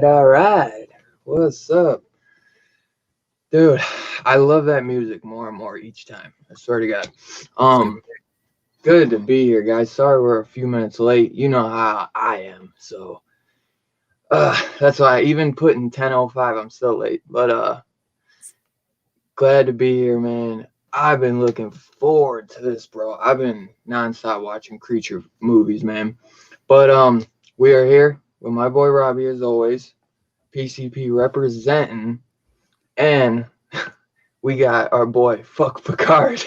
All right. What's up? Dude, I love that music more and more each time. I swear to God. Good to be here, guys. Sorry we're a few minutes late. You know how I am. So that's why even putting 10:05, I'm still late. But glad to be here, man. I've been looking forward to this, bro. I've been nonstop watching Creature movies, man. But we are here with my boy Robbie, as always. PCP representing, and we got our boy Fuck Picard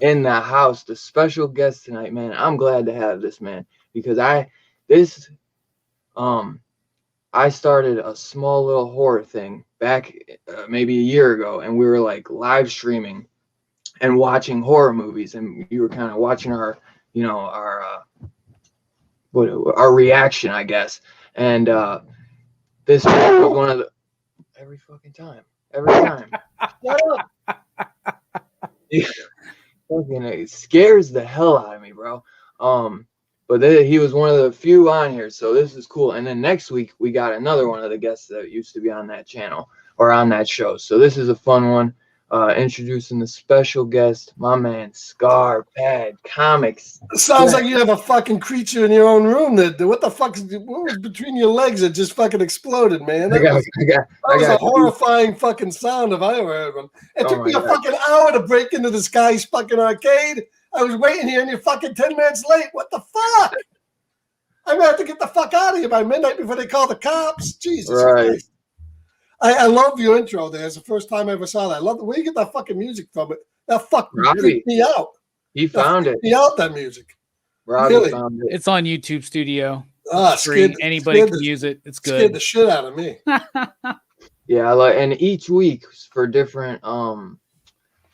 in the house, the special guest tonight, man. I'm glad to have this, man, because I started a small little horror thing back maybe a year ago, and we were like live streaming and watching horror movies, and you were kind of watching our reaction, I guess. And this was one of the every time. Shut up. It scares the hell out of me, bro. But he was one of the few on here, so this is cool. And then next week we got another one of the guests that used to be on that channel or on that show. So this is a fun one. Introducing the special guest, my man Scar Pad Comics. It sounds like you have a fucking creature in your own room. What the fuck? What was between your legs that just fucking exploded, man? That was a horrifying fucking sound if I ever heard one. It took me a fucking hour to break into this guy's fucking arcade. I was waiting here and you're fucking 10 minutes late. What the fuck? I'm gonna have to get the fuck out of here by midnight before they call the cops. Jesus Christ. I love your intro there. It's the first time I ever saw that. I love where you get that fucking music from. That fucking freaked me out. He found it. Me out, that music. Robbie found it. It's on YouTube Studio. Anybody can use it. It's good. Scared the shit out of me. Yeah, and each week for different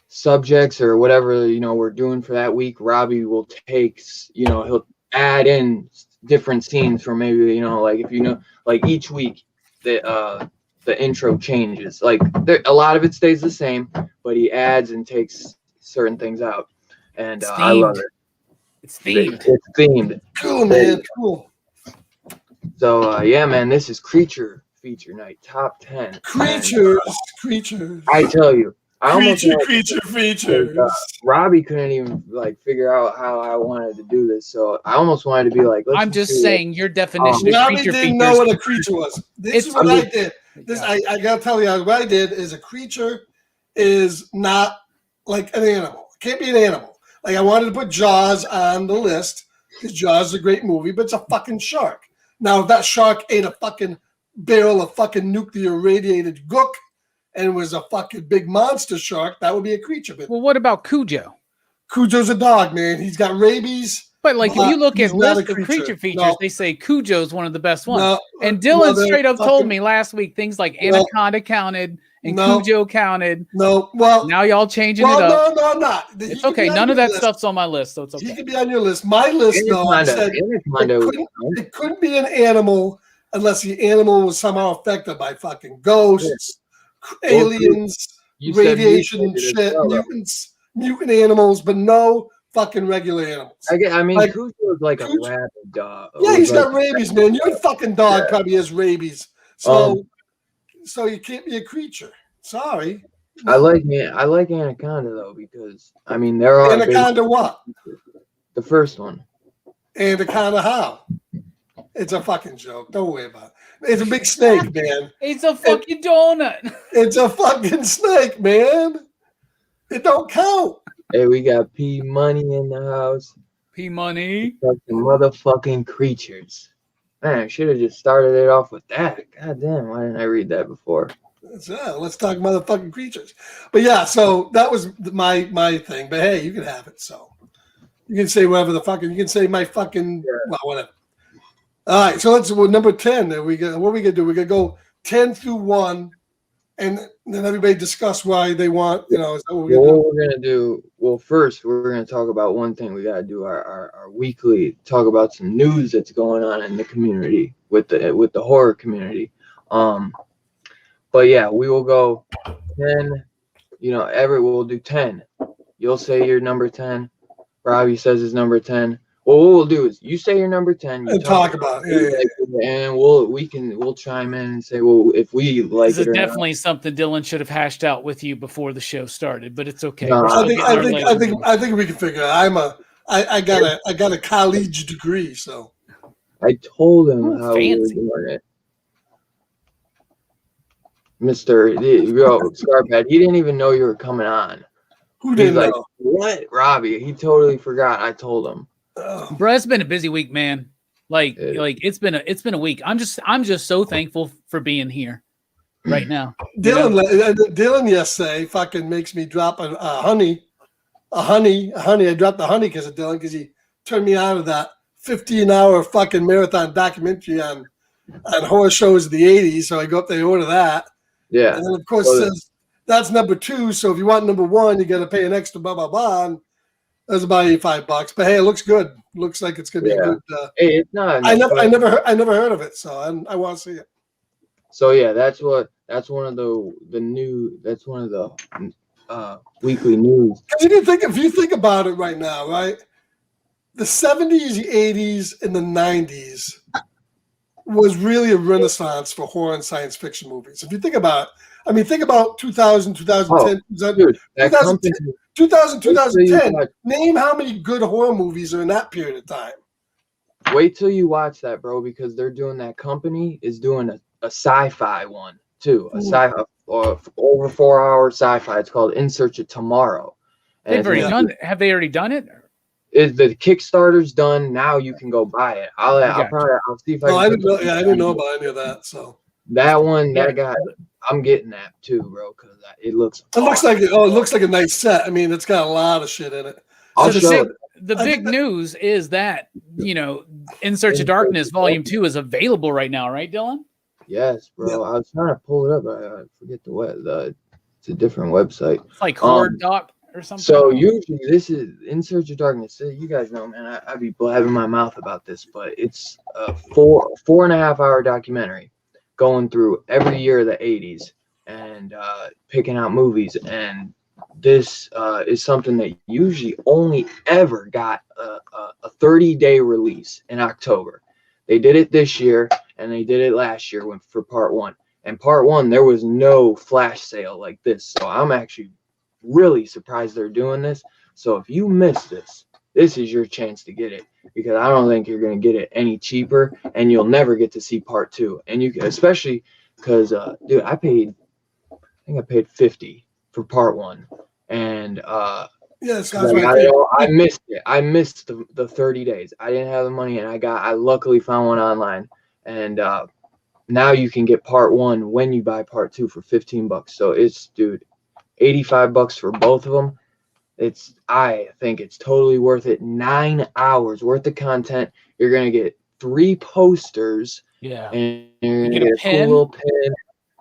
subjects or whatever we're doing for that week, Robbie will take he'll add in different scenes from maybe like if like each week the intro changes. Like a lot of it stays the same, but he adds and takes certain things out, and I love it. It's themed. It's themed. Cool, man. Cool. So yeah, man, this is Creature Feature Night Top 10. Creatures. I tell you, Creature features. Robbie couldn't even figure out how I wanted to do this, so I almost wanted to be like, I'm just saying your definition of Robbie creature didn't know what a creature was. This is what I did. I gotta tell you, what I did is a creature is not like an animal. It can't be an animal. Like I wanted to put Jaws on the list because Jaws is a great movie, but it's a fucking shark. Now if that shark ate a fucking barrel of fucking nuclear radiated gook and was a fucking big monster shark, that would be a creature. But well, what about Cujo? Cujo's a dog, man. He's got rabies. But if you look at list of creature features, they say Cujo's one of the best ones. And Dylan straight up told me last week things like Anaconda counted, and Cujo counted. No, well, now y'all changing it up. No. It's okay. None of that stuff's on my list, so it's okay. He could be on your list. My list, though, I said it couldn't be an animal unless the animal was somehow affected by fucking ghosts, aliens, radiation, shit, mutants, mutant animals, but no fucking regular animals. I mean, like, Cujo is like a rabid dog. Yeah, he's got rabies, man. Your fucking dog probably has rabies. So you can't be a creature. Sorry. I like Anaconda though, because I mean there are Anaconda what? The first one. Anaconda how? It's a fucking joke. Don't worry about it. It's a big snake, man. It's a fucking donut. It's a fucking snake, man. It don't count. Hey, we got P Money in the house. P Money. Fucking motherfucking creatures. Man, I should have just started it off with that. God damn, why didn't I read that before? Let's talk motherfucking creatures. But yeah, so that was my thing. But hey, you can have it. So you can say whatever the fucking. You can say my fucking. Well, whatever. All right, so let's number 10. What are we gonna do? We're gonna go 10 through 1, and then everybody discuss why they want. Is that what we're gonna do? Well, first we're gonna talk about one thing. We gotta do our weekly talk about some news that's going on in the community with the horror community. But yeah, we will go 10. We'll do 10. You'll say your number 10. Robbie says his number 10. Well, what we'll do is you say your number 10 and talk about it. And we'll chime in and say, well, if we like this it is or definitely not. something Dylan should have hashed out with you before the show started, but it's okay. No, I think we can figure it out. I got a college degree, so I told him how we were doing it. Mr. Scarpad, he didn't even know you were coming on. Who didn't know? What? Robbie, he totally forgot. I told him. Bro, it's been a busy week, man. Like it's been a week. I'm just so thankful for being here right now. Dylan yesterday fucking makes me drop a honey. I dropped the honey because of Dylan, because he turned me out of that 15-hour fucking marathon documentary on horror shows of the 80s. So I go up there and order that. Yeah. And then of course says that's number 2. So if you want number 1, you got to pay an extra blah blah blah. And that's about $85. But hey, it looks good. Looks like it's gonna be a good. Hey, it's not. I never heard of it, so I want to see it. So yeah, that's one of the weekly news. If you think about it right now, right? The 70s, the 80s, and the 90s was really a renaissance for horror and science fiction movies. If you think about it, think about 2000, 2010, 2010. Name how many good horror movies are in that period of time. Wait till you watch that, bro, because they're doing that company is doing a sci-fi one too. A sci-fi or over 4-hour sci-fi. It's called In Search of Tomorrow. They've already done it. Have they already done it? Is the Kickstarter's done? Now you can go buy it. I'll see if I didn't know about any of that. So that one, I'm getting that too, bro, because it looks like a nice set. I mean, it's got a lot of shit in it. The big news is that, In Search of Darkness Volume 2 is available right now, right, Dylan? Yes, bro. Yeah. I was trying to pull it up, but I forget it's a different website. It's like Horror Doc or something. So usually this is In Search of Darkness. You guys know, man, I be blabbing my mouth about this, but it's a 4.5-hour documentary going through every year of the 80s and picking out movies. And this is something that usually only ever got a 30-day release in October. They did it this year, and they did it last year for part 1. And part 1, there was no flash sale like this. So I'm actually really surprised they're doing this. So if you miss this is your chance to get it, because I don't think you're going to get it any cheaper, and you'll never get to see part 2. And you can, especially because, dude, I think I paid $50 for part 1. And yes, I missed it. I missed the 30 days. I didn't have the money, and I luckily found one online. And now you can get part 1 when you buy part 2 for $15. So it's, dude, $85 for both of them. I think it's totally worth it. 9 hours worth of content. You're gonna get 3 posters. Yeah. And you're gonna get a cool little pin.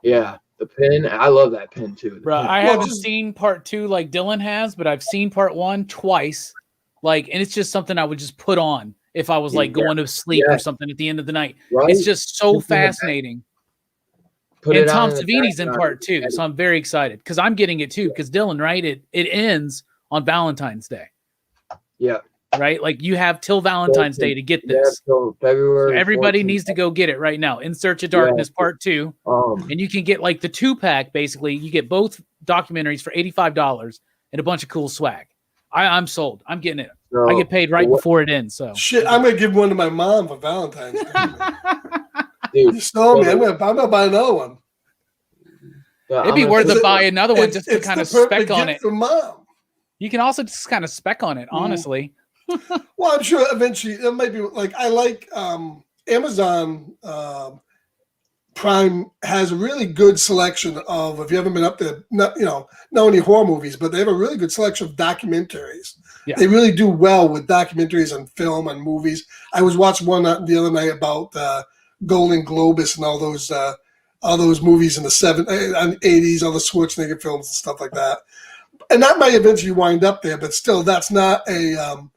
Yeah. The pin, I love that pin too. Bro, I haven't seen part 2 like Dylan has, but I've seen part 1 twice. Like, and it's just something I would just put on if I was like going to sleep or something at the end of the night. Right? It's just so fascinating. And Tom Savini's in part 2, so I'm very excited because I'm getting it too. Because Dylan, right? It ends on Valentine's Day. Yeah. Right? Like you have till Valentine's Day to get this. So February. So everybody 14th. Needs to go get it right now. In Search of Darkness Part 2. And you can get like the 2-pack, basically. You get both documentaries for $85 and a bunch of cool swag. I'm sold. I'm getting it. So, I get paid right before it ends. So shit, I'm gonna give one to my mom for Valentine's Day. Dude, you stole me. I'm gonna buy another one. It'd be worth to buy another one just to kind of spec on it. For mom. You can also just kind of spec on it, honestly. Well, I'm sure eventually it might be like I like Amazon Prime has a really good selection of, if you haven't been up there, not only horror movies, but they have a really good selection of documentaries. Yeah. They really do well with documentaries and film and movies. I was watching one the other night about Golden Globus and all those movies in the 80s, all the Schwarzenegger films and stuff like that. And that might eventually wind up there, but still, that's not a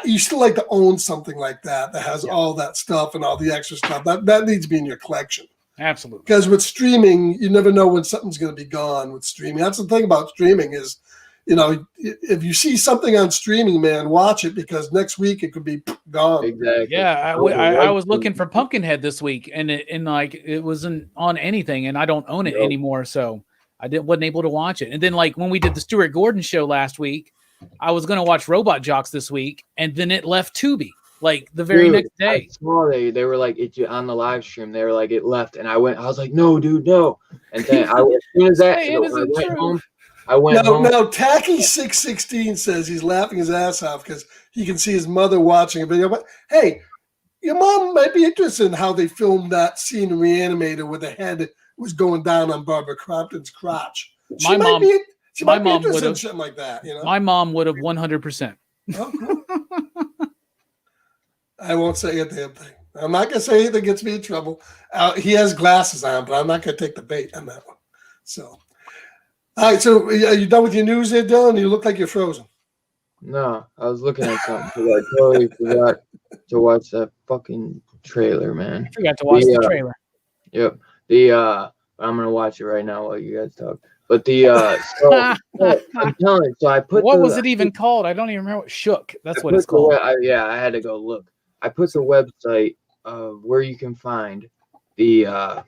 you still like to own something like that has all that stuff and all the extra stuff. That needs to be in your collection. Absolutely. Because with streaming, you never know when something's going to be gone with streaming. That's the thing about streaming is, if you see something on streaming, man, watch it because next week it could be gone. Exactly. Yeah, I was looking for Pumpkinhead this week, and it wasn't on anything, and I don't own it anymore, so I wasn't able to watch it. And then like when we did the Stuart Gordon show last week, I was going to watch Robot Jocks this week, and then it left Tubi like the very next day. I saw they were like on the live stream. They were like it left, and I was like, no, dude, no. And then as soon as that, I went home. Now Tacky 616 says he's laughing his ass off because he can see his mother watching a video. But hey, your mom might be interested in how they filmed that scene in Reanimator where the head was going down on Barbara Crampton's crotch. She might be interested in something like that. My mom would have 100%. Oh, cool. I won't say a damn thing. I'm not gonna say anything gets me in trouble. He has glasses on, but I'm not gonna take the bait on that one. So. All right, so are you done with your news there, Dylan? You look like you're frozen. No, I was looking at something because I totally forgot to watch that fucking trailer, man. I forgot to watch the trailer. Yep. I'm gonna watch it right now while you guys talk. But I'm telling you, so I put what was it even called? I don't even remember. Shook. That's what it's called. I had to go look. I put the website of where you can find the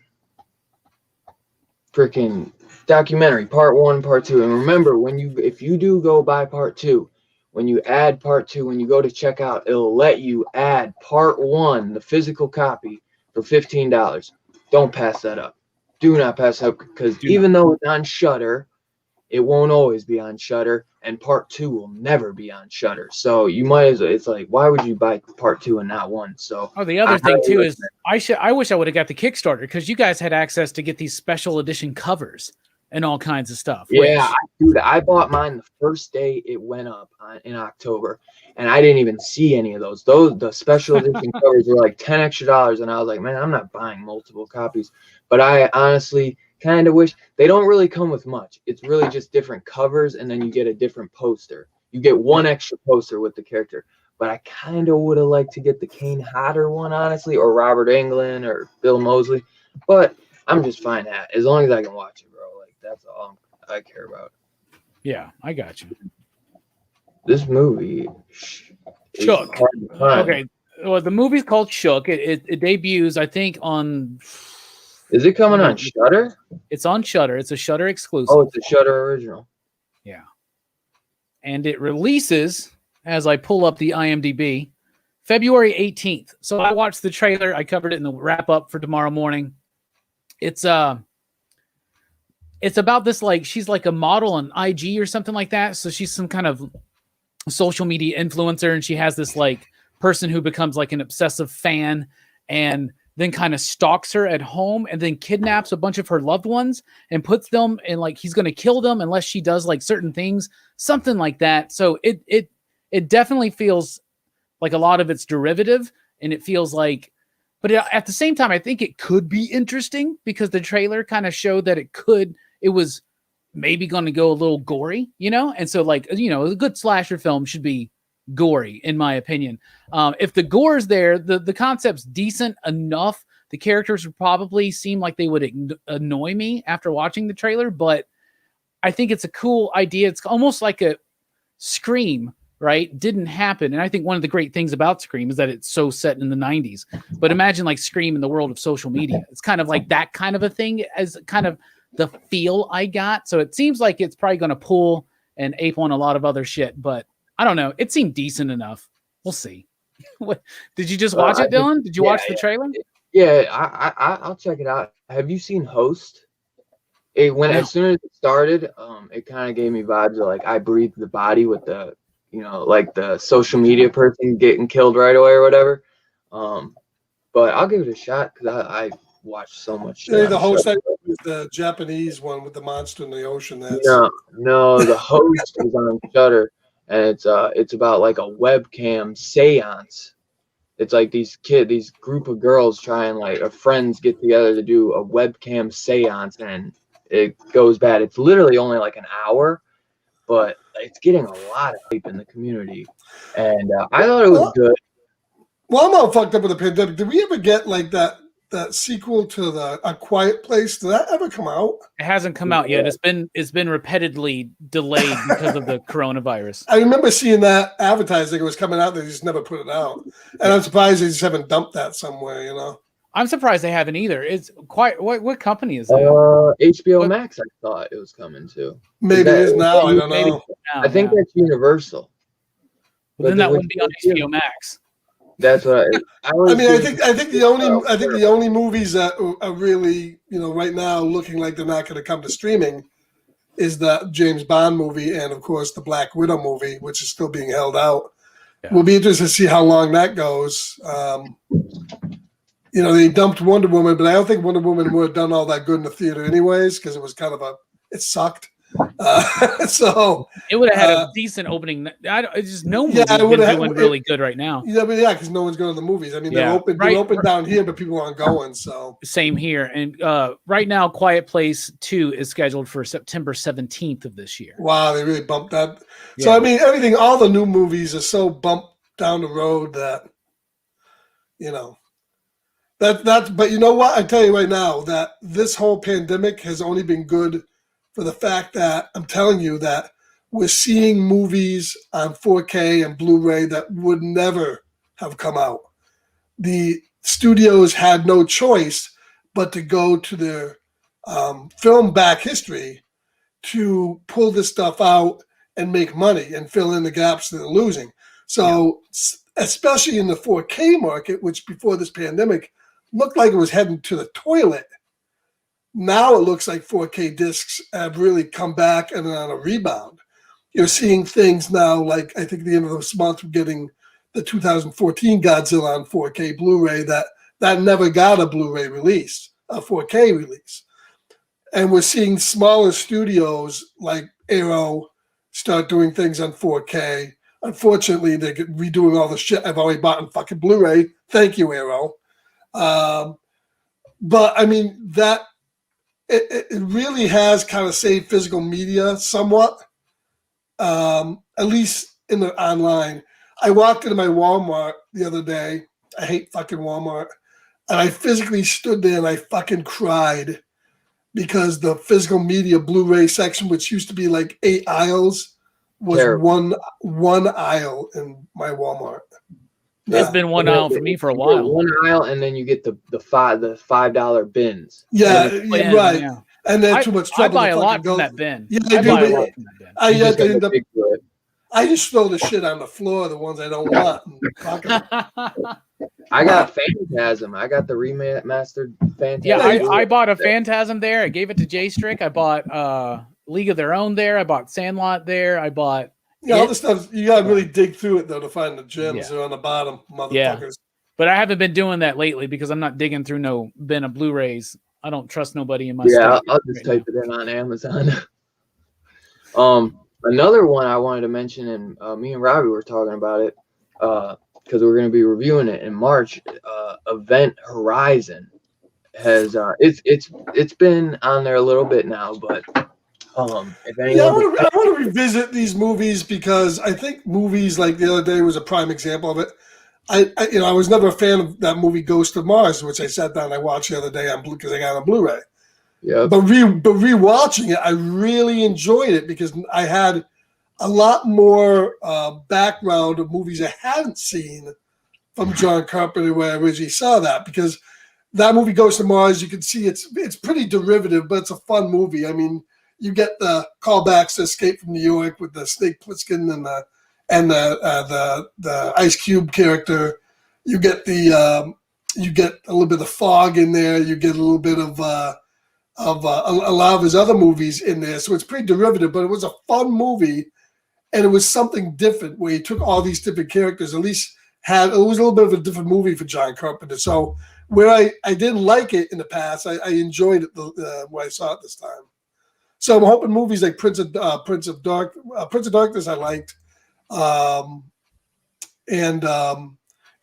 freaking documentary part 1, part 2. And remember, if you do go buy part 2, when you add part 2, when you go to check out, it'll let you add part 1, the physical copy, for $15. Don't pass that up. Do not pass up because even though it's on Shudder, it won't always be on Shudder, and part 2 will never be on Shudder. So you might as well. It's like, why would you buy part 2 and not 1? So the other thing too is I wish I would have got the Kickstarter because you guys had access to get these special edition covers and all kinds of stuff. Yeah, I bought mine the first day it went up in October, and I didn't even see any of those. The special edition covers were like $10 extra, and I was like, man, I'm not buying multiple copies. But I honestly kind of wish they don't really come with much. It's really just different covers, and then you get a different poster. You get one extra poster with the character. But I kind of would have liked to get the Kane Hodder one, honestly, or Robert Englund or Bill Moseley. But I'm just fine at as long as I can watch it, bro. Like that's all I care about. Yeah, I got you. This movie, Shook. Okay, well, the movie's called Shook. It debuts, I think, on. Is it coming on Shudder? It's on Shudder. It's a Shudder exclusive. Oh, it's a Shudder original. Yeah. And it releases, as I pull up the IMDb, February 18th. So I watched the trailer. I covered it in the wrap up for tomorrow morning. It's about this, like, she's like a model on IG or something like that. So she's some kind of social media influencer, and she has this like person who becomes like an obsessive fan and then kind of stalks her at home and then kidnaps a bunch of her loved ones and puts them in, like, he's going to kill them unless she does like certain things, something like that. So it definitely feels like a lot of it's derivative, and it feels like But at the same time, I think it could be interesting because the trailer kind of showed that it was maybe going to go a little gory, you know? And so like, you know, a good slasher film should be gory, in my opinion. If the gore is there, the concept's decent enough. The characters would probably seem like they would annoy me after watching the trailer, but I think it's a cool idea. It's almost like a Scream, right? Didn't happen. And I think one of the great things about Scream is that it's so set in the 90s. But imagine like Scream in the world of social media. It's kind of like that kind of a thing as kind of the feel I got. So it seems like it's probably going to pull and ape on a lot of other shit. But I don't know. It seemed decent enough. We'll see. Did you just watch it, Dylan? Did you watch the trailer? Yeah, I'll check it out. Have you seen Host? As soon as it started, it kind of gave me vibes of like I Breathe the Body with the, you know, like the social media person getting killed right away or whatever. But I'll give it a shot because I watched so much shit. The Host is the Japanese one with the monster in the ocean. No, the Host is on Shudder, and it's about like a webcam seance. It's like these group of girls trying friends get together to do a webcam seance, and it goes bad. It's literally only like an hour, but it's getting a lot of hype in the community, and I thought it was good. Well, I'm all fucked up with the pandemic. Did we ever get like that sequel to A Quiet Place? Did that ever come out? It hasn't come out yet. It's been repeatedly delayed because of the coronavirus. I remember seeing that advertising. It was coming out. They just never put it out, and I'm surprised they just haven't dumped that somewhere. You know. I'm surprised they haven't either. It's quite what company is that? HBO Max. I thought it was coming to. Maybe it is now. I don't know. I think that's Universal. But then that wouldn't be on HBO Max. That's what I mean. I think the only movies that are really, you know, right now looking like they're not going to come to streaming is that James Bond movie and of course the Black Widow movie, which is still being held out. Yeah. We'll be interested to see how long that goes. You know, they dumped Wonder Woman, but I don't think Wonder Woman would have done all that good in the theater anyways, because it was kind of it sucked. So it would have had a decent opening. It's just no movie doing really good right now. Yeah, but because no one's going to the movies. I mean, they're open down here, but people aren't going. So same here. And right now, Quiet Place 2 is scheduled for September 17th of this year. Wow, they really bumped that. Yeah. So I mean, all the new movies are so bumped down the road that, you know. But you know what? I tell you right now that this whole pandemic has only been good for the fact that I'm telling you that we're seeing movies on 4K and Blu-ray that would never have come out. The studios had no choice but to go to their film back history to pull this stuff out and make money and fill in the gaps that they're losing. So especially in the 4K market, which before this pandemic looked like it was heading to the toilet. Now it looks like 4K discs have really come back and on a rebound. You're seeing things now, like I think at the end of this month, we're getting the 2014 Godzilla on 4K Blu-ray that never got a Blu-ray release, a 4K release. And we're seeing smaller studios like Arrow start doing things on 4K. Unfortunately, they're redoing all the shit I've already bought in fucking Blu-ray. Thank you, Arrow. But I mean that it really has kind of saved physical media somewhat, at least in the online. I walked into my Walmart the other day. I hate fucking Walmart, and I physically stood there and I fucking cried because the physical media Blu-ray section, which used to be like 8 aisles, was one aisle in my Walmart. It's been one aisle for me for a while. One aisle, and then you get the $5 bins. Yeah, right. Yeah. And then too much trouble. I buy a lot from that bin. Yeah, I just throw the shit on the floor, the ones I don't want. I got Phantasm. I got the remastered Phantasm. Yeah, I bought a Phantasm there. I gave it to Jay Strick. I bought League of Their Own there. I bought Sandlot there. I bought. Yeah, all the stuff, you got to really dig through it, though, to find the gems. They're on the bottom, motherfuckers. Yeah. But I haven't been doing that lately because I'm not digging through no bin of Blu-rays. I don't trust nobody in my stuff. Yeah, I'll just type it in on Amazon. Another one I wanted to mention, and me and Robbie were talking about it. because we're going to be reviewing it in March. Event Horizon has it's been on there a little bit now, but if anyone, yeah, I want to revisit these movies because I think movies like the other day was a prime example of it. I was never a fan of that movie Ghost of Mars, which I sat down and I watched the other day on because I got it on Blu-ray. yeah, But rewatching it, I really enjoyed it because I had a lot more background of movies I hadn't seen from John Carpenter when I originally saw that. Because that movie Ghost of Mars, you can see it's pretty derivative, but it's a fun movie. I mean, you get the callbacks to Escape from New York with the Snake Plissken and the Ice Cube character. You get you get a little bit of fog in there. You get a little bit of a lot of his other movies in there. So it's pretty derivative, but it was a fun movie, and it was something different where he took all these different characters. At least it was a little bit of a different movie for John Carpenter. So where I didn't like it in the past, I enjoyed it when I saw it this time. So I'm hoping movies like Prince of Darkness I liked. And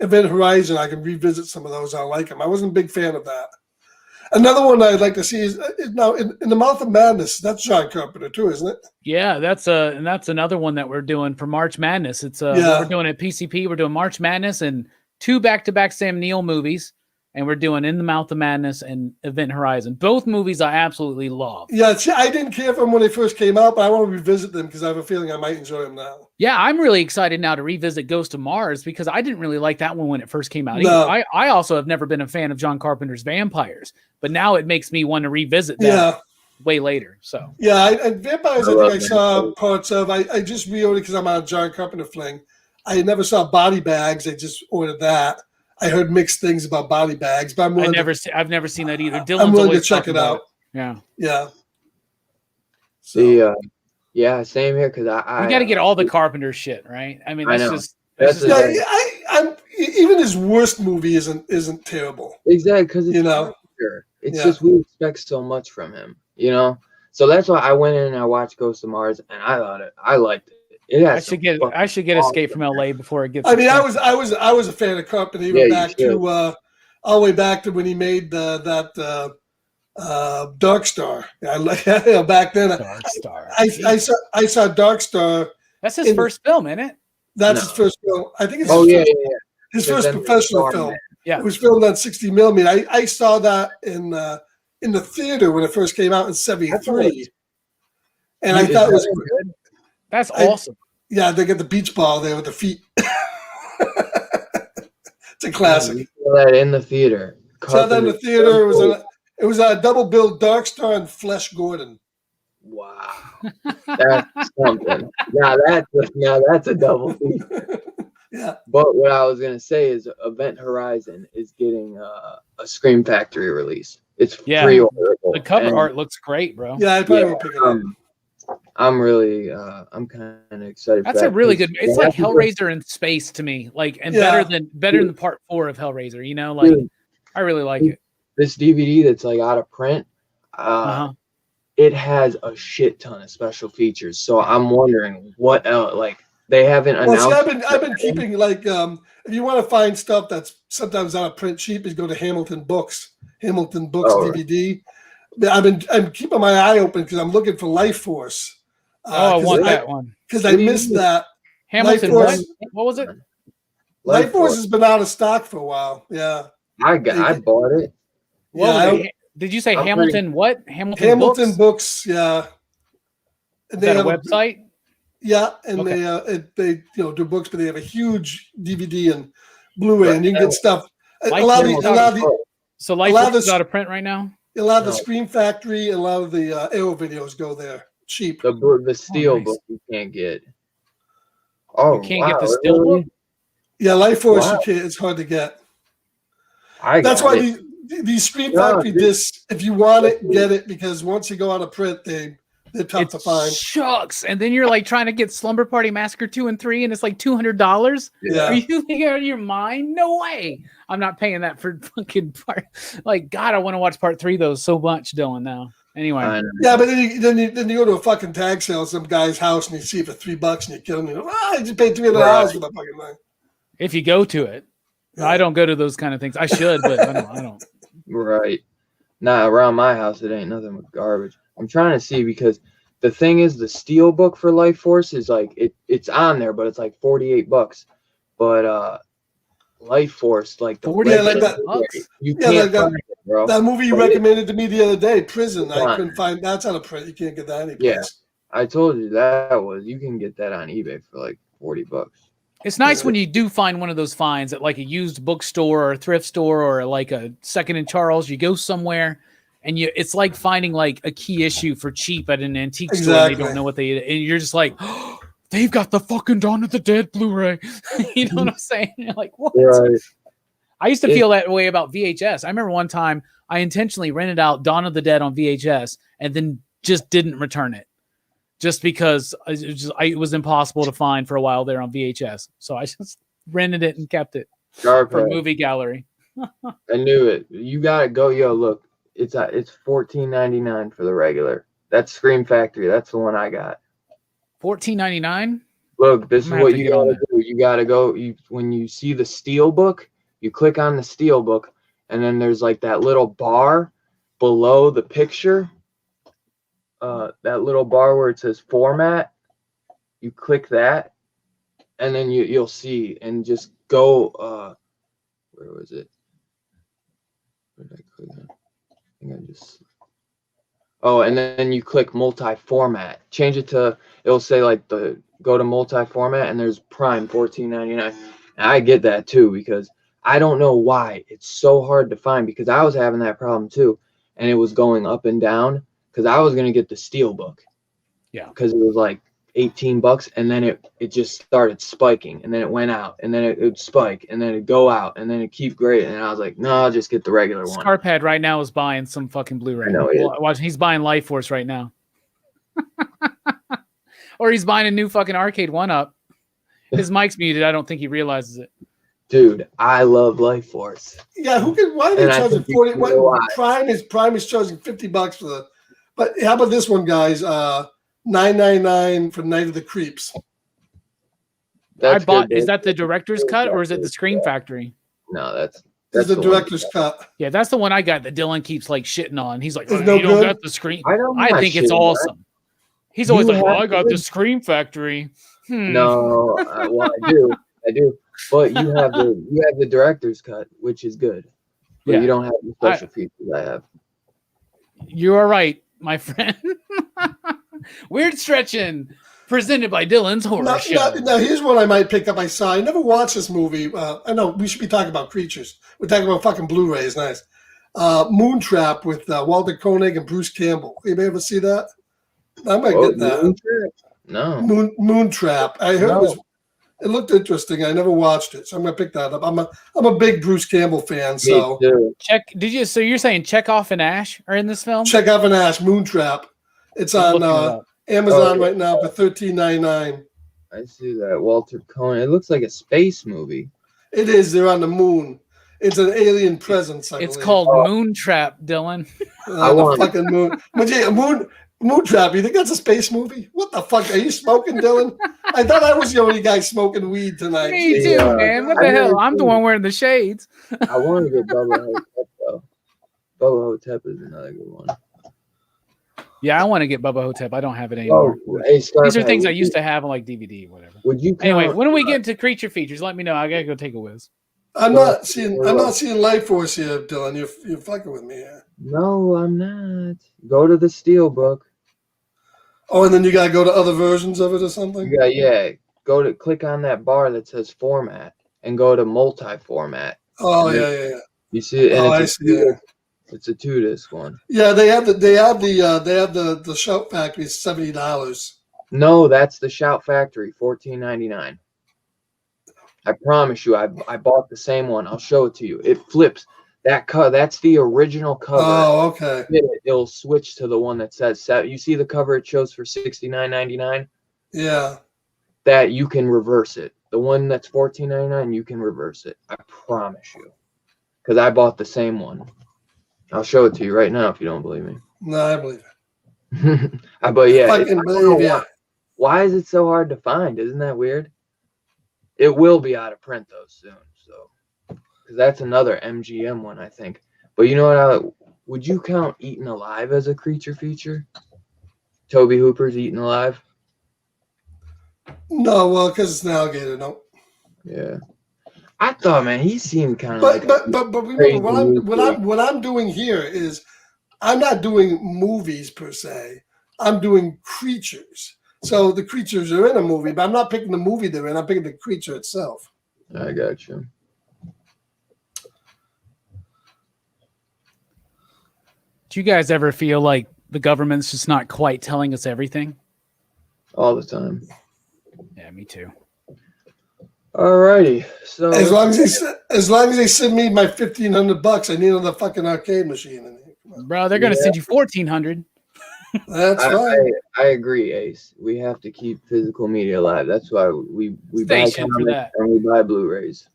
Event Horizon, I can revisit some of those. I like them. I wasn't a big fan of that. Another one I'd like to see is now in the Mouth of Madness. That's John Carpenter too, isn't it? Yeah, that's another one that we're doing for March Madness. It's we're doing at PCP. We're doing March Madness and 2 back-to-back Sam Neill movies, and we're doing In the Mouth of Madness and Event Horizon. Both movies I absolutely love. Yeah, I didn't care for them when they first came out, but I want to revisit them because I have a feeling I might enjoy them now. Yeah, I'm really excited now to revisit Ghost of Mars because I didn't really like that one when it first came out. No. I also have never been a fan of John Carpenter's vampires, but now it makes me want to revisit that way later. So Vampires, I think I saw parts of. I just reordered because I'm on a John Carpenter fling. I never saw Body Bags. I just ordered that. I heard mixed things about Body Bags, but I've never seen that either. Dylan's I'm willing to always check it out. Yeah. So. Yeah, same here because I you got to get all the Carpenter shit, right? I mean, that's even his worst movie isn't terrible. Exactly, because it's just we expect so much from him, So that's why I went in and I watched Ghost of Mars, and I liked it. I should get Escape from LA before it gets. I mean, I was a fan of Carpenter even all the way back to when he made that Dark Star. Back then. Dark Star. I saw Dark Star. That's his first film, isn't it? That's his first film. I think it's his first professional film. Yeah, it was filmed on 60 millimeter. I saw that in the theater when it first came out in '73, and I thought it was good. That's awesome. Yeah, they get the beach ball there with the feet. It's a classic. Saw that in the theater. Saw that in the theater. It was a double bill, Dark Star and Flesh Gordon. Wow, that's something. Now that's a double feature. Yeah. But what I was gonna say is, Event Horizon is getting a Scream Factory release. It's pre-orderable. The cover art looks great, bro. Yeah, I probably will pick it up. I'm really, I'm kind of excited. That's a really good. It's like Hellraiser in space to me, better than part 4 of Hellraiser. Dude, I really like it. This DVD that's out of print, it has a shit ton of special features. So I'm wondering what else. They haven't announced. See, I've been keeping if you want to find stuff that's sometimes out of print cheap, is go to Hamilton Books DVD. I'm keeping my eye open because I'm looking for Life Force. I want that one because I missed that. Hamilton, what was it? Life Force has been out of stock for a while. Yeah, I bought it. Did you say Hamilton? What Hamilton Books? Yeah. Is that a website? Yeah, and they do books, but they have a huge DVD and Blu-ray, and you can get stuff. So Life Force is out of print right now. A lot of the Scream Factory, a lot of the Arrow videos go there cheap. The steel book you can't get. You can't get the steel book. Yeah, Life Force it's hard to get. That's why these Scream Factory discs, if you want it, get it, because once you go out of print, they're tough to find. Shucks. And then you're trying to get Slumber Party Massacre 2 and 3, and it's $200. Yeah. Are you thinking out of your mind? No way. I'm not paying that for fucking part. God, I want to watch part 3 though so much, Dylan, now. Anyway. Yeah, but then you go to a fucking tag sale at some guy's house and you see it for $3 and you kill him. I just paid $300 for that fucking thing. If you go to it. I don't go to those kind of things. I should, but I don't. Right. Nah, around my house, it ain't nothing but garbage. I'm trying to see because the thing is, the steel book for Life Force is like it's on there, but it's like $48. But Life Force, like the 48 like that. you can't like find it, bro. That movie you recommended to me the other day, Prison. I Fine. couldn't find that's on a print. You can't get that anyplace. Yeah. I told you that was you can get that on eBay for like $40. It's nice when you do find one of those finds at like a used bookstore or a thrift store or like a Second and Charles. You go somewhere and it's like finding like a key issue for cheap at an antique store. And they don't know what and you're just like, oh, they've got the fucking Dawn of the Dead Blu-ray. You know what I'm saying? You're like, what? Right. I used to feel that way about VHS. I remember one time I intentionally rented out Dawn of the Dead on VHS and then just didn't return it. Just because it was impossible to find for a while there on VHS. So I just rented it and kept it for movie gallery. I knew it. You got to go. Yo, look, it's $14.99 for the regular. That's Scream Factory. That's the one I got. $14.99? Look, this is what you got to do. You got to go. When you see the steel book, you click on the steel book, and then there's like that little bar below the picture. That little bar where it says format, you click that, and then you'll see, and just go. Where was it? Where did I click on? I think I just. Oh, and then you click multi-format. Change it to. It'll say like go to multi-format, and there's Prime $14.99. And I get that too because I don't know why it's so hard to find because I was having that problem too, and it was going up and down. Because I was gonna get the steel book, because it was like $18, and then it just started spiking, and then it went out, and then it would spike, and then it'd go out, and then it'd keep grading, and I was like, no, I'll just get the regular one. Scarpad right now is buying some fucking Blu-ray. He's buying Life Force right now, or he's buying a new fucking Arcade 1-Up. His mic's muted. I don't think he realizes it. Dude, I love Life Force. Yeah, why are they charging 40? Prime is charging $50 for the. But how about this one, guys? $9.99 for Night of the Creeps. Is that the director's cut or is it the Scream Factory? No, that's the director's cut. Yeah, that's the one I got that Dylan keeps like shitting on. He's like, you don't got the Scream. I think it's awesome. He's always like, I got the Scream Factory. No, well, I do. But you have the director's cut, which is good. But you don't have the special features I have. You are right, my friend. Weird Stretching, presented by Dylan's Horror Show. Now, here's what I might pick up. I never watched this movie. I know we should be talking about creatures. We're talking about fucking Blu-rays. Nice. Moontrap with Walter Koenig and Bruce Campbell. Anybody ever see that? I might get that. Moontrap? No. Moontrap. I heard it looked interesting. I never watched it, so I'm gonna pick that up. I'm a big Bruce Campbell fan. So So you're saying Chekhov and Ash are in this film? Chekhov and Ash, Moontrap. It's on Amazon right now for $13.99. I see that. Walter Koenig. It looks like a space movie. It is. They're on the moon. It's an alien presence. It's called Moontrap, Dylan. The fucking moon. Moontrap. You think that's a space movie? What the fuck? Are you smoking, Dylan? I thought I was the only guy smoking weed tonight. Me too, man. What the hell? I'm the one wearing the shades. I want to get Bubba Hotep, though. Bubba Hotep is another good one. Yeah, I want to get Bubba Hotep. I don't have it anymore. These are things I used to have on like DVD or whatever. Anyway, when we get into creature features, let me know. I gotta go take a whiz. I'm not seeing Life Force here, Dylan. You're fucking with me here. No, I'm not. Go to the Steelbook. Oh, and then you gotta go to other versions of it or something? Go to click on that bar that says format and go to multi-format. Oh, yeah. You see it? I see it. It's a 2-disc one. Yeah, they have the Shout Factory $70. No, that's the Shout Factory, $14.99. I promise you, I bought the same one. I'll show it to you. It flips. That's the original cover. Oh, okay. It'll switch to the one that says you see the cover it shows for $69.99? Yeah. That you can reverse it. The one that's $14.99, you can reverse it. I promise you. Because I bought the same one. I'll show it to you right now if you don't believe me. No, I believe it. But yeah. Fucking believe, yeah. Why is it so hard to find? Isn't that weird? It will be out of print though soon. So, because that's another MGM one, I think. But you know what? Would you count Eaten Alive as a creature feature? Toby Hooper's Eaten Alive. No, well, because it's an alligator. No. Yeah. I thought, man, he seemed kind of but remember what I'm doing here is I'm not doing movies per se. I'm doing creatures. So the creatures are in a movie, but I'm not picking the movie they're in. I'm picking the creature itself. I got you. Do you guys ever feel like the government's just not quite telling us everything? All the time. Yeah, me too. Alrighty. So as long as they send me my $1,500, I need another fucking arcade machine in here. Bro, they're gonna send you $1,400. That's fine. I agree, Ace. We have to keep physical media alive. That's why we buy comics and we buy Blu-rays.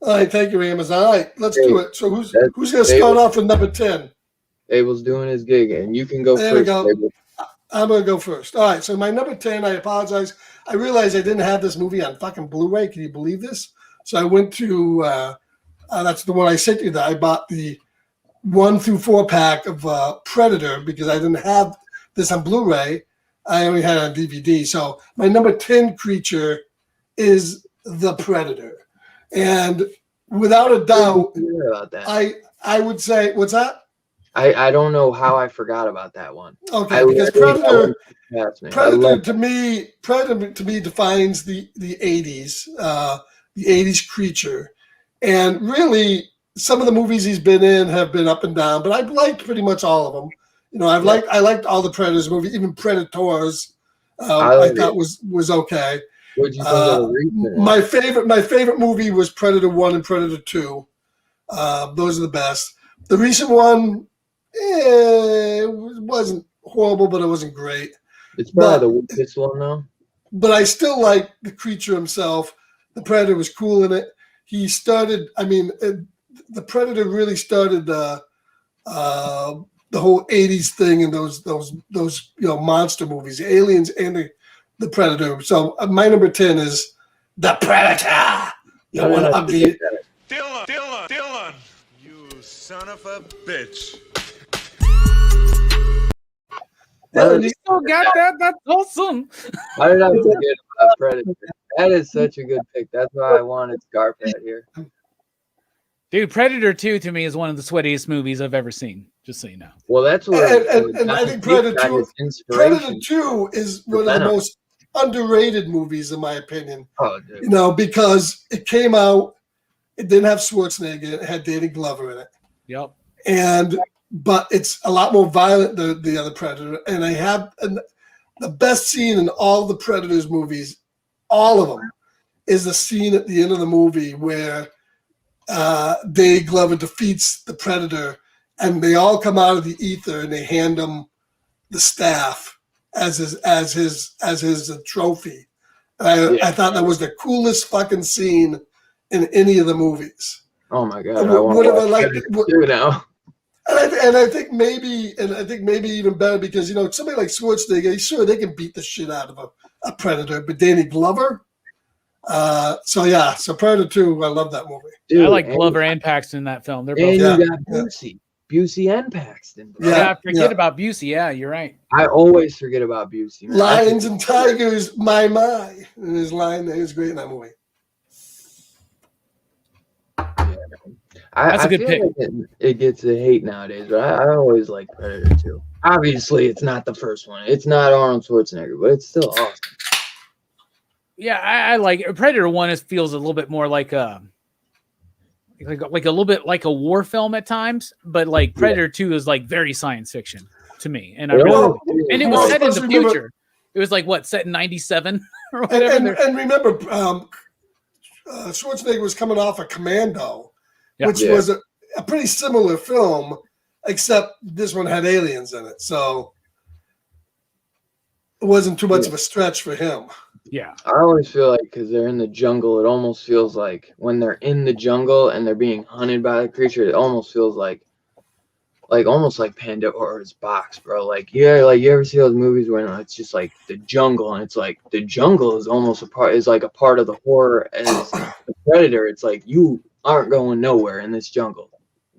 All right, thank you, Amazon. All right, let's do it. So who's gonna start off with number 10? Abel's doing his gig, and you can go there first. We go. Abel. I'm gonna go first. All right, so my number 10. I apologize. I realized I didn't have this movie on fucking Blu-ray. Can you believe this? So I went to that's the one I sent you. That I bought the 1 through 4 pack of Predator because I didn't have this on Blu-ray. I only had it on DVD. So my number 10 creature is the Predator, and without a doubt, I would say, what's that? I don't know how I forgot about that one. Okay, because Predator to me defines the 80s, the 80s creature, and really some of the movies he's been in have been up and down, but I've liked pretty much all of them. You know, I liked all the Predators movies, even Predators. I thought was okay. What'd you think of the recent? My favorite movie was Predator 1 and Predator 2. Those are the best. The recent one, it wasn't horrible, but it wasn't great. It's probably the weakest one, though. But I still like the creature himself. The Predator was cool in it. He started. I mean, the Predator really started the whole '80s thing and those monster movies, the Aliens and the Predator. So my number 10 is the Predator. You want to ugly? Dylan, you son of a bitch. You still got that? That's awesome. How did I forget about Predator? That is such a good pick. That's why I wanted Scarphead here. Dude, Predator 2 to me is one of the sweatiest movies I've ever seen. Just so you know. Well, that's where and I think Predator 2 is one of the most underrated movies in my opinion. Oh, dude. You know, because it came out, it didn't have Schwarzenegger, it had Danny Glover in it. Yep. But it's a lot more violent than the other Predator. And the best scene in all the Predators movies, all of them, is the scene at the end of the movie where Danny Glover defeats the Predator, and they all come out of the ether and they hand him the staff as his trophy. I thought that was the coolest fucking scene in any of the movies. Oh my god! I want to watch it too now. And I think maybe even better because somebody like Schwarzenegger, sure they can beat the shit out of a Predator, but Danny Glover. So Predator 2, I love that movie. Dude, I like Glover and Paxton in that film. They're both. And you got Busey and Paxton. Bro. Yeah, forget about Busey. Yeah, you're right. I always forget about Busey. Man. Lions and Tigers, my. And his line, it was great in that movie. That's a good pick. Like it gets the hate nowadays, but I always like Predator 2. Obviously, it's not the first one. It's not Arnold Schwarzenegger, but it's still awesome. Yeah, I like Predator 1. It feels a little bit more like a little bit like a war film at times, but like Predator 2 is like very science fiction to me, and it was set in the future. It was like set in 97 or whatever. And remember, Schwarzenegger was coming off of Commando, which was a pretty similar film, except this one had aliens in it, so it wasn't too much of a stretch for him. Yeah, I always feel like because they're in the jungle, it almost feels like when they're in the jungle and they're being hunted by the creature, it almost feels like like almost like Pandora's box, bro. Like yeah, like you ever see those movies when it's just like the jungle, and it's like the jungle is almost a part of the horror as the predator. It's like you aren't going nowhere in this jungle.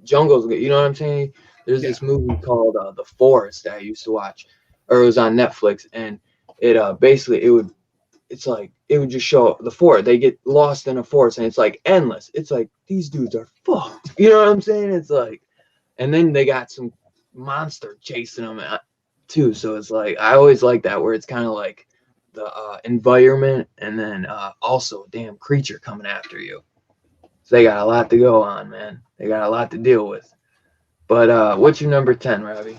Jungle's good, you know what I'm saying? There's this movie called The Forest that I used to watch, or it was on Netflix, and it basically it would just show the forest. They get lost in a forest, and it's like endless. It's like these dudes are fucked. You know what I'm saying? It's like, and then they got some monster chasing them too. So it's like I always like that where it's kind of like the environment, and then also damn creature coming after you. So they got a lot to go on, man. They got a lot to deal with. But what's your number 10, Robbie?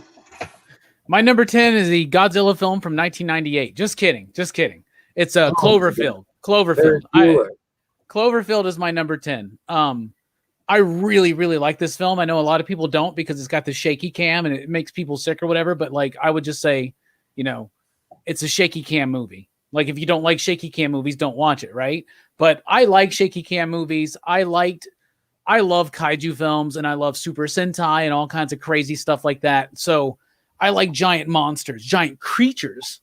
My number 10 is the Godzilla film from 1998. Just kidding. It's a Cloverfield. Cloverfield is my number 10. I really, really like this film. I know a lot of people don't because it's got the shaky cam and it makes people sick or whatever. But like, I would just say, it's a shaky cam movie. Like, if you don't like shaky cam movies, don't watch it, right? But I like shaky cam movies. I love kaiju films, and I love Super Sentai and all kinds of crazy stuff like that. So I like giant monsters, giant creatures,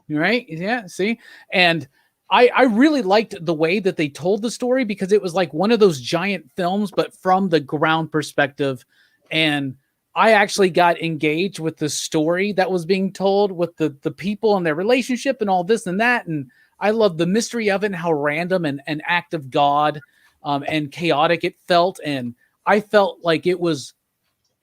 right? Yeah, see? And I really liked the way that they told the story because it was like one of those giant films, but from the ground perspective. And I actually got engaged with the story that was being told with the people and their relationship and all this and that. And I love the mystery of it and how random and an act of God and chaotic it felt. And I felt like it was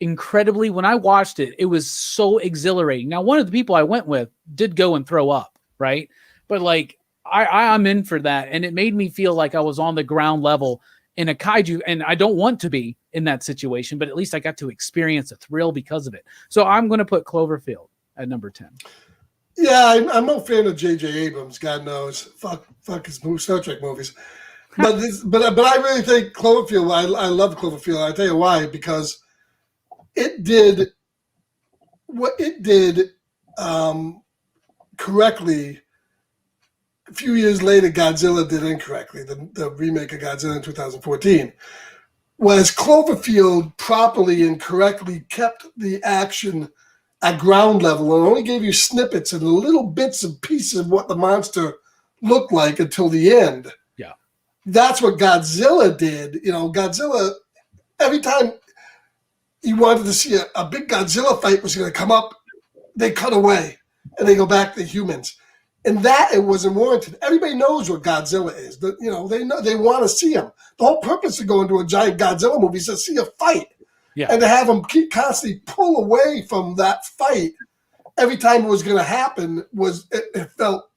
incredibly, when I watched it, it was so exhilarating. Now, one of the people I went with did go and throw up, right? But like, I'm in for that. And it made me feel like I was on the ground level in a kaiju. And I don't want to be in that situation, but at least I got to experience a thrill because of it. So I'm going to put Cloverfield at number 10. Yeah, I'm no fan of J.J. Abrams. God knows. Fuck his Star Trek movies. But I really think Cloverfield, I love Cloverfield. I'll tell you why. Because it did what it did correctly. A few years later, Godzilla did incorrectly, the remake of Godzilla in 2014. Whereas Cloverfield properly and correctly kept the action at ground level and only gave you snippets and little bits and pieces of what the monster looked like until the end. Yeah. That's what Godzilla did. Godzilla, every time you wanted to see a big Godzilla fight was going to come up, they cut away and they go back to humans. And that it wasn't warranted. Everybody knows what Godzilla is. They know they want to see him. The whole purpose of going to a giant Godzilla movie is to see a fight. Yeah. And to have him keep constantly pull away from that fight every time it was going to happen it felt,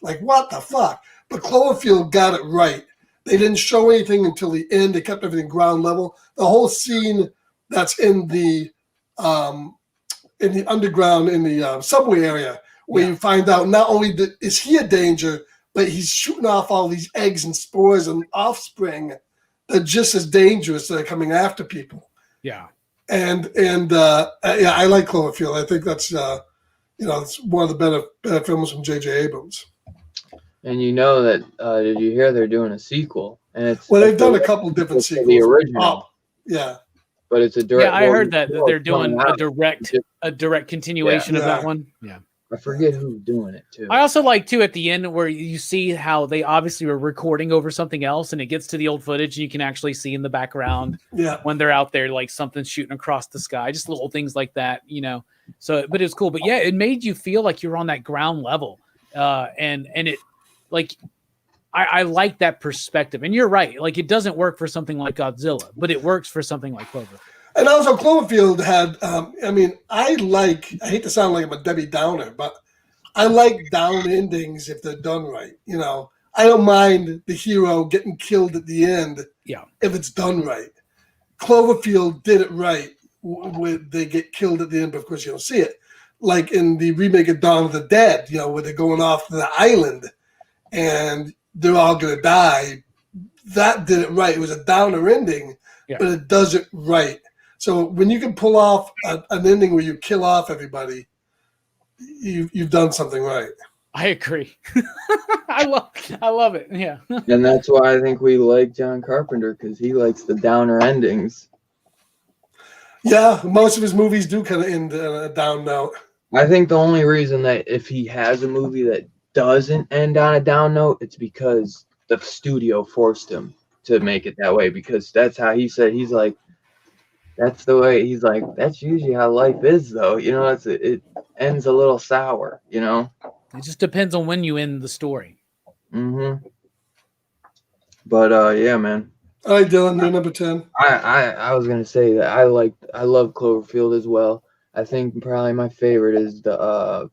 like what the fuck? But Cloverfield got it right. They didn't show anything until the end. They kept everything ground level. The whole scene that's in the underground, in the subway area, where you find out not only is he a danger, but he's shooting off all these eggs and spores and offspring that are just as dangerous that are coming after people. Yeah. And I like Cloverfield. I think that's it's one of the better films from J.J. Abrams. And that did you hear they're doing a sequel? And they've done a couple different sequels. The original. Yeah. But it's a direct. Yeah, I heard that they're doing a direct continuation of that one. Yeah. I forget who's doing it too. I also like too at the end where you see how they obviously were recording over something else, and it gets to the old footage, and you can actually see in the background when they're out there, like something shooting across the sky, just little things like that, So, but it was cool. But yeah, it made you feel like you're on that ground level, and it like I like that perspective. And you're right, like it doesn't work for something like Godzilla, but it works for something like Clover. And also Cloverfield had, I hate to sound like I'm a Debbie Downer, but I like down endings if they're done right. I don't mind the hero getting killed at the end if it's done right. Cloverfield did it right where they get killed at the end, but of course you don't see it. Like in the remake of Dawn of the Dead, where they're going off to the island and they're all going to die. That did it right. It was a downer ending, but it does it right. So when you can pull off an ending where you kill off everybody, you've done something right. I agree. I love it. Yeah. And that's why I think we like John Carpenter, because he likes the downer endings. Yeah, most of his movies do kind of end a down note. I think the only reason that if he has a movie that doesn't end on a down note, it's because the studio forced him to make it that way, because that's how he said. He's like, that's the way. He's like, that's usually how life is, though. You know, it ends a little sour. You know. It just depends on when you end the story. Mm-hmm. But yeah, man. All right, Dylan, you're number 10. I was gonna say that I love Cloverfield as well. I think probably my favorite is the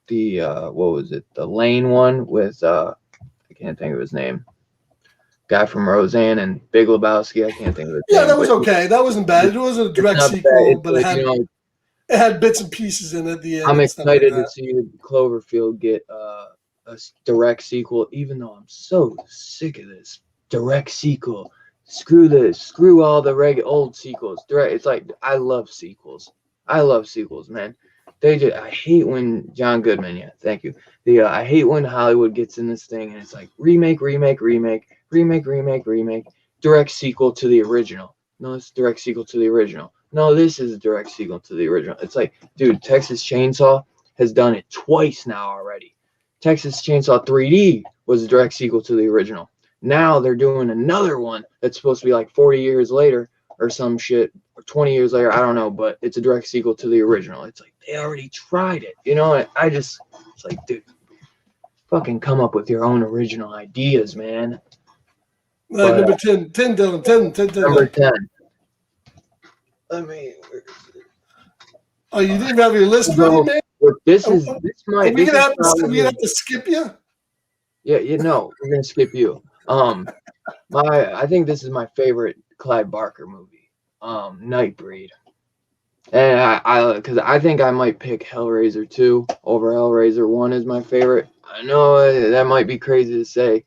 what was it? The Lane one with I can't think of his name. Guy from Roseanne and Big Lebowski. I can't think of his name. Yeah, that was okay. That wasn't bad. It wasn't a direct sequel, but it had bits and pieces in it at the end. I'm excited to see Cloverfield get a direct sequel, even though I'm so sick of this direct sequel. Screw this. Screw all the old sequels. Direct. It's like, I love sequels. I love sequels, man. I hate when John Goodman. Yeah, thank you. I hate when Hollywood gets in this thing and it's like remake, direct sequel to the original. No, it's direct sequel to the original. No, this is a direct sequel to the original. It's like, dude, Texas Chainsaw has done it twice now already. Texas Chainsaw 3D was a direct sequel to the original. Now they're doing another one that's supposed to be like 40 years later or some shit, or 20 years later, I don't know, but it's a direct sequel to the original. It's like, they already tried it, you know? It's like, dude, fucking come up with your own original ideas, man. Number 10, Dylan, 10. Number 10. Oh, you didn't have your list ready, man? This might. We're gonna have to skip you. Yeah, no, we're gonna skip you. I think this is my favorite Clive Barker movie, Nightbreed, and because I think I might pick Hellraiser 2 over Hellraiser 1 as my favorite. I know that might be crazy to say,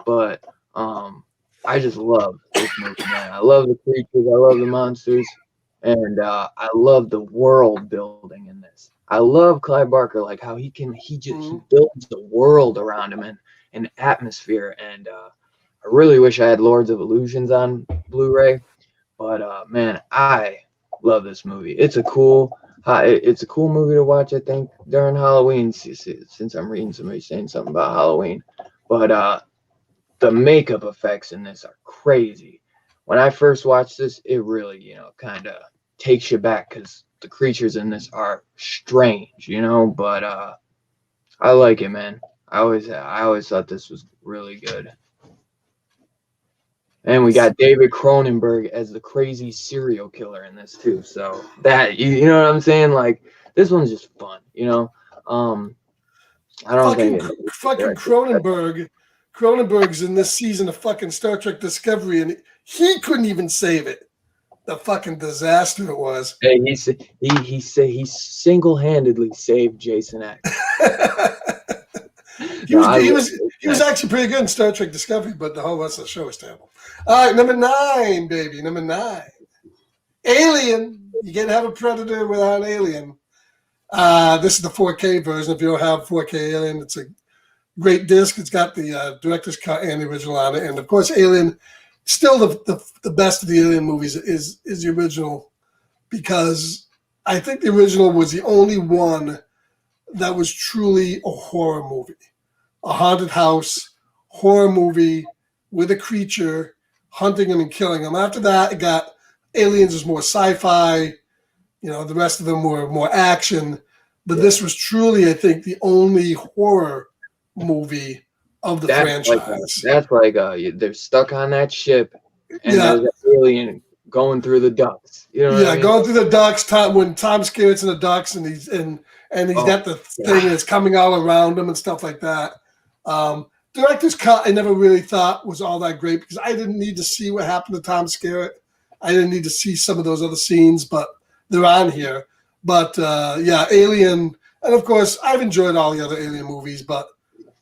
but I just love this movie, man. I love the creatures, I love the monsters, and I love the world building in this. I love Clive Barker, like how he builds the world around him and an atmosphere. And I really wish I had Lords of Illusions on Blu-ray, but man, I love this movie. It's a cool movie to watch. I think during Halloween, since I'm reading somebody saying something about Halloween, but the makeup effects in this are crazy. When I first watched this, it really, kind of takes you back because the creatures in this are strange, but I like it, man. I always thought this was really good. And we got David Cronenberg as the crazy serial killer in this too. So that you know what I'm saying? Like, this one's just fun, I don't think fucking Cronenberg. Cronenberg's in this season of fucking Star Trek Discovery, and he couldn't even save it. The fucking disaster it was. Hey, he single-handedly saved Jason X. He was actually pretty good in Star Trek Discovery, but the whole rest of the show was terrible. All right, number 9, baby. Number 9. Alien. You can't have a Predator without an Alien. This is the 4K version. If you don't have 4K Alien, it's a great disc. It's got the director's cut and the original on it. And, of course, Alien, still the best of the Alien movies is the original, because I think the original was the only one that was truly a horror movie. A haunted house, horror movie with a creature hunting them and killing them. After that, it got Aliens was more sci-fi. The rest of them were more action. But this was truly, I think, the only horror movie of the franchise. That's like they're stuck on that ship, and there's an alien going through the ducts. Going through the ducts. When Tom Skerritt's in the ducts, and he's got the thing that's coming all around him and stuff like that. Director's cut, I never really thought was all that great, because I didn't need to see what happened to Tom Skerritt. I didn't need to see some of those other scenes, but they're on here. But Alien, and of course, I've enjoyed all the other Alien movies, but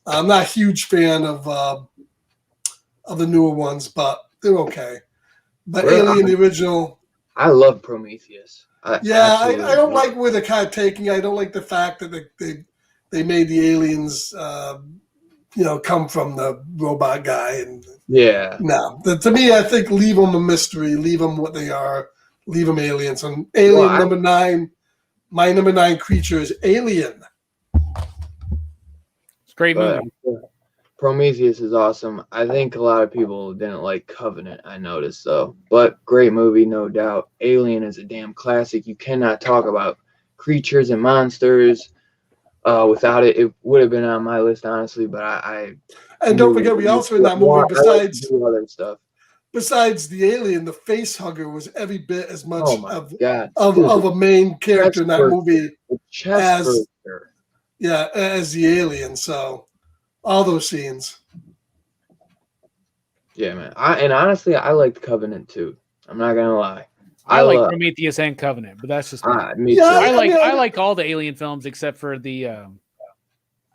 I'm not a huge fan of the newer ones, but they're okay. But Alien, the original, I love Prometheus. I don't like where they're kind of taking. I don't like the fact that they made the aliens, come from the robot guy. And to me, I think leave them a mystery, leave them what they are, Leave them aliens. And Alien number 9. My number 9 creature is Alien. It's a great movie. Prometheus is awesome. I think a lot of people didn't like Covenant, I noticed, though. But great movie, no doubt. Alien is a damn classic. You cannot talk about creatures and monsters without it. It would have been on my list, honestly, but I and don't forget, we also in that movie, besides other stuff. Besides the alien, the face hugger was every bit as much of a main character in that movie as the alien. So all those scenes. Yeah, man. Honestly, I liked Covenant too. I'm not gonna lie. I like Prometheus and Covenant, but that's just me too. I like all the alien films except for the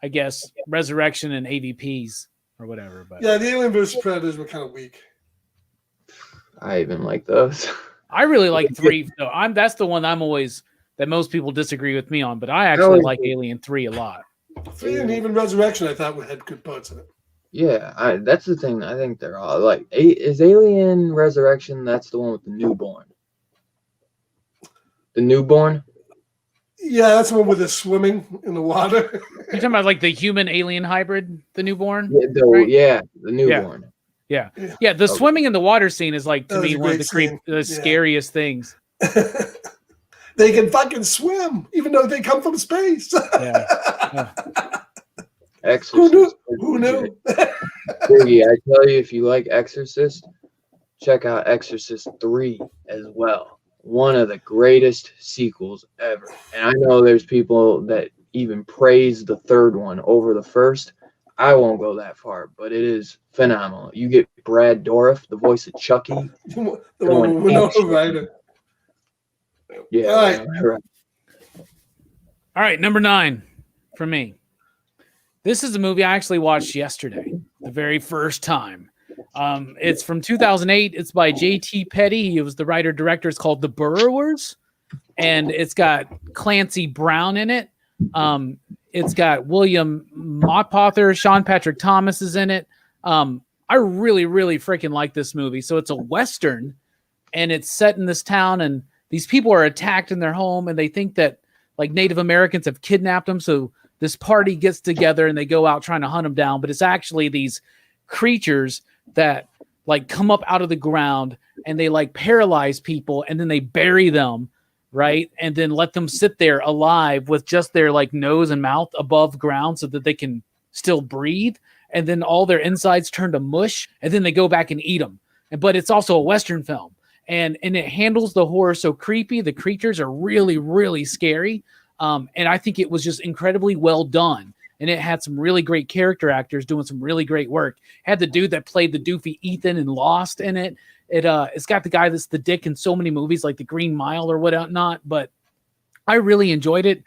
I guess Resurrection and AVPs or whatever. But yeah, the Alien vs Predators were kind of weak. I even like those. I really like 3 though. That's the one that most people disagree with me on, but I actually like Alien 3 a lot. 3 and even Resurrection I thought had good parts in it. Yeah, that's the thing. I think they're all like is Alien Resurrection, that's the one with the newborn. The newborn? Yeah, that's the one with the swimming in the water. You're talking about like the human alien hybrid, the newborn? Yeah, right? The newborn. Yeah. The swimming in the water scene is like to me one of the scariest things. They can fucking swim, even though they come from space. Exorcist. Who knew? Biggie, I tell you, if you like Exorcist, check out Exorcist 3 as well. One of the greatest sequels ever. And I know there's people that even praise the third one over the first. I won't go that far, but it is phenomenal. You get Brad Dourif, the voice of Chucky. The Winona Ryder. Yeah. All right, number 9 for me. This is a movie I actually watched yesterday, the very first time. It's from 2008. It's by J.T. Petty. He was the writer-director. It's called The Burrowers, and it's got Clancy Brown in it. It's got William Mapother, Sean Patrick Thomas is in it. I really, really freaking like this movie. So it's a Western, and it's set in this town, and these people are attacked in their home, and they think that like Native Americans have kidnapped them. So this party gets together, and they go out trying to hunt them down. But it's actually these creatures that like come up out of the ground, and they like paralyze people, and then they bury them. Right. And then let them sit there alive with just their like nose and mouth above ground so that they can still breathe. And then all their insides turn to mush, and then they go back and eat them. But it's also a Western film, and it handles the horror so creepy. The creatures are really, really scary. And I think it was just incredibly well done. And it had some really great character actors doing some really great work. Had the dude that played the doofy Ethan in Lost in it. It's got the guy that's the dick in so many movies like The Green Mile or whatnot, but I really enjoyed it.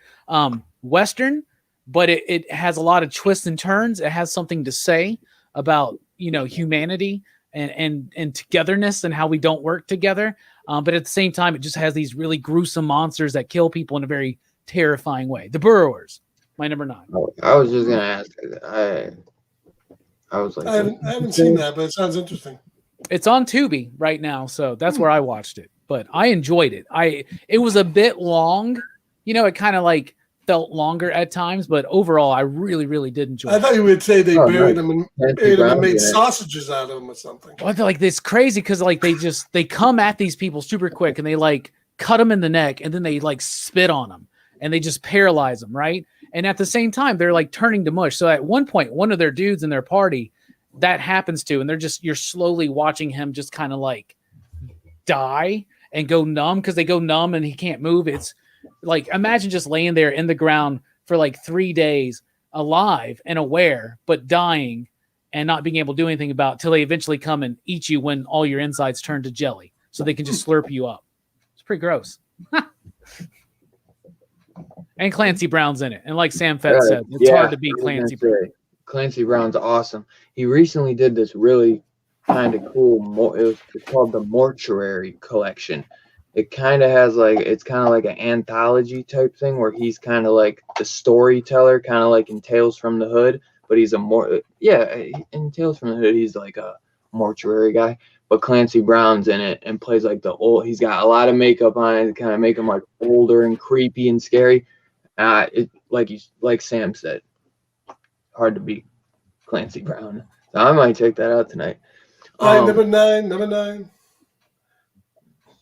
Western, but it has a lot of twists and turns. It has something to say about, humanity and togetherness and how we don't work together. But at the same time, it just has these really gruesome monsters that kill people in a very terrifying way. The Burrowers, my number 9. I was just gonna ask. I was like, I haven't seen that, but it sounds interesting. It's on Tubi right now, so that's where I watched it. But I enjoyed it. It was a bit long, it kind of like felt longer at times, but overall, I really, really did enjoy it. I thought you would say they buried them and made sausages out of them or something. Well, I feel like this crazy because like they come at these people super quick, and they like cut them in the neck, and then they like spit on them, and they just paralyze them, right? And at the same time, they're like turning to mush. So at one point, one of their dudes in their party that happens to, and you're slowly watching him just kind of like die and go numb because they go numb and he can't move. It's like, imagine just laying there in the ground for like 3 days alive and aware, but dying and not being able to do anything about it till they eventually come and eat you when all your insides turn to jelly so they can just slurp you up. It's pretty gross. And Clancy Brown's in it. And like Sam Fett said, it's hard to beat Clancy Brown. Clancy Brown's awesome. He recently did this really kind of cool. It's called the Mortuary Collection. It kind of has it's kind of like an anthology type thing where he's kind of like the storyteller, kind of like in Tales from the Hood. But he's in Tales from the Hood, he's like a mortuary guy, but Clancy Brown's in it and plays like the old. He's got a lot of makeup on it to kind of make him like older and creepy and scary. It like Sam said, hard to beat Clancy Brown. So I might check that out tonight. All right, number nine.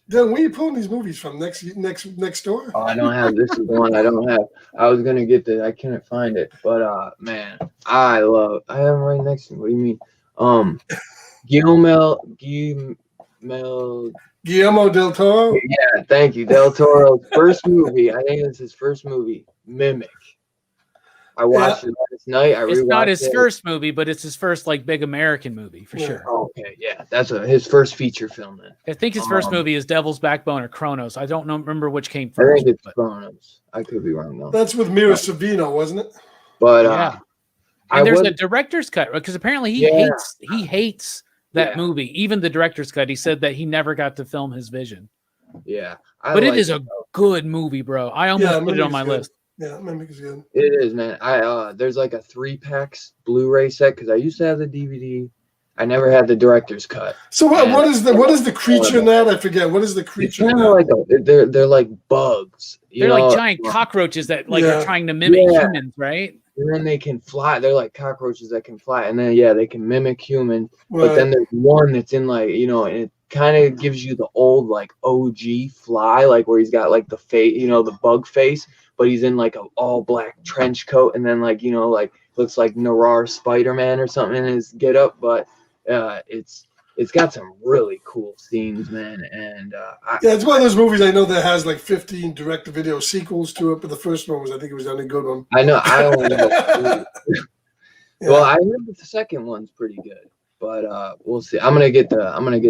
Then where you pulling these movies from? Next door? Oh, I don't have. This is the one I don't have. I was gonna get this. I couldn't find it. But man, I have them right next to me. What do you mean? Guillermo del Toro. Yeah, thank you. Del Toro's first movie. I think it's his first movie, Mimic. I watched it last night. It's not his first movie, but it's his first like big American movie for sure. Okay, yeah, that's his first feature film. Then I think his first movie is Devil's Backbone or Kronos. I don't remember which came first. I think it's Kronos. I could be wrong though. That's with Mira Sorvino, wasn't it? But yeah, and there's a director's cut because apparently he hates that movie. Even the director's cut, he said that he never got to film his vision. Yeah, but it is a good movie, bro. I almost put it on my list. Yeah, Mimic is good. It is, man. There's like a 3-packs Blu-ray set because I used to have the DVD. I never had the director's cut. So what is the creature in that? I forget. What is the creature? It's kind of like they're like bugs. They're like giant cockroaches that are trying to mimic humans, right? And then they can fly. They're like cockroaches that can fly. And then they can mimic humans. Right. But then there's one that's in like, and it kind of gives you the old like OG Fly, like where he's got like the face, the bug face, but he's in like an all black trench coat, and then like like looks like Narar Spider-Man or something in his get up. But it's got some really cool scenes, man. And it's one of those movies I know that has like 15 direct-to-video sequels to it, but the first one I think it was the only good one. I know. I don't know. Well, I heard the second one's pretty good, but we'll see. I'm gonna get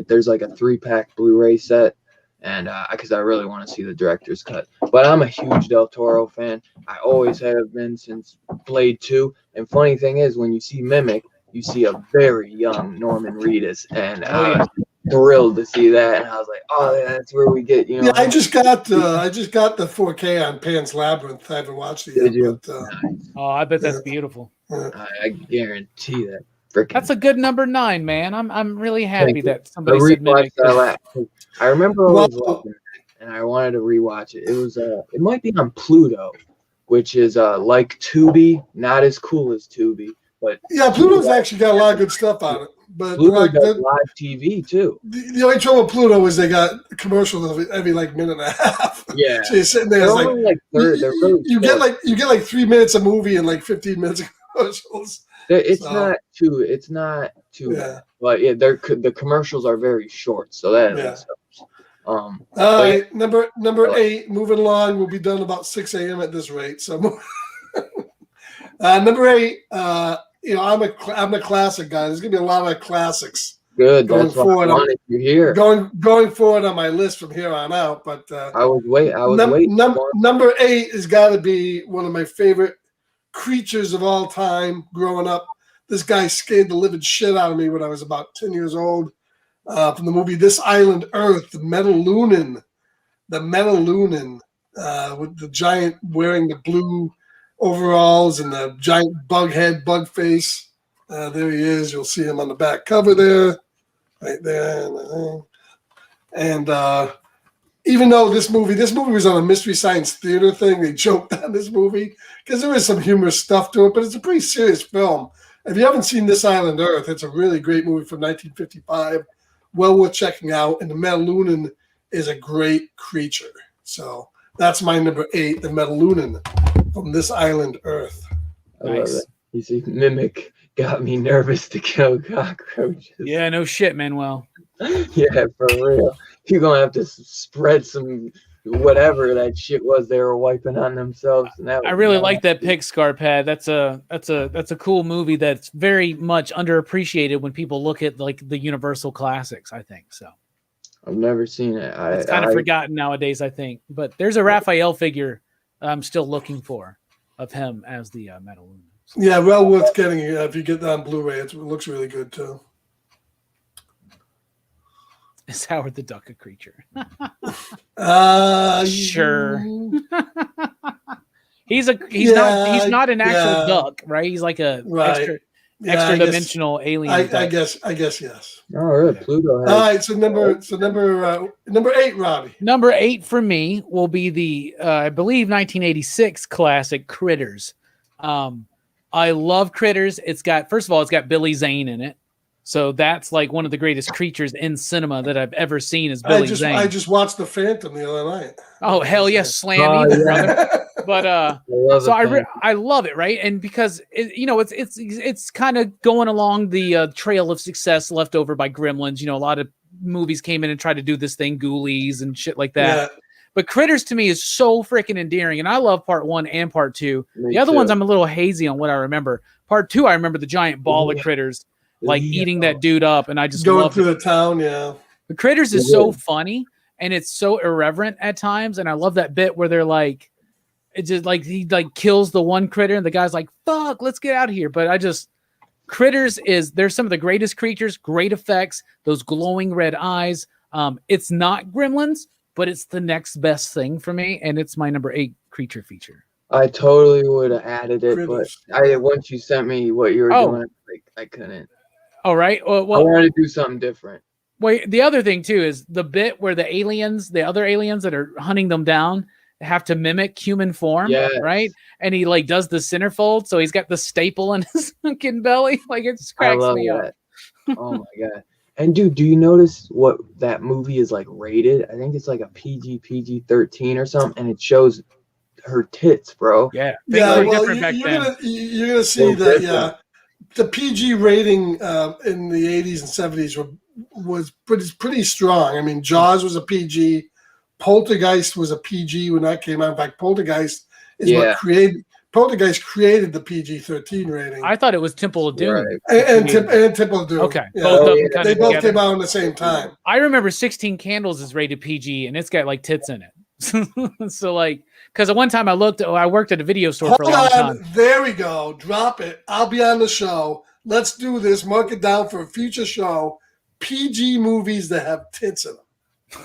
there's like a 3-pack Blu-ray set, and because I really want to see the director's cut. But I'm a huge Del Toro fan. I always have been since Blade 2. And funny thing is, when you see Mimic, you see a very young Norman Reedus, and I was thrilled to see that. And I was like, oh, that's where we get, Yeah, I just got the 4K on Pan's Labyrinth. I haven't watched it yet. Did you? But, nice. Oh, I bet that's beautiful. I guarantee that. That's a good number 9, man. I'm really happy that somebody said Mimic. I remember I was watching it, and I wanted to rewatch it. It was it might be on Pluto, which is like Tubi, not as cool as Tubi, but Pluto's actually got a lot of good stuff on it. But Pluto does live TV too. The only trouble with Pluto is they got commercials every like minute and a half. Yeah, so you're sitting there, you get like 3 minutes of movie and like 15 minutes of commercials. It's not too bad, but the commercials are very short, so that helps. All right, number 8. Moving along, we'll be done about 6 a.m. at this rate. So, number 8. I'm a classic guy. There's gonna be a lot of classics. Good. That's what I wanted to hear. Going forward on my list from here on out, but I was waiting. Number 8 has got to be one of my favorite creatures of all time. Growing up, this guy scared the living shit out of me when I was about 10 years old. From the movie This Island Earth, the Metalunan, with the giant wearing the blue overalls and the giant bug head, bug face. There he is. You'll see him on the back cover there, right there. And even though this movie was on a Mystery Science Theater thing, they joked on this movie because there is some humorous stuff to it, but it's a pretty serious film. If you haven't seen This Island Earth, it's a really great movie from 1955. Well worth checking out. And the Metalunan is a great creature. So that's my number 8, the Metalunan from This Island Earth. I love it. You see, Mimic got me nervous to kill cockroaches. Yeah, no shit, Manuel. Yeah, for real. You're gonna have to spread some whatever that shit was they were wiping on themselves. And I really like that pick, Scarpad. That's a cool movie that's very much underappreciated when people look at like the Universal classics, I think. So I've never seen it. It's kind of forgotten nowadays, I think. But there's a Raphael figure I'm still looking for of him as the Metalunan. Yeah, well worth getting if you get that on Blu-ray. It looks really good too. Is Howard the Duck a creature? Sure. He's not an actual duck, right? He's like a extra. extra dimensional aliens. I guess yes. All right, Pluto has. All right, so number 8, Robbie. Number 8 for me will be the I believe 1986 classic Critters. I love Critters. It's got, first of all, it's got Billy Zane in it. So that's like one of the greatest creatures in cinema that I've ever seen is Billy Zane. I just watched The Phantom the other night. Oh, hell yes, slam evil, brother. But I love it, right? And because it's kind of going along the trail of success left over by Gremlins. You know, a lot of movies came in and tried to do this thing, Ghoulies and shit like that. Yeah. But Critters to me is so freaking endearing, and I love part 1 and part 2. The other ones I'm a little hazy on what I remember. Part 2, I remember the giant ball of critters like eating that dude up, and I just going through the town. Yeah, the Critters is so funny and it's so irreverent at times, and I love that bit where they're like, it just like he like kills the one critter, and the guy's like, "Fuck, let's get out of here." But Critters they're some of the greatest creatures, great effects, those glowing red eyes. It's not Gremlins, but it's the next best thing for me, and it's my number 8 creature feature. I totally would have added it, Critters. But once you sent me what you were doing, I couldn't. All right. Well, I wanted to do something different. Wait, the other thing too is the bit where the other aliens that are hunting them down, have to mimic human form, right? And he like does the centerfold, so he's got the staple in his fucking belly. Like it just cracks me up. Oh my god. And dude, do you notice what that movie is like rated? I think it's like a PG-13 or something, and it shows her tits, bro. Yeah. Well, you're gonna see that. Yeah, the PG rating in the 80s and 70s was pretty strong. I mean, Jaws was a PG. Poltergeist was a PG when that came out. In fact, Poltergeist created the PG-13 rating. I thought it was Temple of Doom. Right. And Temple of Doom. Okay. Yeah. They both came out at the same time. I remember 16 Candles is rated PG, and it's got like tits in it. So like, because at one time I worked at a video store for a long time. There we go. Drop it. I'll be on the show. Let's do this. Mark it down for a future show. PG movies that have tits in them.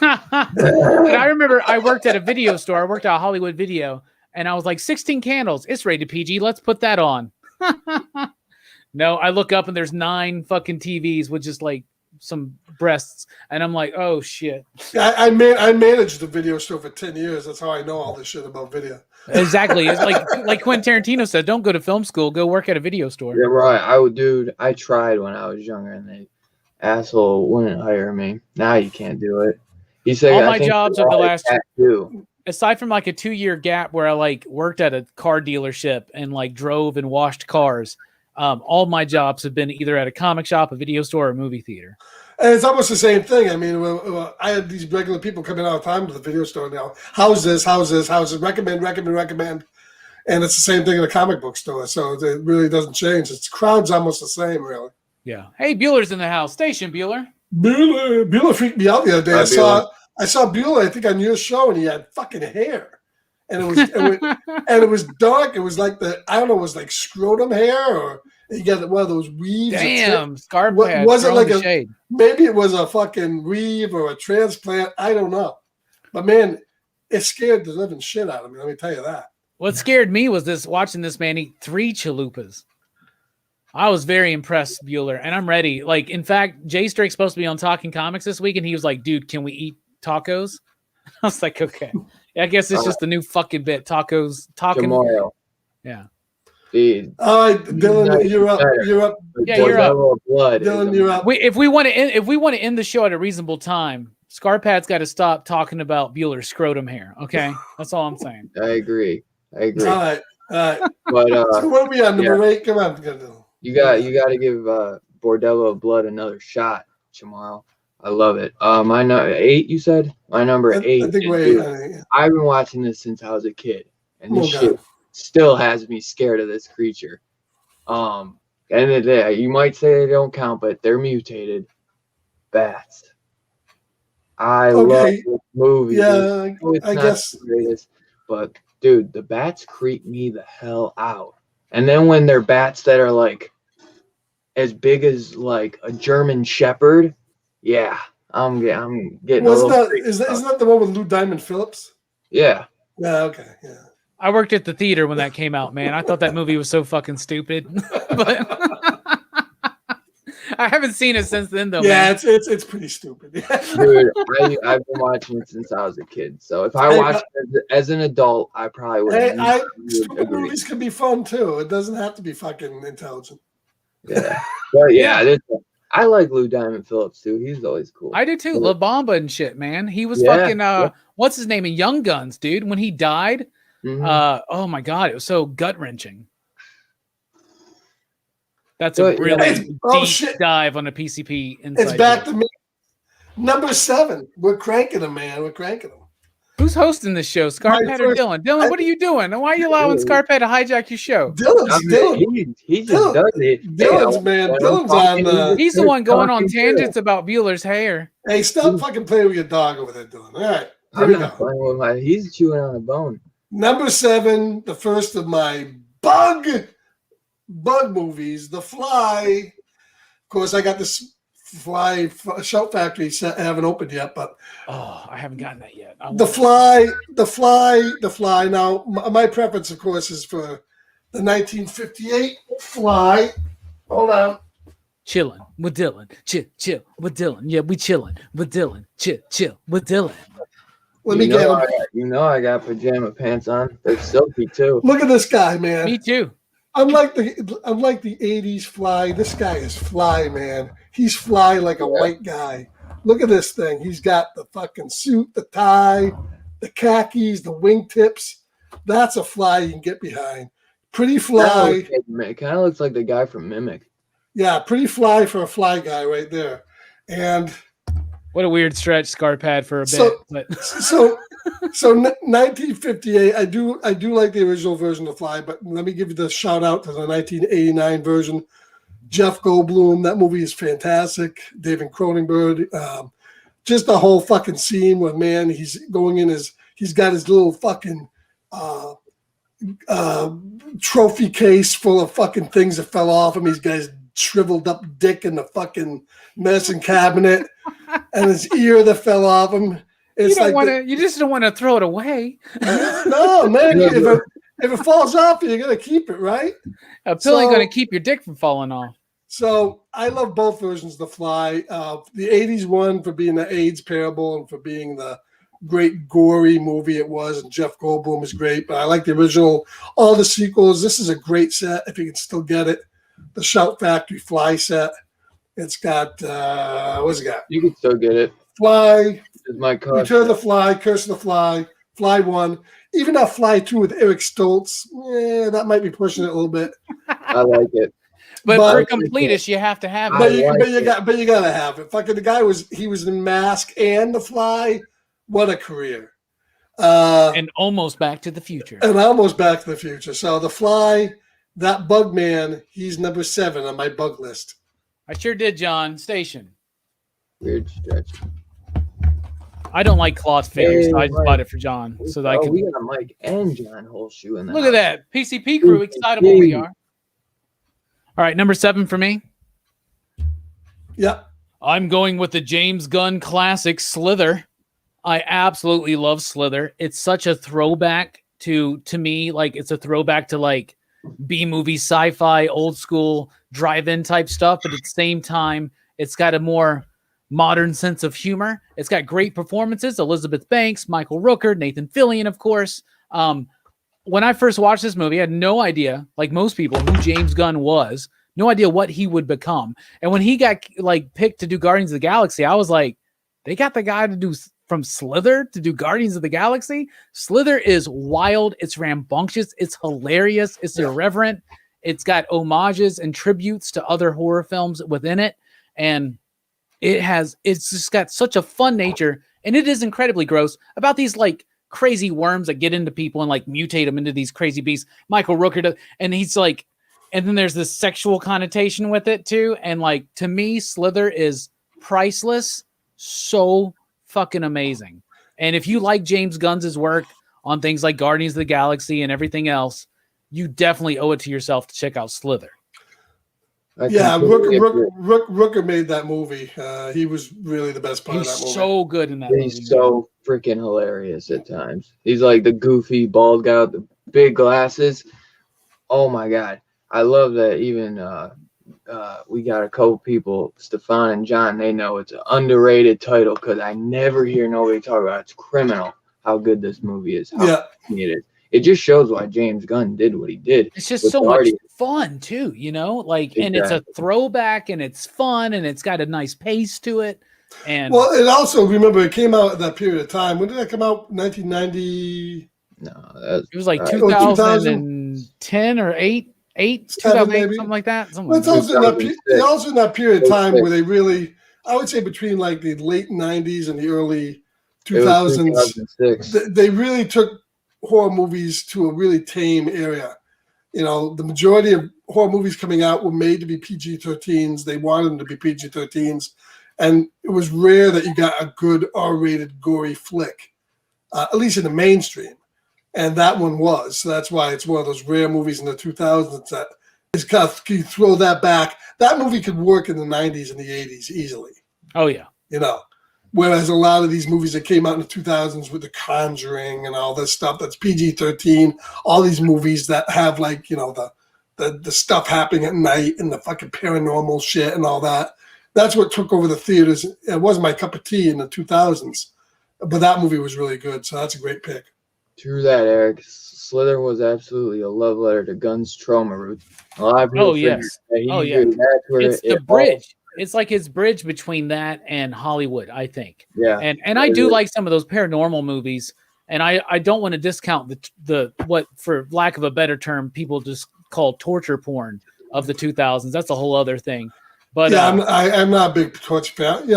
And I remember I worked at a video store. I worked at Hollywood Video, and I was like, 16 Candles. It's rated PG. Let's put that on. No, I look up and there's 9 fucking TVs with just like some breasts, and I'm like, oh shit. I managed the video store for 10 years. That's how I know all this shit about video. Exactly. It's like Quentin Tarantino said, don't go to film school, go work at a video store. Yeah, right. I tried when I was younger, and the asshole wouldn't hire me. Now you can't do it. He said all my jobs of the last aside from like a 2-year gap where I like worked at a car dealership and like drove and washed cars, all my jobs have been either at a comic shop, a video store, or a movie theater. And it's almost the same thing. I mean, I had these regular people coming all the time to the video store now. How's this? Recommend. And it's the same thing in a comic book store. So it really doesn't change. Its crowd's almost the same, really. Yeah. Hey, Bueller's in the house. Station, Bueller. Bueller freaked me out the other day. I saw Bueller, I think, on your show, and he had fucking hair. And it was dark. It was like it was like scrotum hair, or he got one of those weaves. Damn, scarf pad. Was it like maybe it was a fucking weave or a transplant? I don't know. But man, it scared the living shit out of me. Let me tell you that. What scared me was watching this man eat 3 chalupas. I was very impressed, Bueller, and I'm ready. Like, in fact, Jay Strick's supposed to be on Talking Comics this week, and he was like, dude, can we eat tacos? I was like, okay. I guess it's just the new fucking bit. Tacos. Talking tomorrow. Yeah. Dude. All right, Dylan, you're up. Yeah, you're up. Dylan, you're up. If we want to end the show at a reasonable time, Scarpad's got to stop talking about Bueller's scrotum hair. Okay, that's all I'm saying. I agree. All right. But so what are we on number 8? Come on, you got to give Bordello of Blood another shot tomorrow. I love it. My number 8, you said? My number 8. I think we're 8. I've been watching this since I was a kid, and this shit still has me scared of this creature. End of the day, you might say they don't count, but they're mutated. Bats. I love this movie. Yeah, I guess. The greatest, but dude, the bats creep me the hell out. And then when they're bats that are like as big as like a German Shepherd, yeah, I'm getting. Isn't that the one with Lou Diamond Phillips? Yeah. Yeah. Okay. Yeah. I worked at the theater when that came out, man. I thought that movie was so fucking stupid. But I haven't seen it since then, though. Yeah, man. it's pretty stupid. Dude, I've been watching it since I was a kid. So if I watched it as an adult, I probably would. Stupid agree. movies can be fun too. It doesn't have to be fucking intelligent. Yeah, but yeah, I like Lou Diamond Phillips too. He's always cool. I do too. La Bamba and shit, man. He was what's his name in Young Guns, dude? When he died, oh my god, it was so gut wrenching. That's a really deep dive on a PCP inside. It's back to me. Number 7. We're cranking them, man. We're cranking them. Who's hosting this show, Scarpet or Dylan? Dylan, what are you doing? And why are you allowing Scarpet to hijack your show? Dylan. He just does it. Dylan's man. Dylan's on. He's the one going on tangents about Bueller's hair. Hey, stop fucking playing with your dog over there, Dylan. All right, here we go. He's chewing on a bone. Number 7, the first of my bug movies, The Fly. Of course, I got this Fly Shout Factory set. I haven't opened yet, but I haven't gotten that yet. The Fly. Now, my preference, of course, is for the 1958 Fly. Hold on. Chilling with Dylan. Chill with Dylan. Yeah, we chilling with Dylan. Chill with Dylan. Let me get him. I got pajama pants on. They're silky too. Look at this guy, man. Me too. Unlike the 80s Fly, this guy is Fly, man. He's Fly like a white guy. Look at this thing. He's got the fucking suit, the tie, the khakis, the wingtips. That's a Fly you can get behind. Pretty Fly. It kind of looks like the guy from Mimic. Yeah, pretty Fly for a Fly guy right there. And what a weird stretch Scarp had for a bit. So 1958. I do like the original version of Fly, but let me give you the shout out to the 1989 version. Jeff Goldblum. That movie is fantastic. David Cronenberg. Just the whole fucking scene where, man, he's going in he's got his little fucking trophy case full of fucking things that fell off him. He's got his shriveled up dick in the fucking medicine cabinet and his ear that fell off him. It's you just don't want to throw it away. No, man. If it falls off, you're gonna keep it, right? A pill ain't gonna keep your dick from falling off. So I love both versions of The Fly. The 80s one for being the AIDS parable and for being the great gory movie it was, and Jeff Goldblum is great. But I like the original. All the sequels. This is a great set if you can still get it. The Shout Factory Fly set. It's got what's it got? You can still get it. Fly. Return of the Fly, Curse of the Fly, Fly 1. Even that Fly 2 with Eric Stoltz, that might be pushing it a little bit. I like it. But for completists, you have to have it. But you gotta have it. Fucking the guy was in Mask and The Fly. What a career. And almost Back to the Future. So The Fly, that bug man, he's number 7 on my bug list. I sure did, John. Station. Weird stretch. I don't like cloth figures, so I just bought it for John. So that I can. We got Mike and John Holshoe in there. Look at that. PCP crew, excitable we are. All right, number 7 for me. Yeah. I'm going with the James Gunn classic, Slither. I absolutely love Slither. It's such a throwback to me. Like, it's a throwback to, like, B-movie, sci-fi, old school, drive-in type stuff. But at the same time, it's got a more modern sense of humor. It's got great performances. Elizabeth Banks, Michael Rooker, Nathan Fillion, of course. When I first watched this movie, I had no idea, like most people, who James Gunn was. No idea what he would become. And when he got like picked to do Guardians of the Galaxy, I was like, they got the guy to do from Slither to do Guardians of the Galaxy. Slither is wild. It's rambunctious. It's hilarious. It's irreverent. It's got homages and tributes to other horror films within it. And it's just got such a fun nature. And it is incredibly gross about these like crazy worms that get into people and like mutate them into these crazy beasts. Michael Rooker does, and he's like, and then there's this sexual connotation with it too. And like, to me, Slither is priceless. So fucking amazing. And if you like James Gunn's work on things like Guardians of the Galaxy and everything else, you definitely owe it to yourself to check out Slither. Rooker made that movie. He was really the best part of that movie. He's so good in that movie. He's so freaking hilarious at times. He's like the goofy bald guy with the big glasses. Oh my God. I love that even we got a couple people, Stefan and John, they know it's an underrated title because I never hear nobody talk about it. It's criminal how good this movie is. How funny it is. It just shows why James Gunn did what he did. It's just so much fun too, like, and it's a throwback and it's fun and it's got a nice pace to it. And well, it also, remember, it came out at that period of time. When did that come out? 1990? No, it was like 2010 or 2008, something like that. It's also in that period of time where they really, I would say between like the late 90s and the early 2000s, they really took horror movies to a really tame area. The majority of horror movies coming out were made to be PG-13s. They wanted them to be PG-13s. And it was rare that you got a good R-rated gory flick, at least in the mainstream. And that one was. So that's why it's one of those rare movies in the 2000s that is kind of, you throw that back. That movie could work in the 90s and the 80s easily. Oh, yeah. Whereas a lot of these movies that came out in the 2000s with The Conjuring and all this stuff that's PG-13, all these movies that have like, the stuff happening at night and the fucking paranormal shit and all that. That's what took over the theaters. It wasn't my cup of tea in the 2000s, but that movie was really good. So that's a great pick. True that, Eric. Slither was absolutely a love letter to Gunn's trauma roots. A lot of people yes. It's the bridge. It's like his bridge between that and Hollywood, I think. Yeah. And I do like some of those paranormal movies. And I don't want to discount the what, for lack of a better term, people just call torture porn of the 2000s. That's a whole other thing. But I'm not a big torture fan.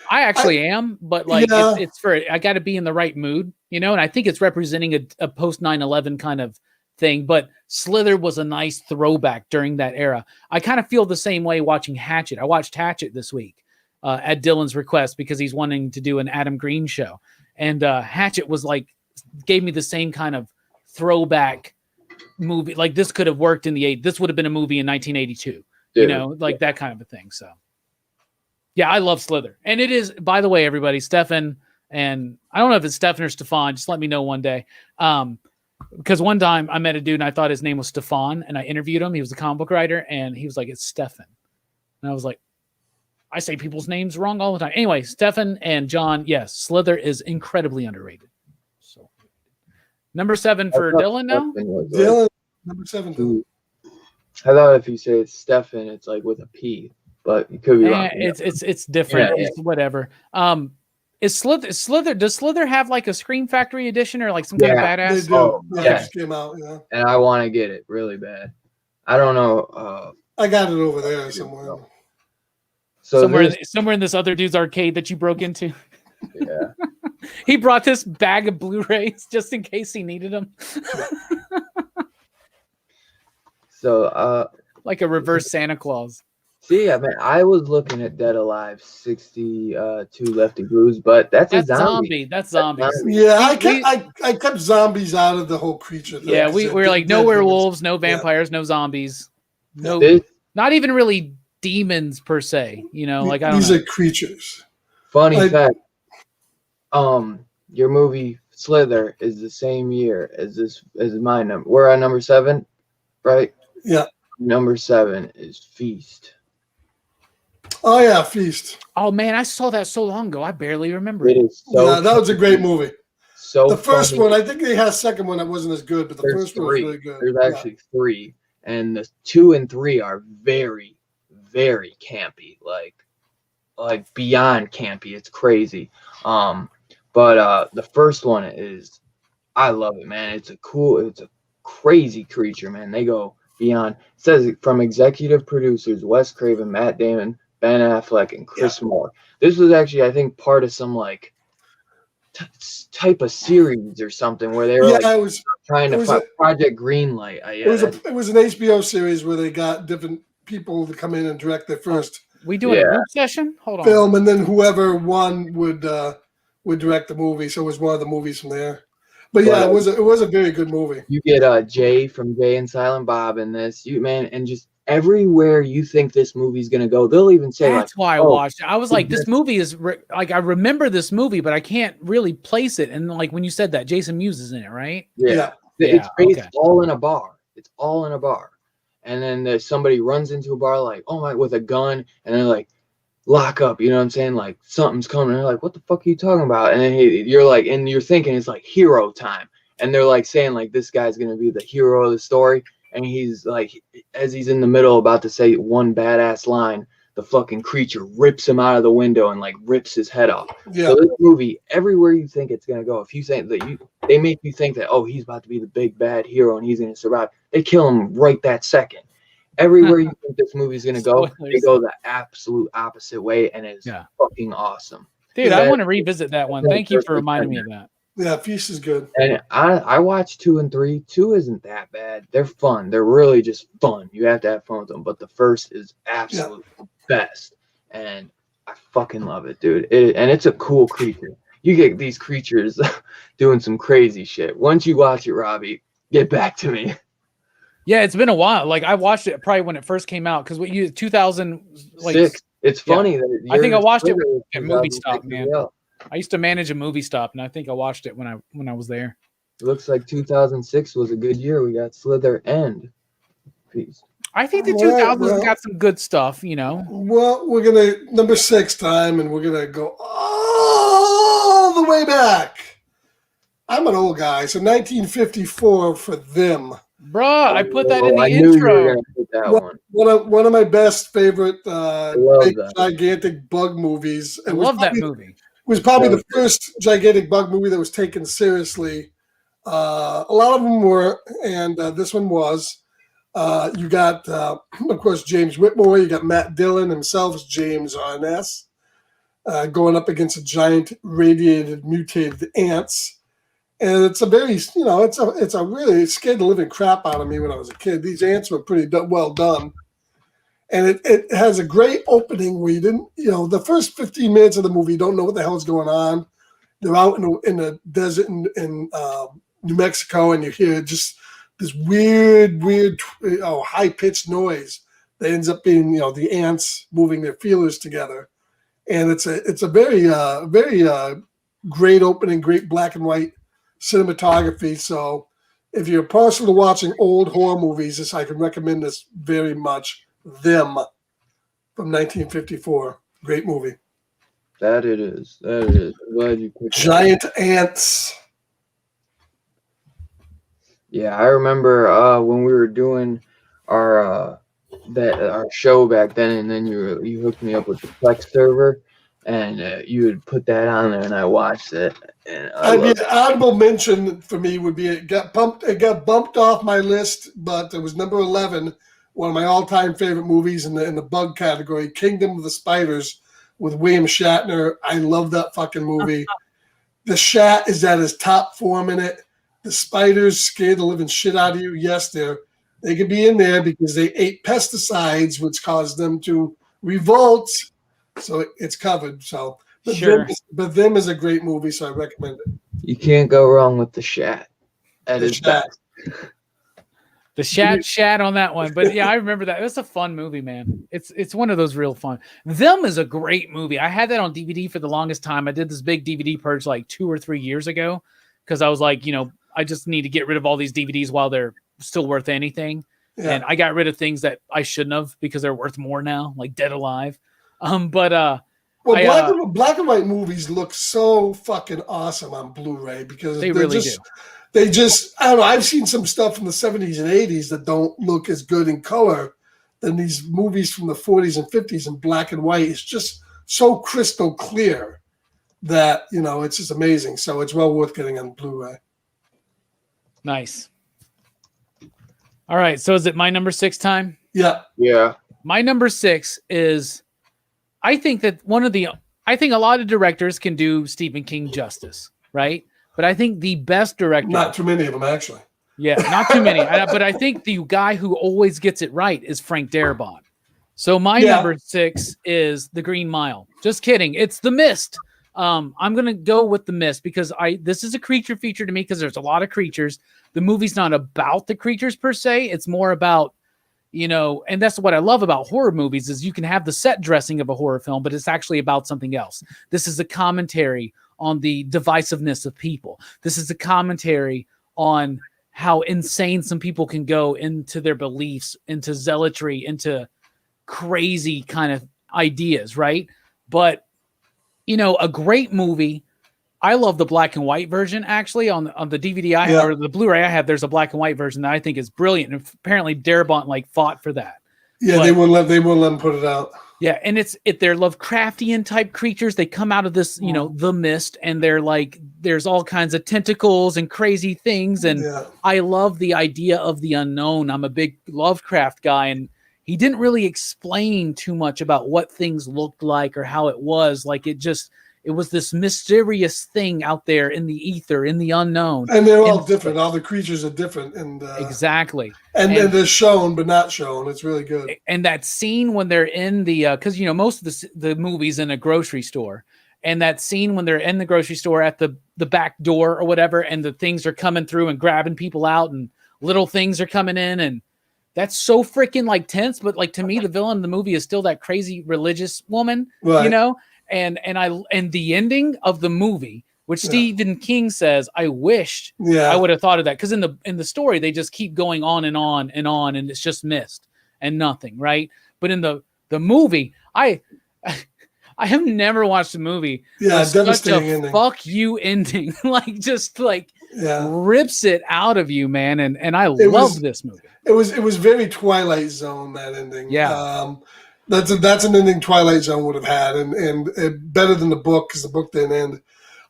I actually am, but like it's for, I got to be in the right mood, and I think it's representing a post 9/11 kind of thing. But Slither was a nice throwback during that era. I kind of feel the same way watching Hatchet. I watched Hatchet this week at Dylan's request because he's wanting to do an Adam Green show, and Hatchet was like, gave me the same kind of throwback movie. Like this could have worked in the 80s. This would have been a movie in 1982. Like that kind of a thing. So, yeah, I love Slither. And it is, by the way, everybody, Stefan, and I don't know if it's Stefan or Stefan. Just let me know one day. Because one time I met a dude and I thought his name was Stefan, and I interviewed him. He was a comic book writer, and he was like, it's Stefan. And I was like, I say people's names wrong all the time. Anyway, Stefan and John, yes, Slither is incredibly underrated. So, number 7 for Dylan now? Dylan, number 7. I thought if you say it's Stefan, it's like with a P, but you could be wrong. It's different. Yeah. It's whatever. Is Slither? Does Slither have like a Scream Factory edition or like some kind of badass? They do. It came out. Yeah. And I want to get it really bad. I don't know. I got it over there somewhere. So somewhere in this other dude's arcade that you broke into. Yeah. He brought this bag of Blu-rays just in case he needed them. So, like a reverse Santa Claus. See, I mean, I was looking at Dead Alive 62 Lefty Blues, but that's a zombie. That's zombies. Yeah, I kept zombies out of the whole creature thing. Yeah, we're like no werewolves, no vampires, no zombies, no, not even really demons per se. Like I don't know. These are creatures. Funny fact. Your movie Slither is the same year as my number. We're on number 7, right? Yeah. Number 7 is Feast. Oh yeah, Feast. Oh man, I saw that so long ago. I barely remember it. Is so that was a great movie. So the first one, I think they had a second one that wasn't as good, but the first one was really good. There's actually 3, and the 2 and 3 are very, very campy, like beyond campy. It's crazy. But the first one is, I love it, man. It's a crazy creature, man. They go beyond. It says from executive producers Wes Craven, Matt Damon, Ben Affleck, and Chris Moore. This was actually, I think, part of some like type of series or something where they were trying to find Project Greenlight. It was an HBO series where they got different people to come in and direct their first. We doing a group session? Hold on. Film, and then whoever won would direct the movie. So it was one of the movies from there. But yeah, it was a very good movie. You get Jay from Jay and Silent Bob in this, and just everywhere you think this movie's gonna go, they'll even say that's why I watched it. I was like, this movie is like, I remember this movie, but I can't really place it. And like when you said that, Jason Mewes is in it, right? Yeah. It's based all in a bar. It's all in a bar, and then there's somebody runs into a bar like, oh my, with a gun, and they're like, lock up, you know what I'm saying? Like something's coming. And they're like, what the fuck are you talking about? And then you're like, and you're thinking it's like hero time. And they're like saying like this guy's gonna be the hero of the story. And he's like, as he's in the middle about to say one badass line, the fucking creature rips him out of the window and like rips his head off. Yeah. So this movie, everywhere you think it's gonna go, if you think that they make you think that, oh, he's about to be the big bad hero and he's gonna survive, they kill him right that second. Everywhere you think this movie's gonna go, they go the absolute opposite way, and it's fucking awesome. Dude, I want to revisit that one. Thank you for reminding me of that. Yeah, Feast is good. And I watched 2 and 3. 2 isn't that bad. They're fun. They're really just fun. You have to have fun with them. But the first is absolute best, and I fucking love it, dude. And it's a cool creature. You get these creatures doing some crazy shit. Once you watch it, Robbie, get back to me. Yeah, it's been a while. Like I watched it probably when it first came out because what you 2006. It's funny that I think I watched it at Movie Stop, man. Yeah. I used to manage a Movie Stop, and I think I watched it when I was there. It looks like 2006 was a good year. We got Slither and Feast. I think the 2000s got some good stuff, you know. Well, we're gonna number 6 time, and we're gonna go all the way back. I'm an old guy, so 1954 for Them. Bruh, I put that in the intro. One of my best favorite big, gigantic bug movies. I love that movie. It was probably the first gigantic bug movie that was taken seriously. A lot of them were, and this one was. You got, of course, James Whitmore. You got Matt Dillon himself as James Arness, going up against a giant radiated mutated ants. And it's a very, you know, it's a really, it scared the living crap out of me when I was a kid. These ants were pretty well done. And it has a great opening where you didn't, you know, the first 15 minutes of the movie, you don't know what the hell's going on. They're out in the desert in New Mexico, and you hear just this weird, high-pitched noise that ends up being, you know, the ants moving their feelers together. And it's a very great opening, great black and white cinematography. So if you're partial to watching old horror movies, I can recommend this very much. Them from 1954. Great movie. That it is. I'm glad you picked Giant ants. Yeah, I remember when we were doing our show back then, and then you hooked me up with the Plex server, and you would put that on there, and I watched it. And honorable mention for me would be it got bumped off my list, but it was number 11, one of my all-time favorite movies in the bug category, Kingdom of the Spiders with William Shatner. I love that fucking movie. The Shat is at his top form in it. The spiders scare the living shit out of you. Yes, they could be in there because they ate pesticides, which caused them to revolt. So it's covered. So, but Them is a great movie, so I recommend it. You can't go wrong with the Shat. At his best. The Shat on that one. But yeah, I remember that. It was a fun movie, man. It's one of those real fun. Them is a great movie. I had that on DVD for the longest time. I did this big DVD purge like 2 or 3 years ago because I was like, you know, I just need to get rid of all these DVDs while they're still worth anything. Yeah. And I got rid of things that I shouldn't have because they're worth more now, like Dead Alive. Black and white movies look so fucking awesome on Blu-ray because they really do. They just, I don't know, I've seen some stuff from the 70s and 80s that don't look as good in color than these movies from the 40s and 50s in black and white. It's just so crystal clear that, you know, it's just amazing. So it's well worth getting on Blu-ray. Nice. All right. So is it my number 6 time? Yeah. Yeah. My number 6 is, I think a lot of directors can do Stephen King justice, right? But I think the best director... Not too many of them, actually. Yeah, not too many. But I think the guy who always gets it right is Frank Darabont. So my number 6 is The Green Mile. Just kidding. It's The Mist. I'm going to go with The Mist because this is a creature feature to me because there's a lot of creatures. The movie's not about the creatures per se. It's more about, you know, and that's what I love about horror movies is you can have the set dressing of a horror film, but it's actually about something else. This is a commentary on the divisiveness of people. This is a commentary on how insane some people can go into their beliefs, into zealotry, into crazy kind of ideas, right? But you know, a great movie. I love the black and white version. Actually, on the DVD I have, or the Blu-ray I have, there's a black and white version that I think is brilliant. And apparently, Darabont like fought for that. Yeah, but, they won't let them put it out. Yeah, and they're Lovecraftian type creatures. They come out of this, you know, the mist, and they're like, there's all kinds of tentacles and crazy things. And I love the idea of the unknown. I'm a big Lovecraft guy, and he didn't really explain too much about what things looked like or how it was. Like it was this mysterious thing out there in the ether, in the unknown. And they're all different. All the creatures are different. And exactly. And they're shown but not shown. It's really good. And that scene when they're in the because you know most of the movies in a grocery store, and that scene when they're in the grocery store at the back door or whatever, and the things are coming through and grabbing people out, and little things are coming in, and that's so freaking like tense. But like to me, the villain of the movie is still that crazy religious woman, you know. And the ending of the movie, which Stephen King says, I wished I would have thought of that, because in the story they just keep going on and on and on, and it's just mist and nothing, right? But in the movie, I have never watched a movie. Yeah, devastating ending. Fuck you ending, like just like rips it out of you, man. And I love this movie. It was very Twilight Zone, that ending. Yeah. That's an ending Twilight Zone would have had, and better than the book, because the book didn't end.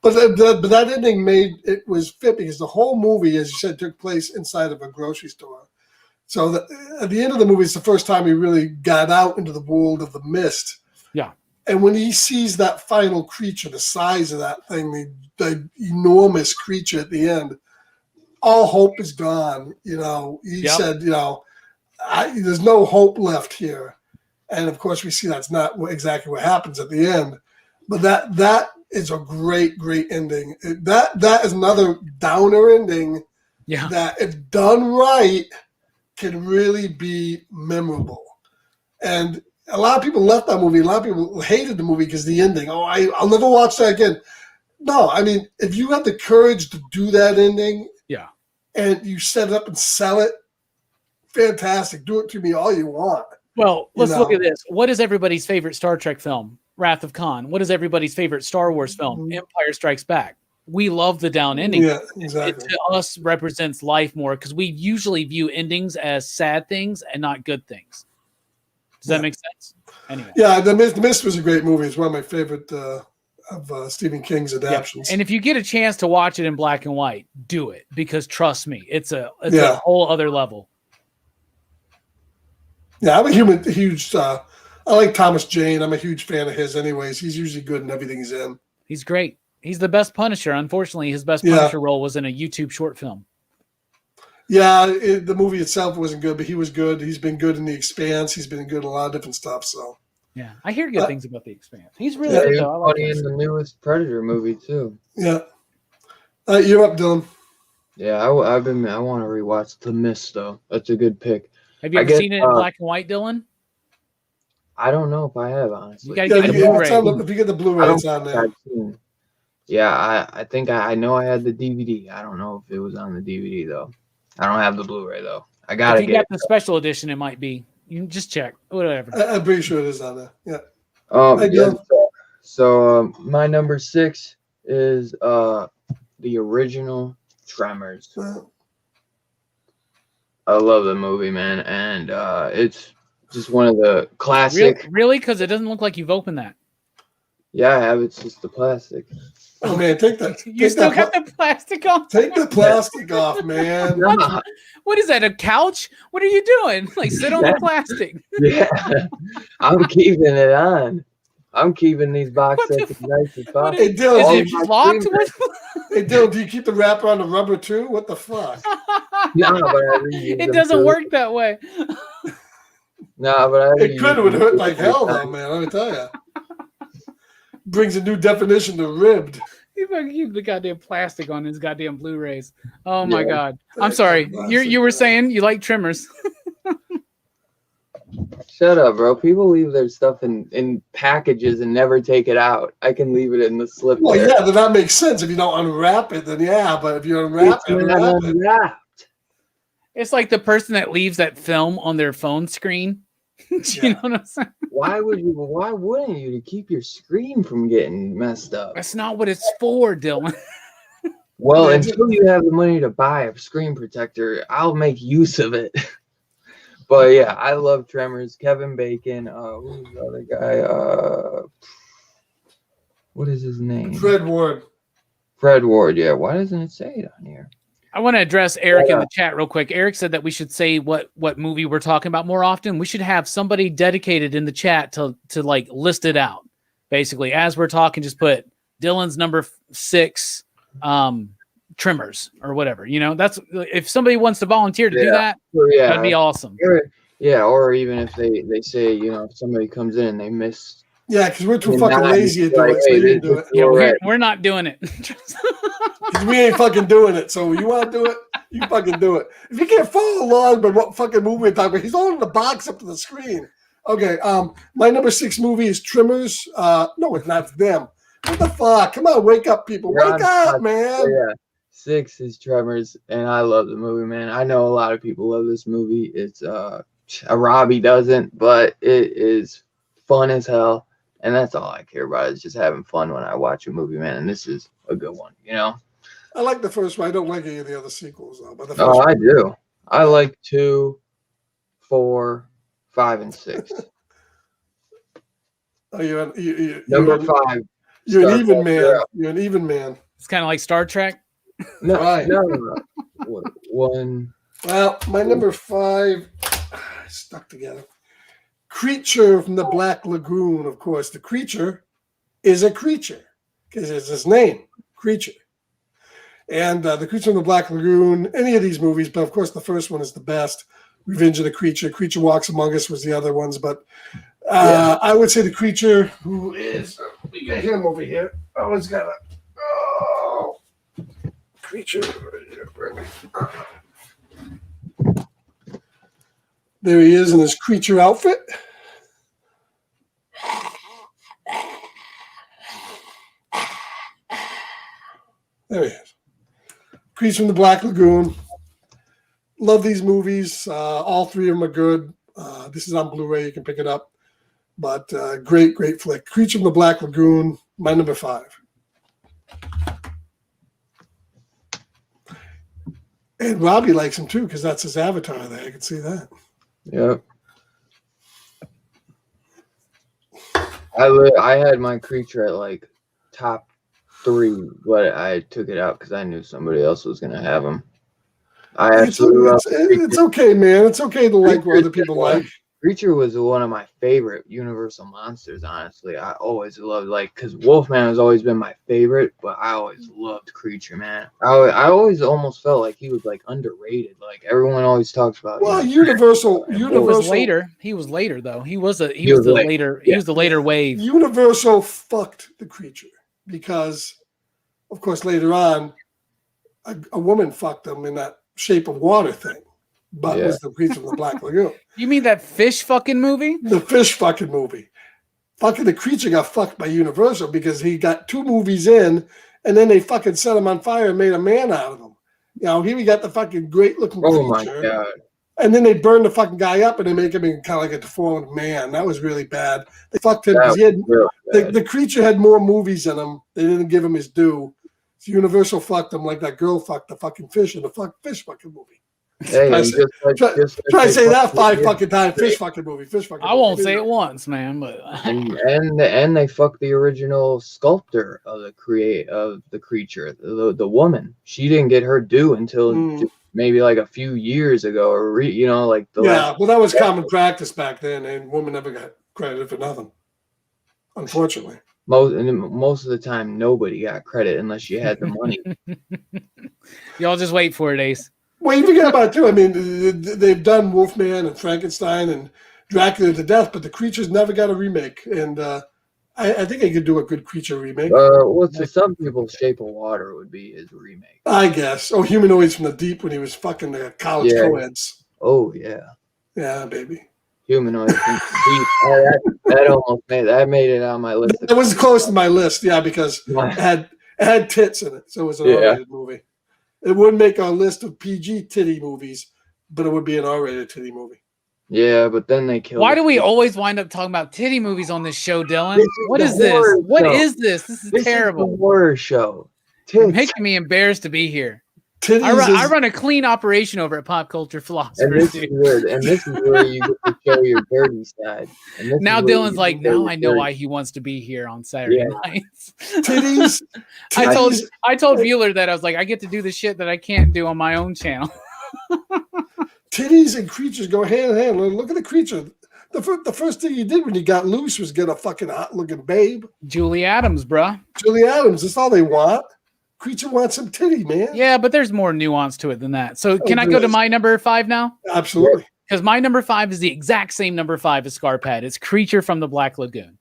But that ending it was fit, because the whole movie, as you said, took place inside of a grocery store. So at the end of the movie, it's the first time he really got out into the world of the mist. Yeah. And when he sees that final creature, the size of that thing, the enormous creature at the end, all hope is gone. You know, he said, you know, there's no hope left here. And of course, we see that's not exactly what happens at the end. But that is a great, great ending. That is another downer ending. Yeah. That, if done right, can really be memorable. And a lot of people left that movie. A lot of people hated the movie because the ending. Oh, I'll never watch that again. No, I mean, if you have the courage to do that ending, and you set it up and sell it, fantastic. Do it to me all you want. Well, let's look at this. What is everybody's favorite Star Trek film? Wrath of Khan. What is everybody's favorite Star Wars film? Empire Strikes Back. We love the down ending. Yeah, exactly. It to us represents life more, because we usually view endings as sad things and not good things. Does that make sense? Anyway. Yeah, The Mist was a great movie. It's one of my favorite of Stephen King's adaptations. And if you get a chance to watch it in black and white, do it, because trust me, it's a whole other level. Yeah, I'm a huge. I like Thomas Jane. I'm a huge fan of his. Anyways, he's usually good in everything he's in. He's great. He's the best Punisher. Unfortunately, his best Punisher role was in a YouTube short film. Yeah, the movie itself wasn't good, but he was good. He's been good in The Expanse. He's been good in a lot of different stuff. So yeah, I hear good things about The Expanse. He's really good. He's funny in the newest Predator movie too. Yeah, you're up, Dylan. Yeah, I want to rewatch The Mist though. That's a good pick. Have you ever seen it in black and white, Dylan? I don't know if I have, honestly. You gotta get the Blu-ray. If you get the Blu-ray, it's on there. Yeah, I think I know I had the DVD. I don't know if it was on the DVD though. I don't have the Blu-ray though. I gotta get. If you got the special edition, it might be. You can just check. Whatever. I'm pretty sure it is on there. Yeah. Yeah. So my number 6 is the original Tremors. I love the movie, man, and it's just one of the classic. Really? Because it doesn't look like you've opened that. Yeah, I have. It's just the plastic. Oh man, take that. You still got the plastic off? Take the plastic off, man. What is that? A couch? What are you doing? Like sit on the plastic. Yeah, I'm keeping it on. I'm keeping these box sets nice and fun. Hey, Dylan, is it locked? Hey, Dylan, do you keep the wrapper on the rubber too? What the fuck? No, but it doesn't work that way. No, but it could. It would hurt like hell, though, man. Let me tell you. Brings a new definition to ribbed. You fucking keep the goddamn plastic on his goddamn Blu-rays. Oh my god! I'm sorry. You were saying you like Tremors. Shut up, bro. People leave their stuff in packages and never take it out. I can leave it in the slip. Well, yeah, then that makes sense. If you don't unwrap it, then yeah. But if you unwrap it, unwrapped. It's like the person that leaves that film on their phone screen. You know what I'm saying? Why wouldn't you to keep your screen from getting messed up? That's not what it's for, Dylan. Well, until you have the money to buy a screen protector, I'll make use of it. But yeah, I love Tremors. Kevin Bacon. Who's the other guy? What is his name? Fred Ward. Fred Ward. Yeah. Why doesn't it say it on here? I want to address Eric in the chat real quick. Eric said that we should say what movie we're talking about more often. We should have somebody dedicated in the chat to like list it out. Basically, as we're talking, just put Dylan's number 6, Tremors or whatever. You know, that's if somebody wants to volunteer to do that, that'd be awesome. Or even if they say, you know, if somebody comes in and they miss. Yeah, because we're too fucking lazy to do it. So you can do it. Yeah, we're not doing it. We ain't fucking doing it. So you want to do it? You fucking do it. If you can't follow along by what fucking movie we're talking about, he's holding the box up to the screen. Okay, my number 6 movie is Tremors. No, it's not them. What the fuck? Come on, wake up, people. Wake up, man. Yeah. 6 is Tremors, and I love the movie, man. I know a lot of people love this movie. It's Robbie doesn't, but it is fun as hell. And that's all I care about is just having fun when I watch a movie, man. And this is a good one, you know? I like the first one. I don't like any of the other sequels, though. But the first I do. I like 2, 4, 5, and 6. Number 5. You're an even man. You're an even man. It's kind of like Star Trek. No, right. No. One. Well, my number 5 stuck together. Creature from the Black Lagoon, of course. The creature is a creature because it's his name, Creature. And the Creature from the Black Lagoon, any of these movies, but of course the first one is the best. Revenge of the Creature. Creature Walks Among Us was the other ones, but I would say the Creature, who is, we got him over here. Always got Creature. There he is in his creature outfit. There he is. Creature from the Black Lagoon. Love these movies. All 3 of them are good. This is on Blu-ray. You can pick it up. But great flick. Creature from the Black Lagoon, my number 5. And Robbie likes him too because that's his avatar there. I can see that. Yep. I had my Creature at like top 3, but I took it out because I knew somebody else was gonna have him. I absolutely love it's okay, man. It's okay to like what other people like. Creature was one of my favorite Universal monsters, honestly. I always loved, because Wolfman has always been my favorite, but I always loved Creature, man. I always almost felt like he was, underrated. Like, everyone always talks about Well, Universal. He was later, though. He was the later wave. Universal fucked the Creature because, of course, later on, a woman fucked him in that Shape of Water thing. But it was the Creature from the Black Lagoon. You mean that fish fucking movie? The fish fucking movie. Fucking the Creature got fucked by Universal because he got 2 movies in, and then they fucking set him on fire and made a man out of him. You know, here we got the fucking great looking creature. Oh my God. And then they burned the fucking guy up and they make him kind of like a deformed man. That was really bad. They fucked him because the Creature had more movies in him. They didn't give him his due. So Universal fucked him like that girl fucked the fucking fish in the fish fucking movie. Hey, try to say that 5 fucking times. Fish fucking movie. I won't say it once, man. But and they fucked the original sculptor of the Creature, the woman. She didn't get her due until maybe like a few years ago, or well, that was common practice back then, and women never got credited for nothing. Unfortunately, most of the time, nobody got credit unless you had the money. Y'all just wait for it, Ace. Well, you forget about it too. I mean, they've done Wolfman and Frankenstein and Dracula to death, but the Creature's never got a remake. And I think they could do a good Creature remake. Well, to some people, Shape of Water would be his remake. I guess. Oh, Humanoids from the Deep when he was fucking the college co-eds. Oh, yeah. Yeah, baby. Humanoids from the Deep. That made it on my list. It was close to my list, yeah, because it had tits in it, so it was an R-rated movie. It wouldn't make our list of PG titty movies, but it would be an R-rated titty movie. Yeah, but then they killed. Why do we always wind up talking about titty movies on this show, Dylan? What the is this? horror What show. is this? This is terrible. Is the horror show. You're Tits. making me embarrassed to be here. Titties I is- run a clean operation over at Pop Culture And Philosophers. this is where you get to show your dirty side. And this Now is where Dylan's you like, get to show now your I know dirty- why he wants to be here on Saturday Yeah. nights. titties. I told Bueller that I was like, I get to do the shit that I can't do on my own channel. Titties and creatures go hand in hand. Look at the creature. The first thing you did when you got loose was get a fucking hot looking babe. Julie Adams, bruh. Julie Adams. That's all they want. Creature wants some titty, man. Yeah, but there's more nuance to it than that. So can I there go to is. my number 5 now? Absolutely. Because my number 5 is the exact same number 5 as Scarpad. It's Creature from the Black Lagoon.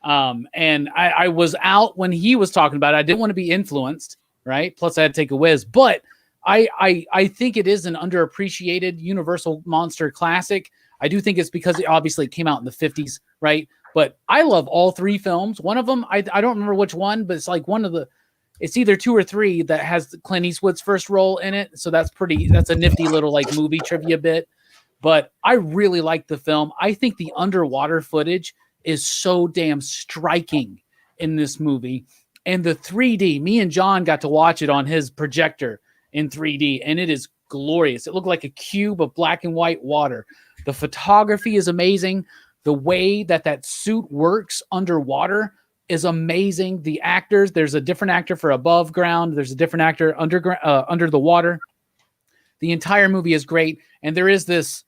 And I was out when he was talking about it. I didn't want to be influenced, right? Plus I had to take a whiz. But I think it is an underappreciated Universal monster classic. I do think it's because it obviously came out in the 50s, right? But I love all 3 films. One of them, I don't remember which one, but it's like it's either 2 or 3 that has Clint Eastwood's first role in it. So that's a nifty little like movie trivia bit. But I really like the film. I think the underwater footage is so damn striking in this movie. And the 3D, me and John got to watch it on his projector in 3D, and it is glorious. It looked like a cube of black and white water. The photography is amazing. The way that suit works underwater is amazing. The actors, there's a different actor for above ground. There's a different actor under the water. The entire movie is great. And there is this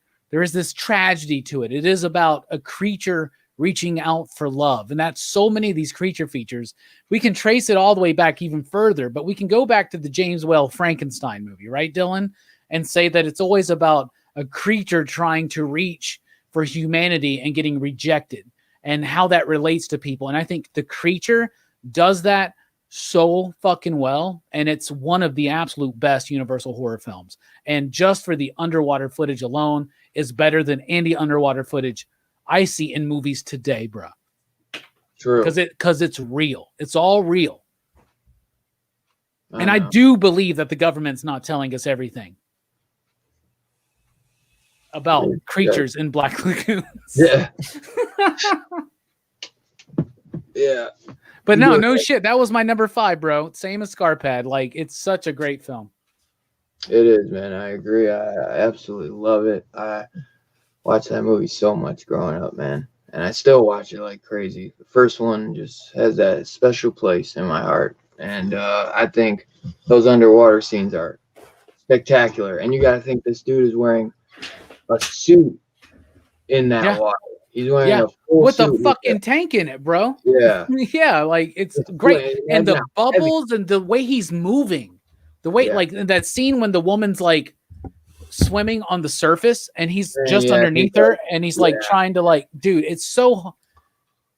tragedy to it. It is about a creature reaching out for love. And that's so many of these creature features. We can trace it all the way back even further, but we can go back to the James Whale Frankenstein movie, right, Dylan? And say that it's always about a creature trying to reach for humanity and getting rejected and how that relates to people. And I think The Creature does that so fucking well. And it's one of the absolute best Universal horror films. And just for the underwater footage alone is better than any underwater footage I see in movies today, bro. True. Because it's real. It's all real. And I know. do believe that the government's not telling us everything about creatures in Black Lagoons. Yeah. Yeah. But no shit. That was my number 5, bro. Same as Scarpad. Like, it's such a great film. It is, man. I agree. I absolutely love it. I watched that movie so much growing up, man. And I still watch it like crazy. The first one just has that special place in my heart. And I think those underwater scenes are spectacular. And you got to think this dude is wearing a suit in that water. He's wearing a full with suit a fucking tank in it, bro. Yeah. Yeah, like it's great. And the bubbles and the way he's moving. The way like that scene when the woman's like swimming on the surface and he's just underneath her and he's like trying to like, dude, it's so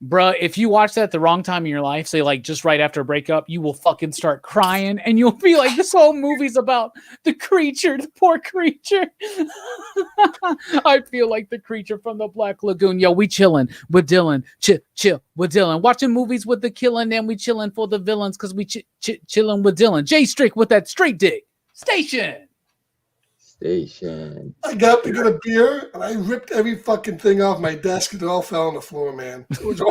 bruh, if you watch that at the wrong time in your life, say like just right after a breakup, you will fucking start crying and you'll be like, this whole movie's about the creature, the poor creature. I feel like the creature from the Black Lagoon. Yo, we chilling with Dylan. Chill with Dylan. Watching movies with the killing and we chilling for the villains because we chilling with Dylan. Jay Strick with that straight dick. Station. I got to get a beer and I ripped every fucking thing off my desk and it all fell on the floor, man. It was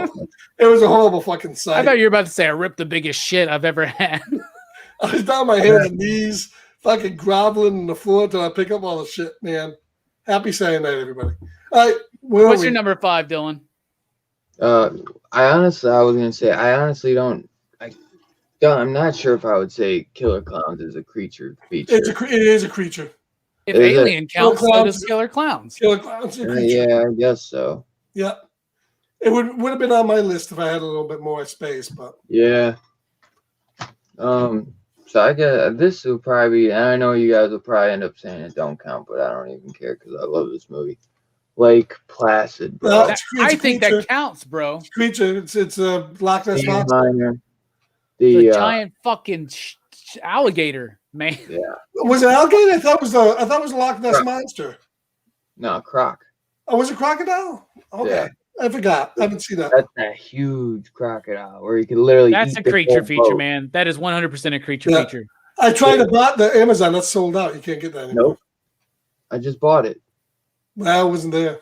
a horrible fucking sight. I thought you were about to say I ripped the biggest shit I've ever had. I was down on my hands and knees, fucking groveling on the floor until I pick up all the shit, man. Happy Saturday night, everybody. All right, what's your number 5, Dylan? I was gonna say I'm not sure if I would say Killer Clowns is a creature feature. It is a creature. If Alien counts, so does Killer Clowns. Killer Clowns. Yeah, I guess so. Yeah, it would have been on my list if I had a little bit more space, but yeah. So I guess this will probably be. And I know you guys will probably end up saying it don't count, but I don't even care because I love this movie. Lake Placid, bro. I think that counts, bro. Creature. It's a Loch Ness monster. It's a giant fucking alligator. Man, yeah. Was it alligator? I thought it was a Loch Ness monster. No, croc. Oh, was it crocodile? Okay, yeah. I forgot. I haven't seen that. That's a huge crocodile where you could literally. That's a creature feature, man. That is 100% a creature feature. I tried to buy the Amazon. That's sold out. You can't get that anymore. I just bought it. Well, I wasn't there.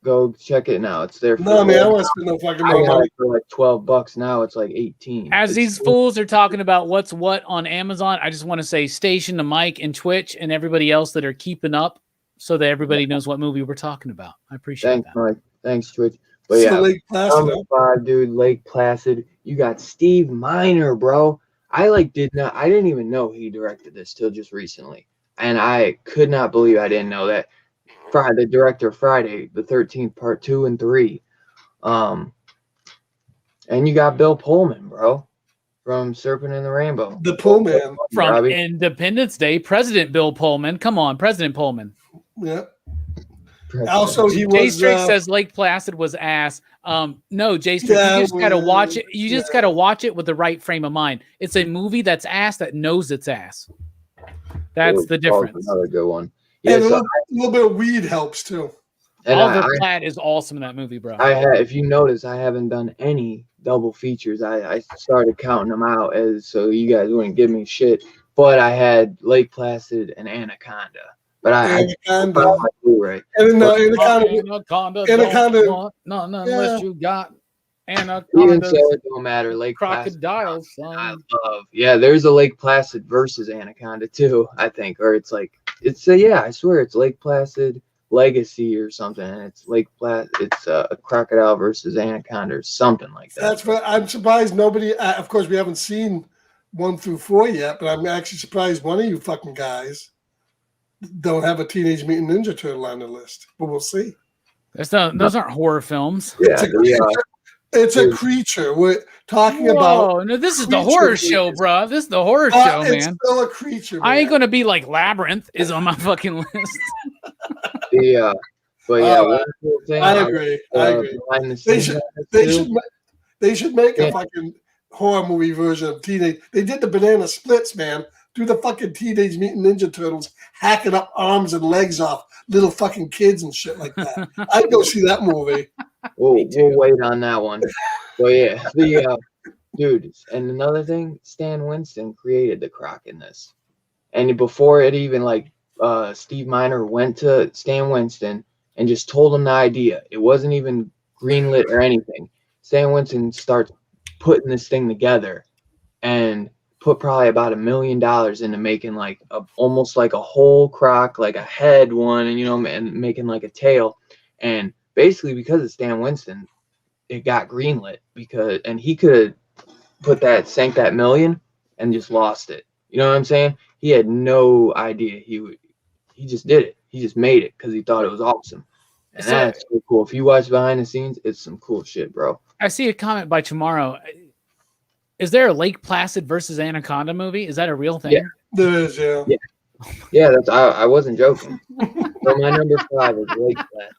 Go check it now. It's there. No, man, I want to spend no fucking I more got money. it for like $12 now. It's like 18. As It's these fools are talking about what's what on Amazon, I just want to say station to Mike and Twitch and everybody else that are keeping up so that everybody knows what movie we're talking about. I appreciate Thanks, that. Mike. Thanks, Twitch. But So yeah, Lake Placid, number 5, dude, Lake Placid. You got Steve Miner, bro. I didn't even know he directed this till just recently. And I could not believe I didn't know that. The director of Friday the 13th, part 2 and 3. And you got Bill Pullman, bro, from Serpent and the Rainbow. the Pullman. From Robbie. Independence Day, President Bill Pullman. Come on, President Pullman. Yeah. Also, he Jay was. Strick says Lake Placid was ass. No, Jay Strick, Yeah, you just gotta well, watch it. You just yeah. gotta watch it with the right frame of mind. It's a movie that's ass that knows it's ass. That's the difference. Another good one. Yeah, And a so little bit of weed helps too. and Oliver I, Platt is awesome in that movie, bro. if you notice, I haven't done any double features. I started counting them out so you guys wouldn't give me shit. But I had Lake Placid and Anaconda. But I Anaconda. found my Blu-ray. And Anaconda. Anaconda, Anaconda- don't want none unless you got Even Anaconda. so, it don't matter. Lake Placid. Crocodile, I son. love. Yeah, there's a Lake Placid versus Anaconda too, I think. Or it's I swear it's Lake Placid Legacy or something. And it's Lake Placid. It's a crocodile versus Anaconda or something like that. That's what I'm surprised nobody. Of course, we haven't seen 1 through 4 yet, but I'm actually surprised one of you fucking guys don't have a Teenage Mutant Ninja Turtle on the list. But we'll see. Those aren't horror films. Yeah, It's a creature. We're talking about. Whoa, no, this is the creature horror show, movies. bro. This is the horror show, It's man. still a creature. I ain't man. gonna be like Labyrinth is on my fucking list. but yeah, one cool thing. I agree. I agree. Behind the They scenes should. on this They too. should. They should make a Yeah. fucking horror movie version of Teenage. They did the Banana Splits, man. Do the fucking Teenage Mutant Ninja Turtles hacking up arms and legs off little fucking kids and shit like that. I'd go see that movie. We'll wait on that one. But yeah, dude, and another thing, Stan Winston created the Croc in this. And before it even Steve Miner went to Stan Winston and just told him the idea. It wasn't even greenlit or anything. Stan Winston starts putting this thing together and put probably about $1 million into making almost like a whole croc, like a head one, and making like a tail. And basically because of Stan Winston, it got greenlit and he could have sank that $1 million and just lost it. You know what I'm saying? He had no idea he just did it. He just made it because he thought it was awesome. And that's so cool. If you watch behind the scenes, it's some cool shit, bro. I see a comment by tomorrow. Is there a Lake Placid versus Anaconda movie? Is that a real thing? Yeah. There is, yeah. Yeah, that's I wasn't joking. So my number 5 is Lake Placid.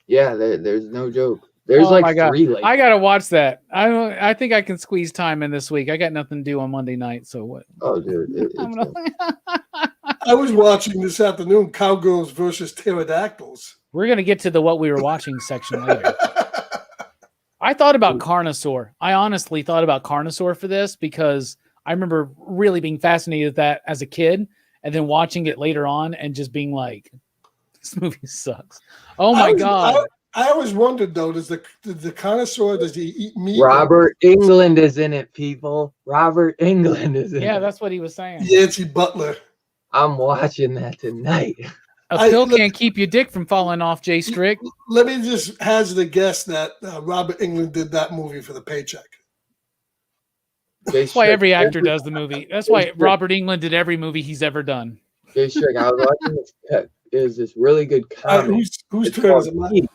Yeah, there's no joke. There's Oh my God. 3 lakes. I gotta watch that. I think I can squeeze time in this week. I got nothing to do on Monday night, so what? Oh, dude. I was watching this afternoon Cowgirls versus Pterodactyls. We're gonna get to the what we were watching section later. I thought about Carnosaur. I honestly thought about Carnosaur for this because I remember really being fascinated with that as a kid, and then watching it later on and just being like, "This movie sucks." Oh my God! I always wondered though, does the Carnosaur, does he eat meat? Robert Englund is in it, people. Robert Englund is in it. Yeah, that's what he was saying. Yancey Butler. I'm watching that tonight. A pill can't keep your dick from falling off, Jay Strick. Let me just hazard a guess that Robert Englund did that movie for the paycheck. That's why every actor does the movie. That's why Robert Englund did every movie he's ever done. Jay Strick, I was watching this. Is this really good comic? Whose It's turn is called it? Teeth.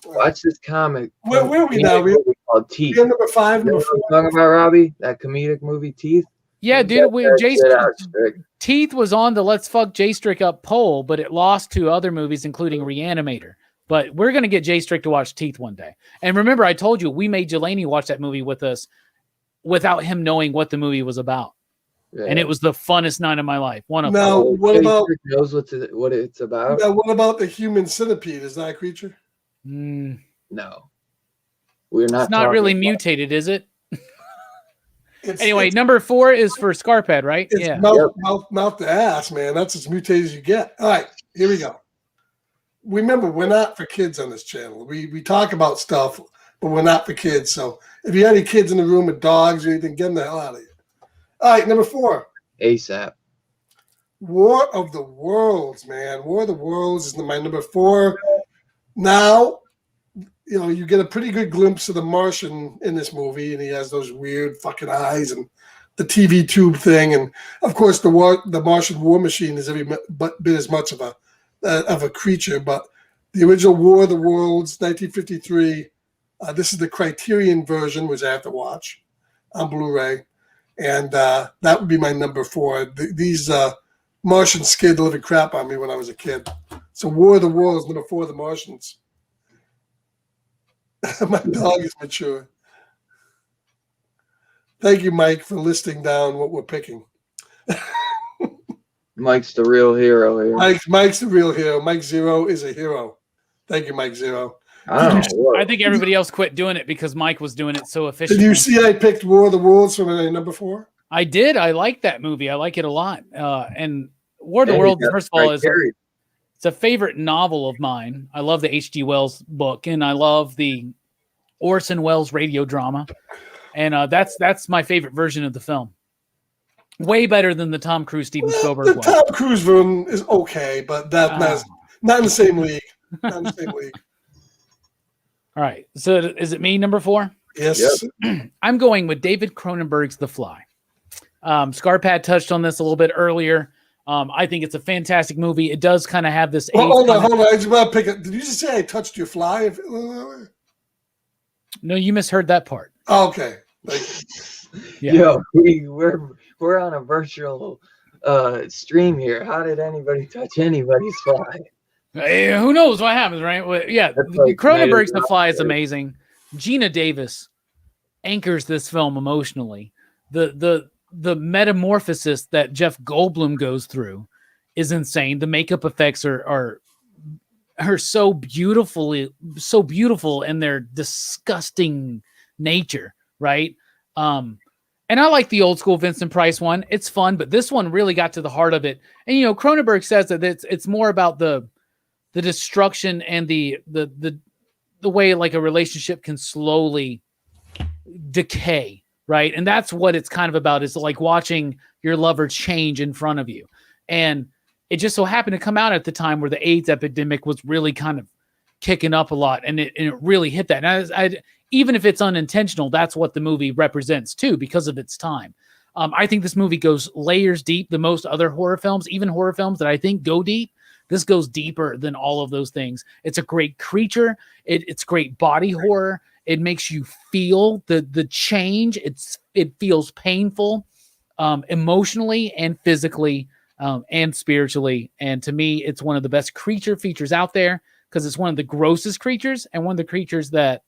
Watch this comic. Where are we now? It's called Teeth. We're number 5, You know number what 4. I'm talking about, Robbie? That comedic movie, Teeth? Yeah, dude. Jay Get out, Strick. Teeth was on the Let's Fuck Jay Strick Up poll, but it lost to other movies, including Reanimator. But we're going to get Jay Strick to watch Teeth one day. And remember, I told you, we made Jelani watch that movie with us without him knowing what the movie was about. Yeah. And it was the funnest night of my life. One of Now, them. what Jay about Strick knows what it's about? now, what about the human centipede? Is that a creature? Mm, No. We're not it's not talking really about- mutated, is it? Anyway, It's, number 4 is for Scarphead, right? it's Yeah. mouth to ass, man. That's as mutated as you get. All right, here we go. remember, we're not for kids on this channel. We talk about stuff, but we're not for kids. So if you have any kids in the room with dogs or anything, get them the hell out of here. All right, number 4. ASAP. War of the Worlds, man. War of the Worlds is my number 4. Now, you know, you get a pretty good glimpse of the Martian in this movie, and he has those weird fucking eyes and the TV tube thing, and of course the Martian war machine is every bit as much of a creature. But the original War of the Worlds, 1953. This is the Criterion version, which I have to watch on Blu-ray, and that would be my number 4. These Martians scared the living crap out of me when I was a kid. So War of the Worlds, number 4, the Martians. My dog is mature. Thank you, Mike, for listing down what we're picking. Mike's the real hero here. Mike's the real hero. Mike Zero is a hero. Thank you, Mike Zero. I think everybody else quit doing it because Mike was doing it so efficiently. Did you see I picked War of the Worlds for my number 4? I did. I like that movie. I like it a lot. And War of the Worlds, first of all, it's a favorite novel of mine. I love the H.G. Wells book, and I love the Orson Welles radio drama. And that's my favorite version of the film. Way better than the Tom Cruise, Steven Spielberg one. The Tom Cruise version is okay, but that's not in the same league. Not in the same league. All right. So is it me, number 4? Yes. Yep. I'm going with David Cronenberg's The Fly. Scarpad touched on this a little bit earlier. I think it's a fantastic movie. It does kind of have this. Hold on. I just want to pick it. Did you just say I touched your fly? No, you misheard that part. Oh, okay. Yeah. Yo, we're on a virtual stream here. How did anybody touch anybody's fly? Hey, who knows what happens, right? Well, yeah, Cronenberg's The Fly is amazing. Gina Davis anchors this film emotionally. The metamorphosis that Jeff Goldblum goes through is insane. The makeup effects are so beautiful in their disgusting nature, right? And I like the old school Vincent Price one. It's fun, but this one really got to the heart of it. And you know, Cronenberg says that it's more about the destruction and the way like a relationship can slowly decay, right? And that's what it's kind of about, is like watching your lover change in front of you. And it just so happened to come out at the time where the AIDS epidemic was really kind of kicking up a lot, and it really hit that. And even if it's unintentional, that's what the movie represents too, because of its time. I think this movie goes layers deep than most other horror films, even horror films that I think go deep. This goes deeper than all of those things. It's a great creature. It's great body horror. It makes you feel the change. It feels painful, emotionally and physically, and spiritually. And to me, it's one of the best creature features out there, because it's one of the grossest creatures and one of the creatures that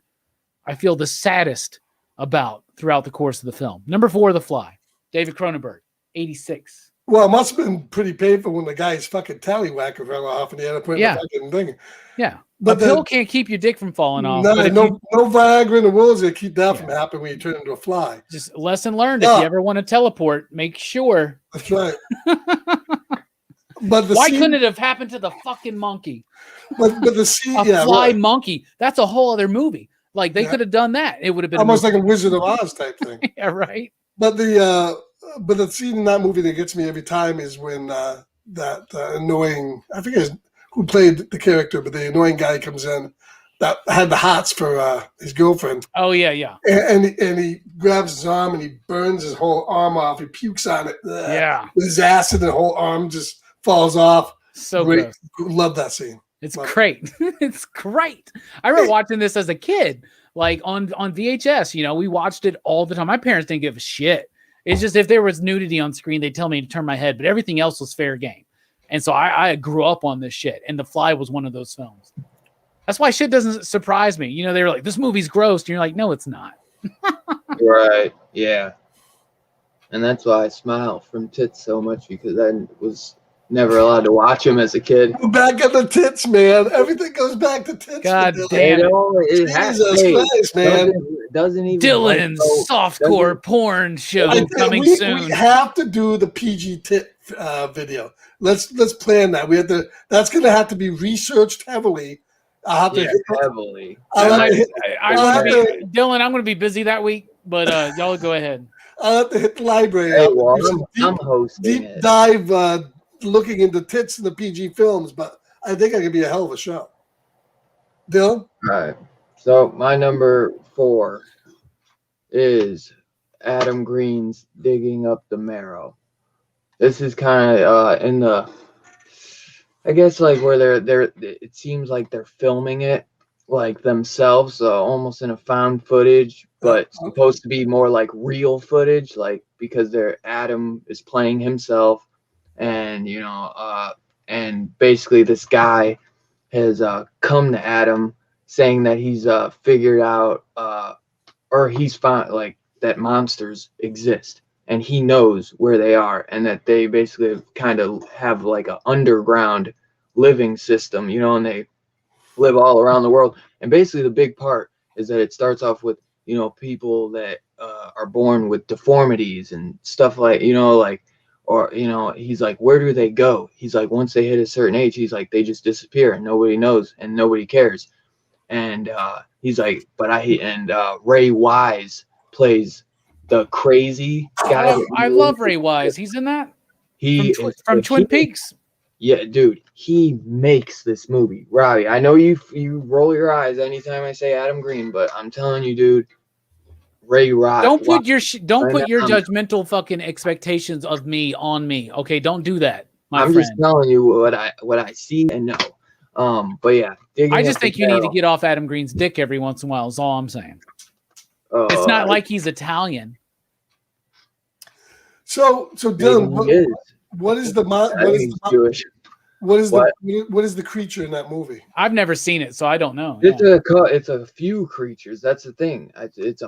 I feel the saddest about throughout the course of the film. Number 4, The Fly, David Cronenberg, 86. Well, it must have been pretty painful when the guy's fucking tallywhacker fell off and he had to put in the fucking thing. Yeah. But the pill can't keep your dick from falling off. No Viagra in the world's going to keep that from happening when you turn into a fly. Just lesson learned. If you ever want to teleport, make sure. That's right. Why couldn't it have happened to the fucking monkey? But the scene, a fly monkey. That's a whole other movie. Like they could have done that. It would have been almost like a Wizard of Oz type thing. Yeah, right. But the scene in that movie that gets me every time is when that annoying, I forget who played the character, but the annoying guy comes in that had the hots for his girlfriend. Oh yeah. And he grabs his arm and he burns his whole arm off. He pukes on it. Yeah. With his acid, the whole arm just falls off. So great. Love that scene. It's great. It's great. I remember watching this as a kid, like on VHS. You know, we watched it all the time. My parents didn't give a shit. It's just if there was nudity on screen, they'd tell me to turn my head, but everything else was fair game. And so I grew up on this shit, and The Fly was one of those films. That's why shit doesn't surprise me. You know, they were like, this movie's gross, and you're like, no, it's not. Right, yeah. And that's why I smile from tits so much, because I was never allowed to watch them as a kid. Back at the tits, man. Everything goes back to tits. God damn it. Jesus Christ, man. Doesn't even Dylan's softcore porn show coming soon. We have to do the PG tit video. Let's plan that. We have to. That's going to have to be researched heavily. I'll have to heavily. Dylan, I'm going to be busy that week, but y'all go ahead. I'll have to hit the library. Hey, well, I'm hosting deep it. dive looking into tits in the PG films, but I think I could be a hell of a show. Dylan? All right. So my number 4 is Adam Green's Digging Up the Marrow. This is kind of in the, I guess, like where they're it seems like they're filming it like themselves, almost in a found footage, but supposed to be more like real footage, like because Adam is playing himself, and and basically this guy has come to Adam saying that he's figured out or he's found like that monsters exist, and he knows where they are, and that they basically kind of have like an underground living system, and they live all around the world. And basically the big part is that it starts off with, people that are born with deformities and stuff like, he's like, where do they go? He's like, once they hit a certain age, he's like, they just disappear and nobody knows and nobody cares. And he's like, Ray Wise plays the crazy guy. I love Ray Wise. He's in that. From Twin Peaks. Yeah, dude, he makes this movie. Robbie, I know you roll your eyes anytime I say Adam Green, but I'm telling you, dude, Ray Wise. Don't put your judgmental fucking expectations of me on me. Okay, don't do that, my friend. I'm just telling you what I see and know. But yeah, I just think you need to get off Adam Green's dick every once in a while. Is all I'm saying. It's not like he's Italian. So Dylan, what is the creature in that movie? I've never seen it, so I don't know. It's a few creatures. That's the thing. It's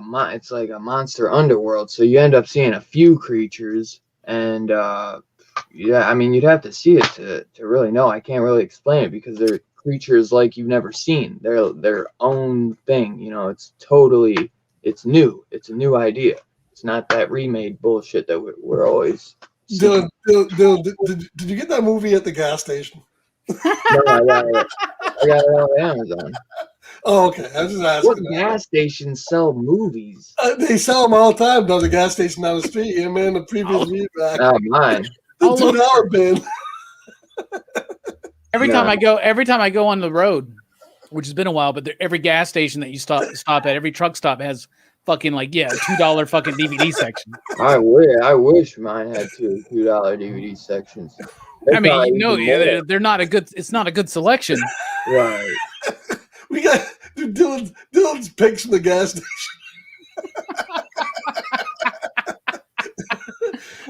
like a monster underworld. So you end up seeing a few creatures, and I mean, you'd have to see it to really know. I can't really explain it because they're creatures like you've never seen. They're their own thing. It's new. It's a new idea. It's not that remade bullshit that we're always. Dylan, did you get that movie at the gas station? No, I got it on Amazon. Oh, okay. I was just asking. What gas stations sell movies? They sell them all the time down the gas station down the street. Yeah, man, the previous feedback. Not mine. The $2 bin. Every time I go on the road, which has been a while, but every gas station that you stop at, every truck stop has fucking $2 fucking DVD section. I wish mine had $2 DVD sections. I mean, they're not a good. It's not a good selection. Right. We got Dylan's picks from the gas station.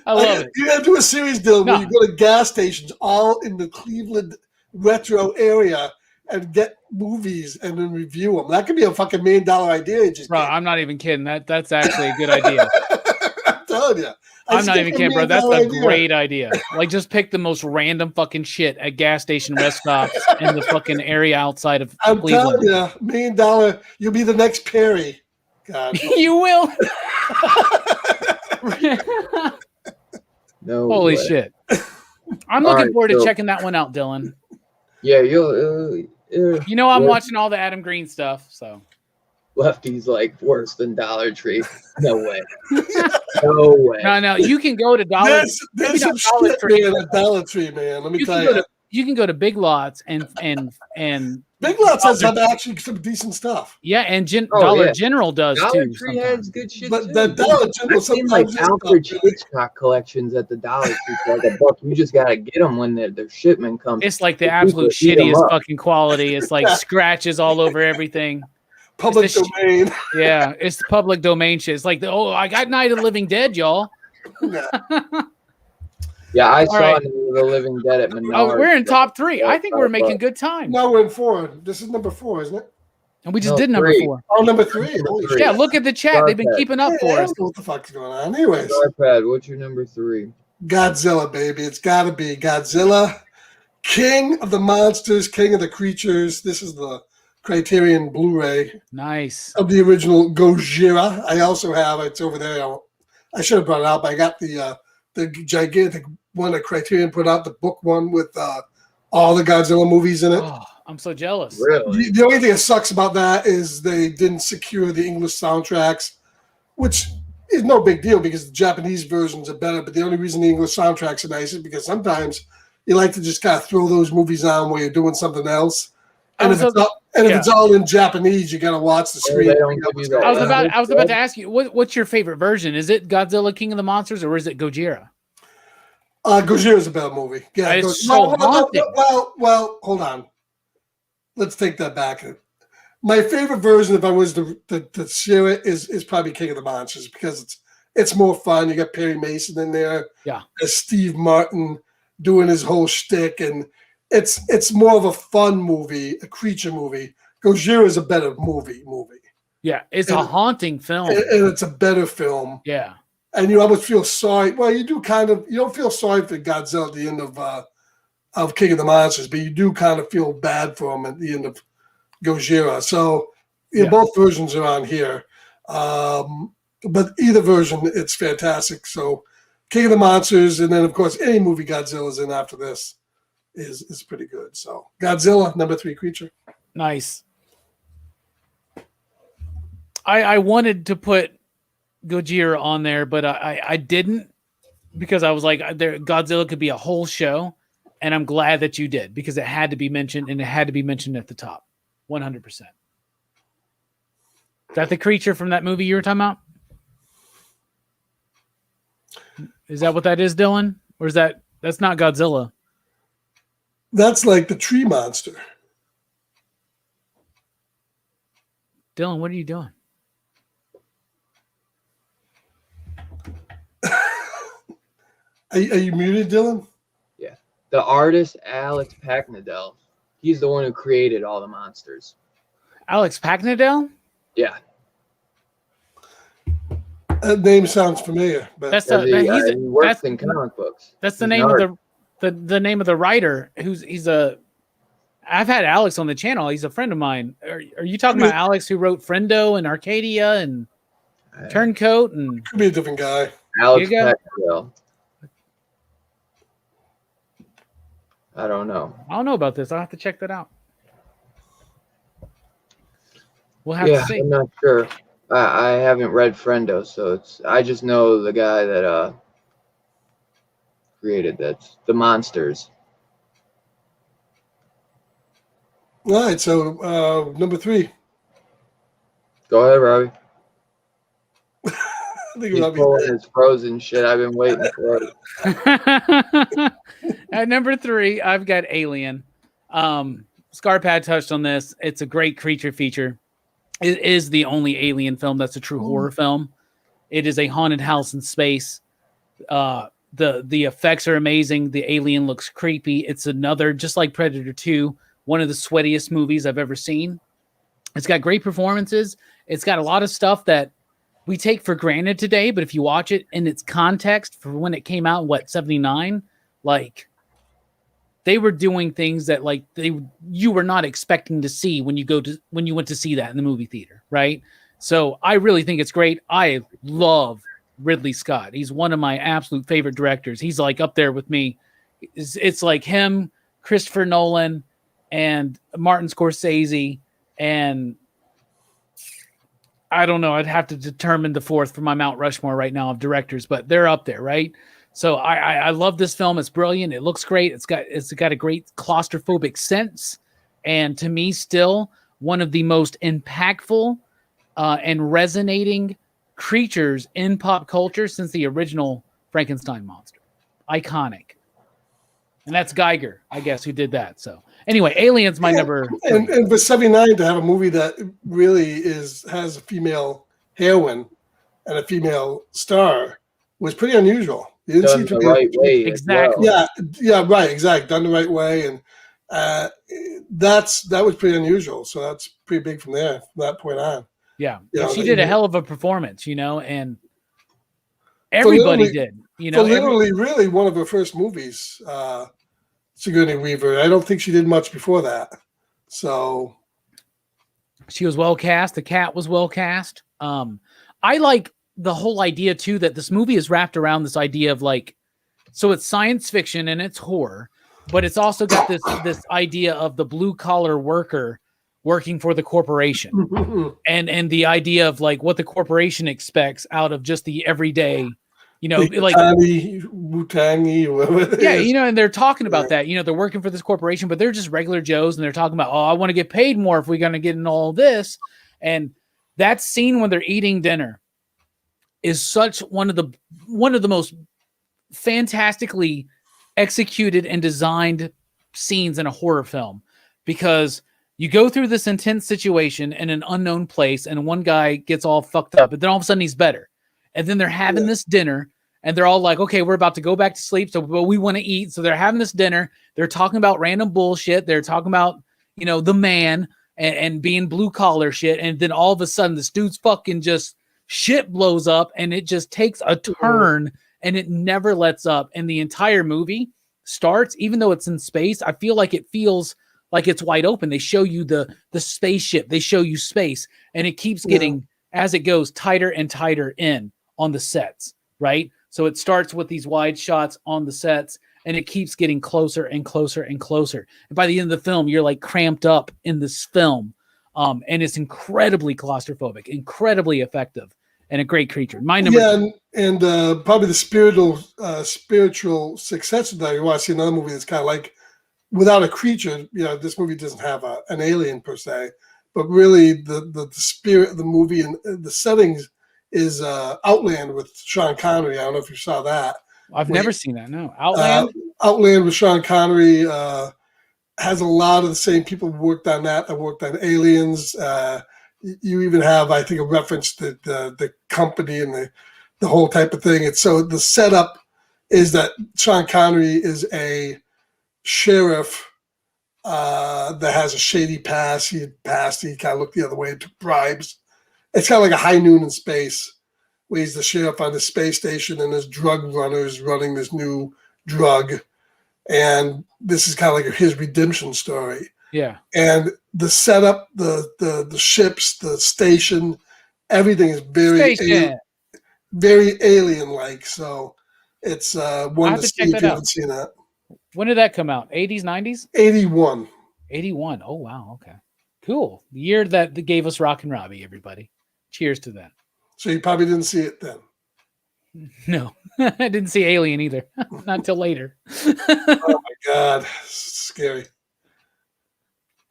I love it. You got to do a series, Dylan, where you go to gas stations all in the Cleveland retro area and get movies and then review them. That could be a fucking $1 million idea. Bro, I'm not even kidding. That's actually a good idea. I'm telling you. I'm not even kidding, bro. That's a great idea. Like, just pick the most random fucking shit at gas station rest stops in the fucking area outside of Cleveland. I'm telling you, $1 million. You'll be the next Perry. God. You will. No. Holy shit. I'm looking forward to checking that one out, Dylan. Yeah, you'll. I'm watching all the Adam Green stuff, so. Lefty's like worse than Dollar Tree. No way. No way. No, you can go to Dollar Tree. There's some shit, man, at Dollar Tree, man. Let me tell you. You can go to Big Lots and Big Lots has actually some decent stuff. Yeah, and Dollar General does Dollar too. Tree has good shit but too. The Dollar General sometimes like Alfred Hitchcock collections at the Dollar Tree for like $1. You just gotta get them when their shipment comes. It's like the absolute shittiest fucking quality. It's like scratches all over everything. Public domain. Yeah, it's the public domain shit. It's like I got Night of the Living Dead, y'all. Yeah, I saw The Living Dead at Menards. Oh, we're in top 3. I think we're making good time. No, we're in 4. This is number 4, isn't it? And we just did number 4. Oh, number 3. Yeah, look at the chat. They've been keeping up for us. I don't know what the fuck's going on. Anyways. Darkpad, what's your number 3? Godzilla, baby. It's got to be Godzilla. King of the monsters, king of the creatures. This is the Criterion Blu-ray. Nice. Of the original Gojira. I also have, it's over there. I should have brought it out, but I got the the gigantic one that Criterion put out, the book one with all the Godzilla movies in it. Oh, I'm so jealous. Really? The only thing that sucks about that is they didn't secure the English soundtracks, which is no big deal because the Japanese versions are better. But the only reason the English soundtracks are nice is because sometimes you like to just kind of throw those movies on while you're doing something else. And if it's all in Japanese, you gotta watch the screen. I was about to ask you, what's your favorite version? Is it Godzilla King of the Monsters or is it Gojira? Gojira's a better movie. Yeah, it's so haunting. Well, hold on. Let's take that back. My favorite version, if I was to share it, is probably King of the Monsters because it's more fun. You got Perry Mason in there, as Steve Martin doing his whole shtick, and it's more of a fun movie, a creature movie. Gojira is a better movie. Yeah, it's a haunting film, and it's a better film. Yeah, and you almost feel sorry. Well, you do kind of. You don't feel sorry for Godzilla at the end of King of the Monsters, but you do kind of feel bad for him at the end of Gojira. So both versions are on here, but either version, it's fantastic. So King of the Monsters, and then of course any movie Godzilla's in after this is pretty good. So Godzilla, number 3 creature. Nice. I wanted to put Gojira on there, but I didn't because I was like, Godzilla could be a whole show, and I'm glad that you did because it had to be mentioned, and it had to be mentioned at the top, 100%. Is that the creature from that movie you were talking about? Is that what that is, Dylan? Or is that's not Godzilla? That's like the tree monster. Dylan, what are you doing? Are you muted, Dylan? Yeah. The artist, Alex Packnadel, he's the one who created all the monsters. Alex Packnadel? Yeah. That name sounds familiar. But he works in comic books. That's the name of the name of the writer. I've had Alex on the channel. He's a friend of mine. Are you talking about Alex who wrote Friendo and Arcadia and Turncoat? And could be a different guy. Alex Packnadel. I don't know. I don't know about this. I'll have to check that out. We'll have to see. I'm not sure. I haven't read Friendo, so I just know the guy that created the monsters. All right, so number 3. Go ahead, Robbie. I think He's pulling his frozen shit. I've been waiting for it. At number 3, I've got Alien. Scarpad touched on this. It's a great creature feature. It is the only Alien film that's a true horror film. It is a haunted house in space. The effects are amazing. The alien looks creepy. It's another, just like Predator 2, one of the sweatiest movies I've ever seen. It's got great performances. It's got a lot of stuff that we take for granted today, but if you watch it in its context for when it came out, 79, like they were doing things that like you were not expecting to see when you went to see that in the movie theater, right? So I really think it's great. I love Ridley Scott. He's one of my absolute favorite directors. He's like up there with me. It's like him, Christopher Nolan, and Martin Scorsese, and I don't know. I'd have to determine the fourth for my Mount Rushmore right now of directors, but they're up there, right? So I love this film. It's brilliant. It looks great. It's got a great claustrophobic sense, and to me, still one of the most impactful and resonating creatures in pop culture since the original Frankenstein monster. Iconic, and that's Geiger, I guess, who did that. So anyway, Alien's my number. And for 79 to have a movie that really has a female heroine and a female star was pretty unusual. You didn't Done the right way. Exactly. Well. Yeah, right, exactly. Done the right way, and that was pretty unusual. So that's pretty big from that point on. Yeah, she did a hell of a performance, and everybody did. Literally, really one of her first movies. Sigourney Weaver. I don't think she did much before that. So she was well cast. The cat was well cast. I like the whole idea too that this movie is wrapped around this idea of like So it's science fiction and it's horror, but it's also got this idea of the blue collar worker working for the corporation, and the idea of like what the corporation expects out of just the everyday, like Wu-Tangy, whatever it is. and they're talking about that. They're working for this corporation, but they're just regular Joes, and they're talking about, I want to get paid more if we're going to get in all this. And that scene when they're eating dinner is such one of the most fantastically executed and designed scenes in a horror film, because you go through this intense situation in an unknown place, and one guy gets all fucked up, but then all of a sudden he's better. And then they're having this dinner, and they're all like, okay, we're about to go back to sleep, but we want to eat. So they're having this dinner. They're talking about random bullshit. They're talking about, the man and being blue collar shit. And then all of a sudden this dude's fucking just shit blows up, and it just takes a turn, and it never lets up. And the entire movie starts, even though it's in space, I feel like it feels like it's wide open. They show you the spaceship, they show you space, and it keeps getting, as it goes, tighter and tighter in on the sets, right? So it starts with these wide shots on the sets, and it keeps getting closer and closer and closer. And by the end of the film, you're like cramped up in this film. And it's incredibly claustrophobic, incredibly effective, and a great creature. My number two. And probably the spiritual successor that you want to see another movie that's kind of like, without a creature, this movie doesn't have an alien per se, but really the spirit of the movie and the settings is Outland with Sean Connery. I don't know if you saw that. I've never seen that. No, Outland. Outland with Sean Connery has a lot of the same people who worked on that. Worked on Aliens. You even have, I think, a reference to the company and the whole type of thing. And so the setup is that Sean Connery is a sheriff that has a shady past. He kind of looked the other way, took bribes. It's kind of like a High Noon in space, where he's the sheriff on the space station, and there's drug runners running this new drug. And this is kind of like his redemption story. Yeah. And the setup, the ships, the station, everything is very alien-like. So it's one to see if you haven't seen that. When did that come out? 80s, 90s? 81. 81. Oh, wow. Okay. Cool. The year that gave us Rockin' Robbie, everybody. Cheers to that. So you probably didn't see it then. No, I didn't see Alien either. Not until later. Oh my God. Scary.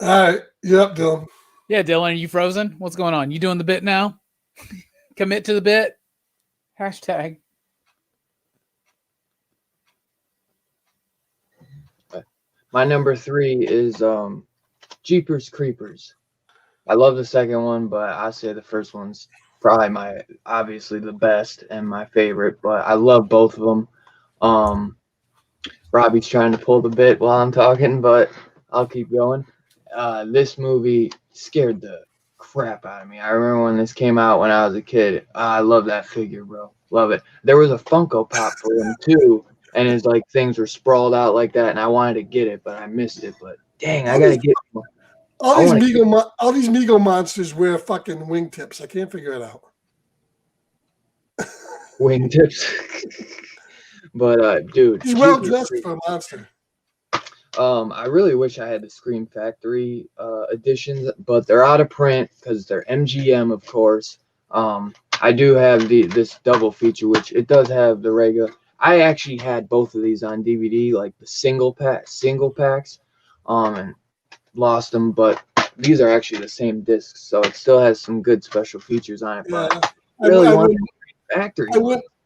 All right. You up, Dylan? Yeah, Dylan, are you frozen? What's going on? You doing the bit now? Commit to the bit. Hashtag. My number 3 is Jeepers Creepers. I love the second one, but I say the first one's probably obviously the best and my favorite, but I love both of them. Robbie's trying to pull the bit while I'm talking, but I'll keep going. This movie scared the crap out of me. I remember when this came out when I was a kid. I love that figure, bro. Love it. There was a Funko Pop for him too, and it's like things were sprawled out like that, and I wanted to get it, but I missed it. But dang, I gotta get one. All these Mego monsters wear fucking wingtips. I can't figure it out. Wingtips. But dude, he's well dressed for a monster. I really wish I had the Scream Factory editions, but they're out of print because they're MGM, of course. I do have this double feature, which it does have the regular. I actually had both of these on DVD, like the single packs, and lost them. But these are actually the same discs, so it still has some good special features on it. Yeah, but I really want the Factory.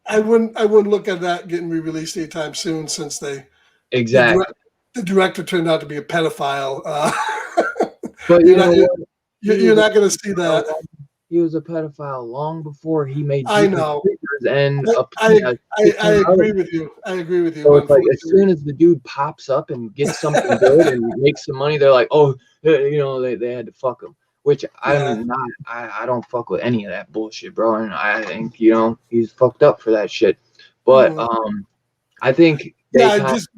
I wouldn't look at that getting re-released anytime soon, since exactly. The director turned out to be a pedophile. But you're not going to see that. He was a pedophile long before he made. I know. And I agree with you. I agree with you. So it's like as soon as the dude pops up and gets something good and makes some money, they're like, oh, they had to fuck him. Which I'm not. I don't fuck with any of that bullshit, bro. And I think he's fucked up for that shit. But I think just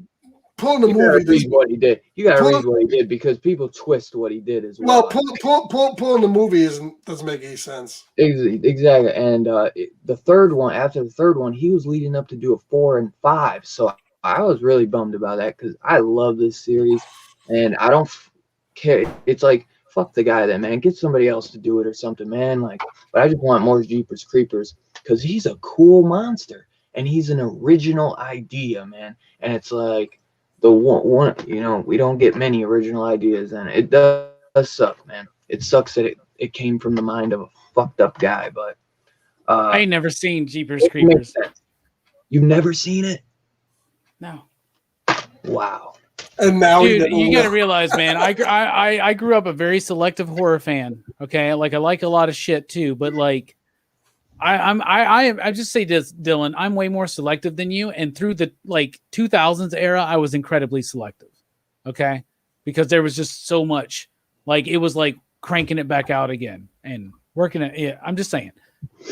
pulling the movie. Read what he did. You gotta read what he did, because people twist what he did as well. Well, pulling the movie doesn't make any sense. Exactly. And the third one, after the third one, he was leading up to do a 4 and 5. So I was really bummed about that because I love this series, and I don't care. It's like fuck the guy then, man. Get somebody else to do it or something, man. Like, but I just want more Jeepers Creepers because he's a cool monster and he's an original idea, man. And it's like the one we don't get many original ideas, and it does suck, man. It sucks that it came from the mind of a fucked up guy, but I ain't never seen Jeepers Creepers. You've never seen it? No. Wow. And now dude, you got to realize, man, I grew up a very selective horror fan. Okay, like I like a lot of shit too, but like I just say this, Dylan, I'm way more selective than you. And through the like 2000s era, I was incredibly selective. Okay, because there was just so much. Like it was like cranking it back out again and working it. Yeah, I'm just saying,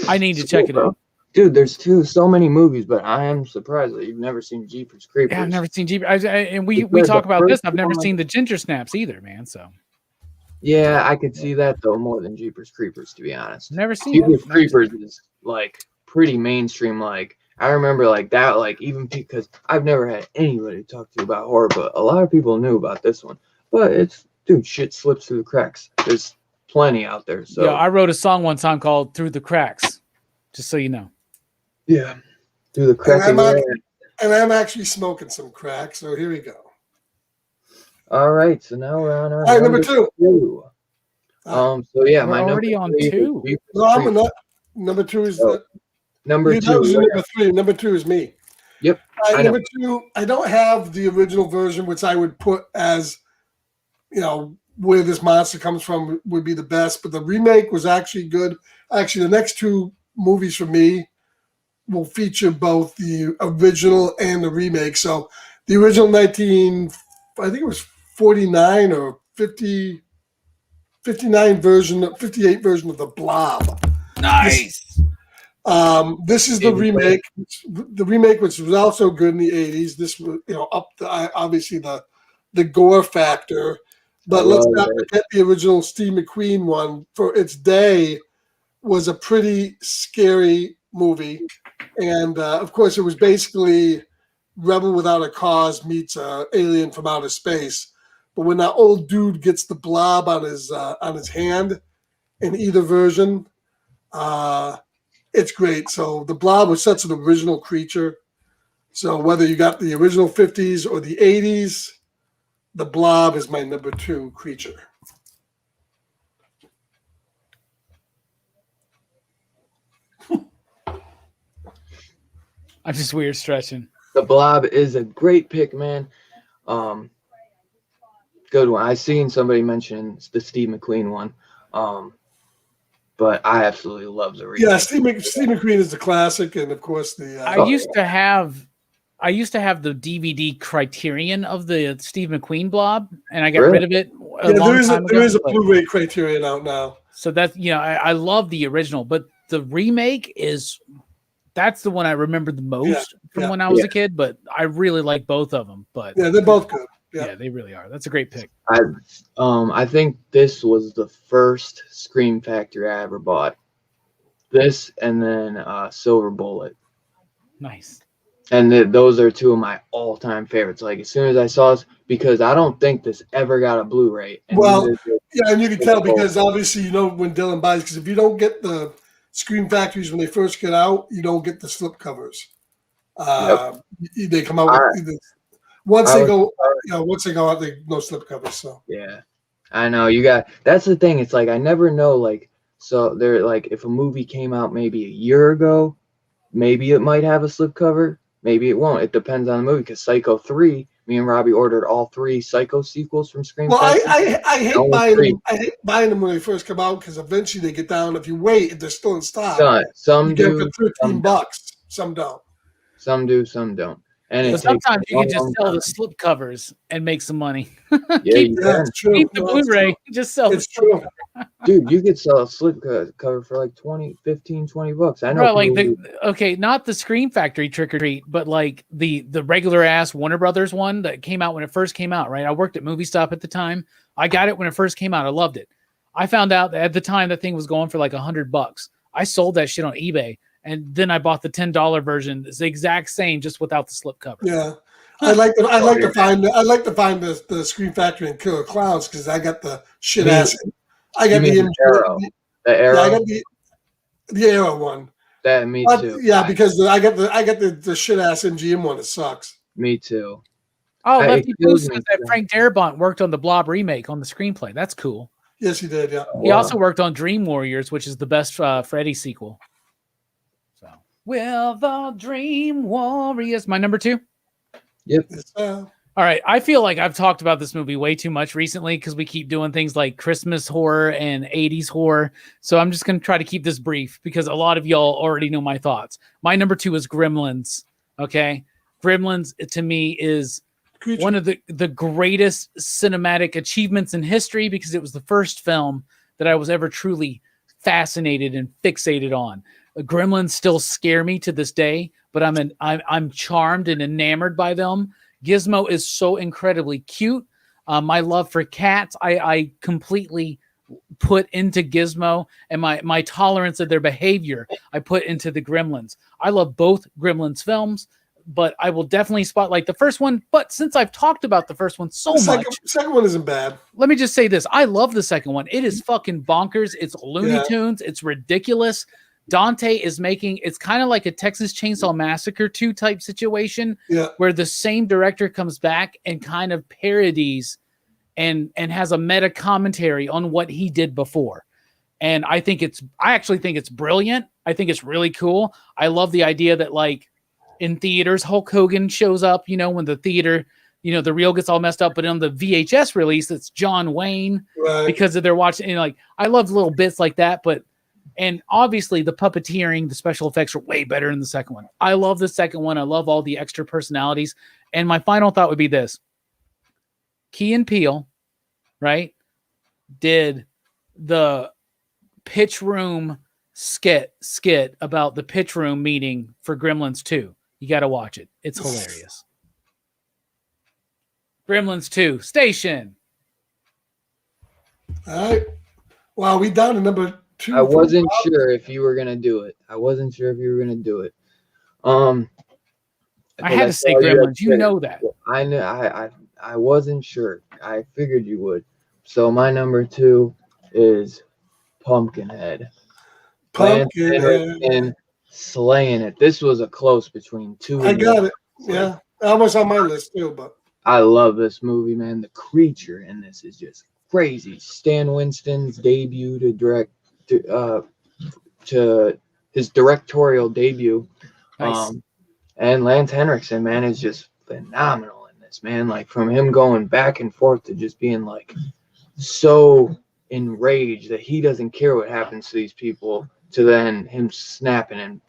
I need to check it out. Dude, there's so many movies, but I am surprised that you've never seen Jeepers Creepers. Yeah, I've never seen Jeepers. And we talk about this. I've never seen the Ginger Snaps either, man. So yeah, I could see that though more than Jeepers Creepers, to be honest. Never seen Jeepers Creepers is like pretty mainstream. Like I remember like that, like even because I've never had anybody talk to about horror, but a lot of people knew about this one. But it's dude, shit slips through the cracks. There's plenty out there. So yeah, I wrote a song one time called "Through the Cracks," just so you know. Yeah, through the cracks. And I'm actually smoking some crack. So here we go. All right, so now we're on our number two. So yeah, we're already on two. No, I'm not. Number two is number two. Number three. Number two is me. Yep. Number two, I don't have the original version, which I would put as, where this monster comes from would be the best. But the remake was actually good. Actually, the next two movies for me will feature both the original and the remake. So the original 49 or 50, 59 version, 58 version of The Blob. Nice. This is the remake. The remake, which was also good in the 80s. This was, up to obviously the gore factor. But let's not forget the original Steve McQueen one. For its day, was a pretty scary movie. And, of course, it was basically Rebel Without a Cause meets Alien from Outer Space. But when that old dude gets the blob on his hand in either version, it's great. So the blob was such an original creature. So whether you got the original 50s or the 80s, the blob is my number two creature. I'm just weird stretching. The Blob is a great pick, man. Good one. I seen somebody mention the Steve McQueen one, but I absolutely love the remake. Yeah, Steve McQueen is the classic, and of course the. I used to have the DVD Criterion of the Steve McQueen Blob, and I got rid of it. There is a Blu-ray Criterion out now. So that's I love the original, but the remake that's the one I remember the most from when I was a kid. But I really like both of them. But yeah, they're both good. Yeah, they really are. That's a great pick. I think this was the first Scream Factory I ever bought. This and then Silver Bullet. Nice. And those are two of my all-time favorites. Like as soon as I saw this, because I don't think this ever got a Blu-ray. And and you can tell because obviously when Dylan buys, because if you don't get the Scream Factories when they first get out, you don't get the slip covers. They come out with once they go out, they no slip covers. So yeah, I know that's the thing. It's like I never know. Like so, they're like if a movie came out maybe a year ago, maybe it might have a slip cover. Maybe it won't. It depends on the movie. Because Psycho 3, me and Robbie ordered all 3 Psycho sequels from Scream. Well, I hate buying them. I hate buying them when they first come out because eventually they get down. If you wait, if they're still in stock, some do for $13. Some don't. Some do, some don't. And sometimes you can just sell the slip covers and make some money. Yeah, that's true. Keep the Blu-ray. Just sell it's true. Dude, you could sell a slip cover for like $15-$20. I know. Right, not the Scream Factory Trick or Treat, but like the regular ass Warner Brothers one that came out when it first came out. Right, I worked at Movie Stop at the time. I got it when it first came out. I loved it. I found out that at the time that thing was going for like $100. I sold that shit on eBay. And then I bought the $10 version. It's the exact same, just without the slip cover. Yeah. I'd like to find the Scream Factory and Killer Clowns because I got the shit ass. I got the Arrow. The Arrow. Yeah, I got the Arrow one. That me too. Yeah, because I got the shit ass MGM one. It sucks. Me too. Oh, Lefty Pooh says that Frank Darabont worked on the Blob remake on the screenplay. That's cool. Yes, he did. Yeah. He also worked on Dream Warriors, which is the best Freddy sequel. So, Will the Dream Warriors, my number 2. Yep. All right. I feel like I've talked about this movie way too much recently because we keep doing things like Christmas horror and 80s horror. So I'm just going to try to keep this brief because a lot of y'all already know my thoughts. My number 2 is Gremlins. Okay. Gremlins to me is one of the greatest cinematic achievements in history because it was the first film that I was ever truly fascinated and fixated on. Gremlins still scare me to this day, but I'm charmed and enamored by them. Gizmo is so incredibly cute. My love for cats, I completely put into Gizmo, and my tolerance of their behavior, I put into the Gremlins. I love both Gremlins films, but I will definitely spotlight the first one. But since I've talked about the first one so much, the second one isn't bad. Let me just say this. I love the second one. It is fucking bonkers. It's Looney Tunes. It's ridiculous. Dante is making, it's kind of like a Texas Chainsaw Massacre 2 type situation where the same director comes back and kind of parodies and has a meta commentary on what he did before. And I actually think it's brilliant. I think it's really cool. I love the idea that like in theaters, Hulk Hogan shows up, when the theater, the reel gets all messed up, but on the VHS release, it's John Wayne because they're watching, I love little bits like that, and obviously the puppeteering, the special effects are way better in the second one. I love the second one. I love all the extra personalities. And my final thought would be this. Key and Peele, right, did the pitch room skit about the pitch room meeting for Gremlins 2. You got to watch it. It's hilarious. Gremlins 2, Station. All right. Wow, we down to number 2. I wasn't sure if you were gonna do it. I had to say Gremlins. You know that. I knew. I wasn't sure. I figured you would. So my number 2 is Pumpkinhead. Pumpkinhead. And slaying it. This was a close between 2. I got it. Yeah, almost on my list too. But I love this movie, man. The creature in this is just crazy. Stan Winston's debut to direct. To his directorial debut. Nice. And Lance Henriksen, man, is just phenomenal in this, man. Like from him going back and forth to just being like so enraged that he doesn't care what happens to these people, to then him snapping and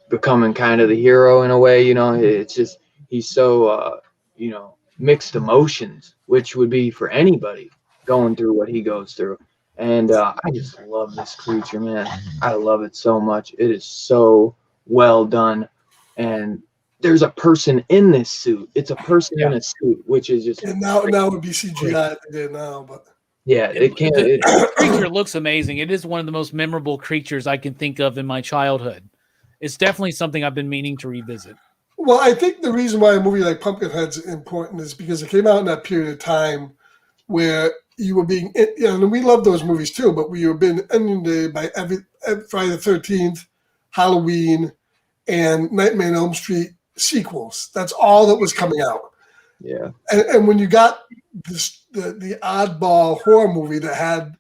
becoming kind of the hero in a way, it's just he's so mixed emotions, which would be for anybody going through what he goes through. And I just love this creature, man. I love it so much. It is so well done. And there's a person in this suit. It's a person in a suit, which is just. And now it would be CGI now, but. Yeah, it can't. The creature looks amazing. It is one of the most memorable creatures I can think of in my childhood. It's definitely something I've been meaning to revisit. Well, I think the reason why a movie like Pumpkinhead's important is because it came out in that period of time where you were being, and we love those movies too, but we were being inundated by every Friday the 13th, Halloween, and Nightmare on Elm Street sequels. That's all that was coming out. Yeah. And when you got the oddball horror movie that had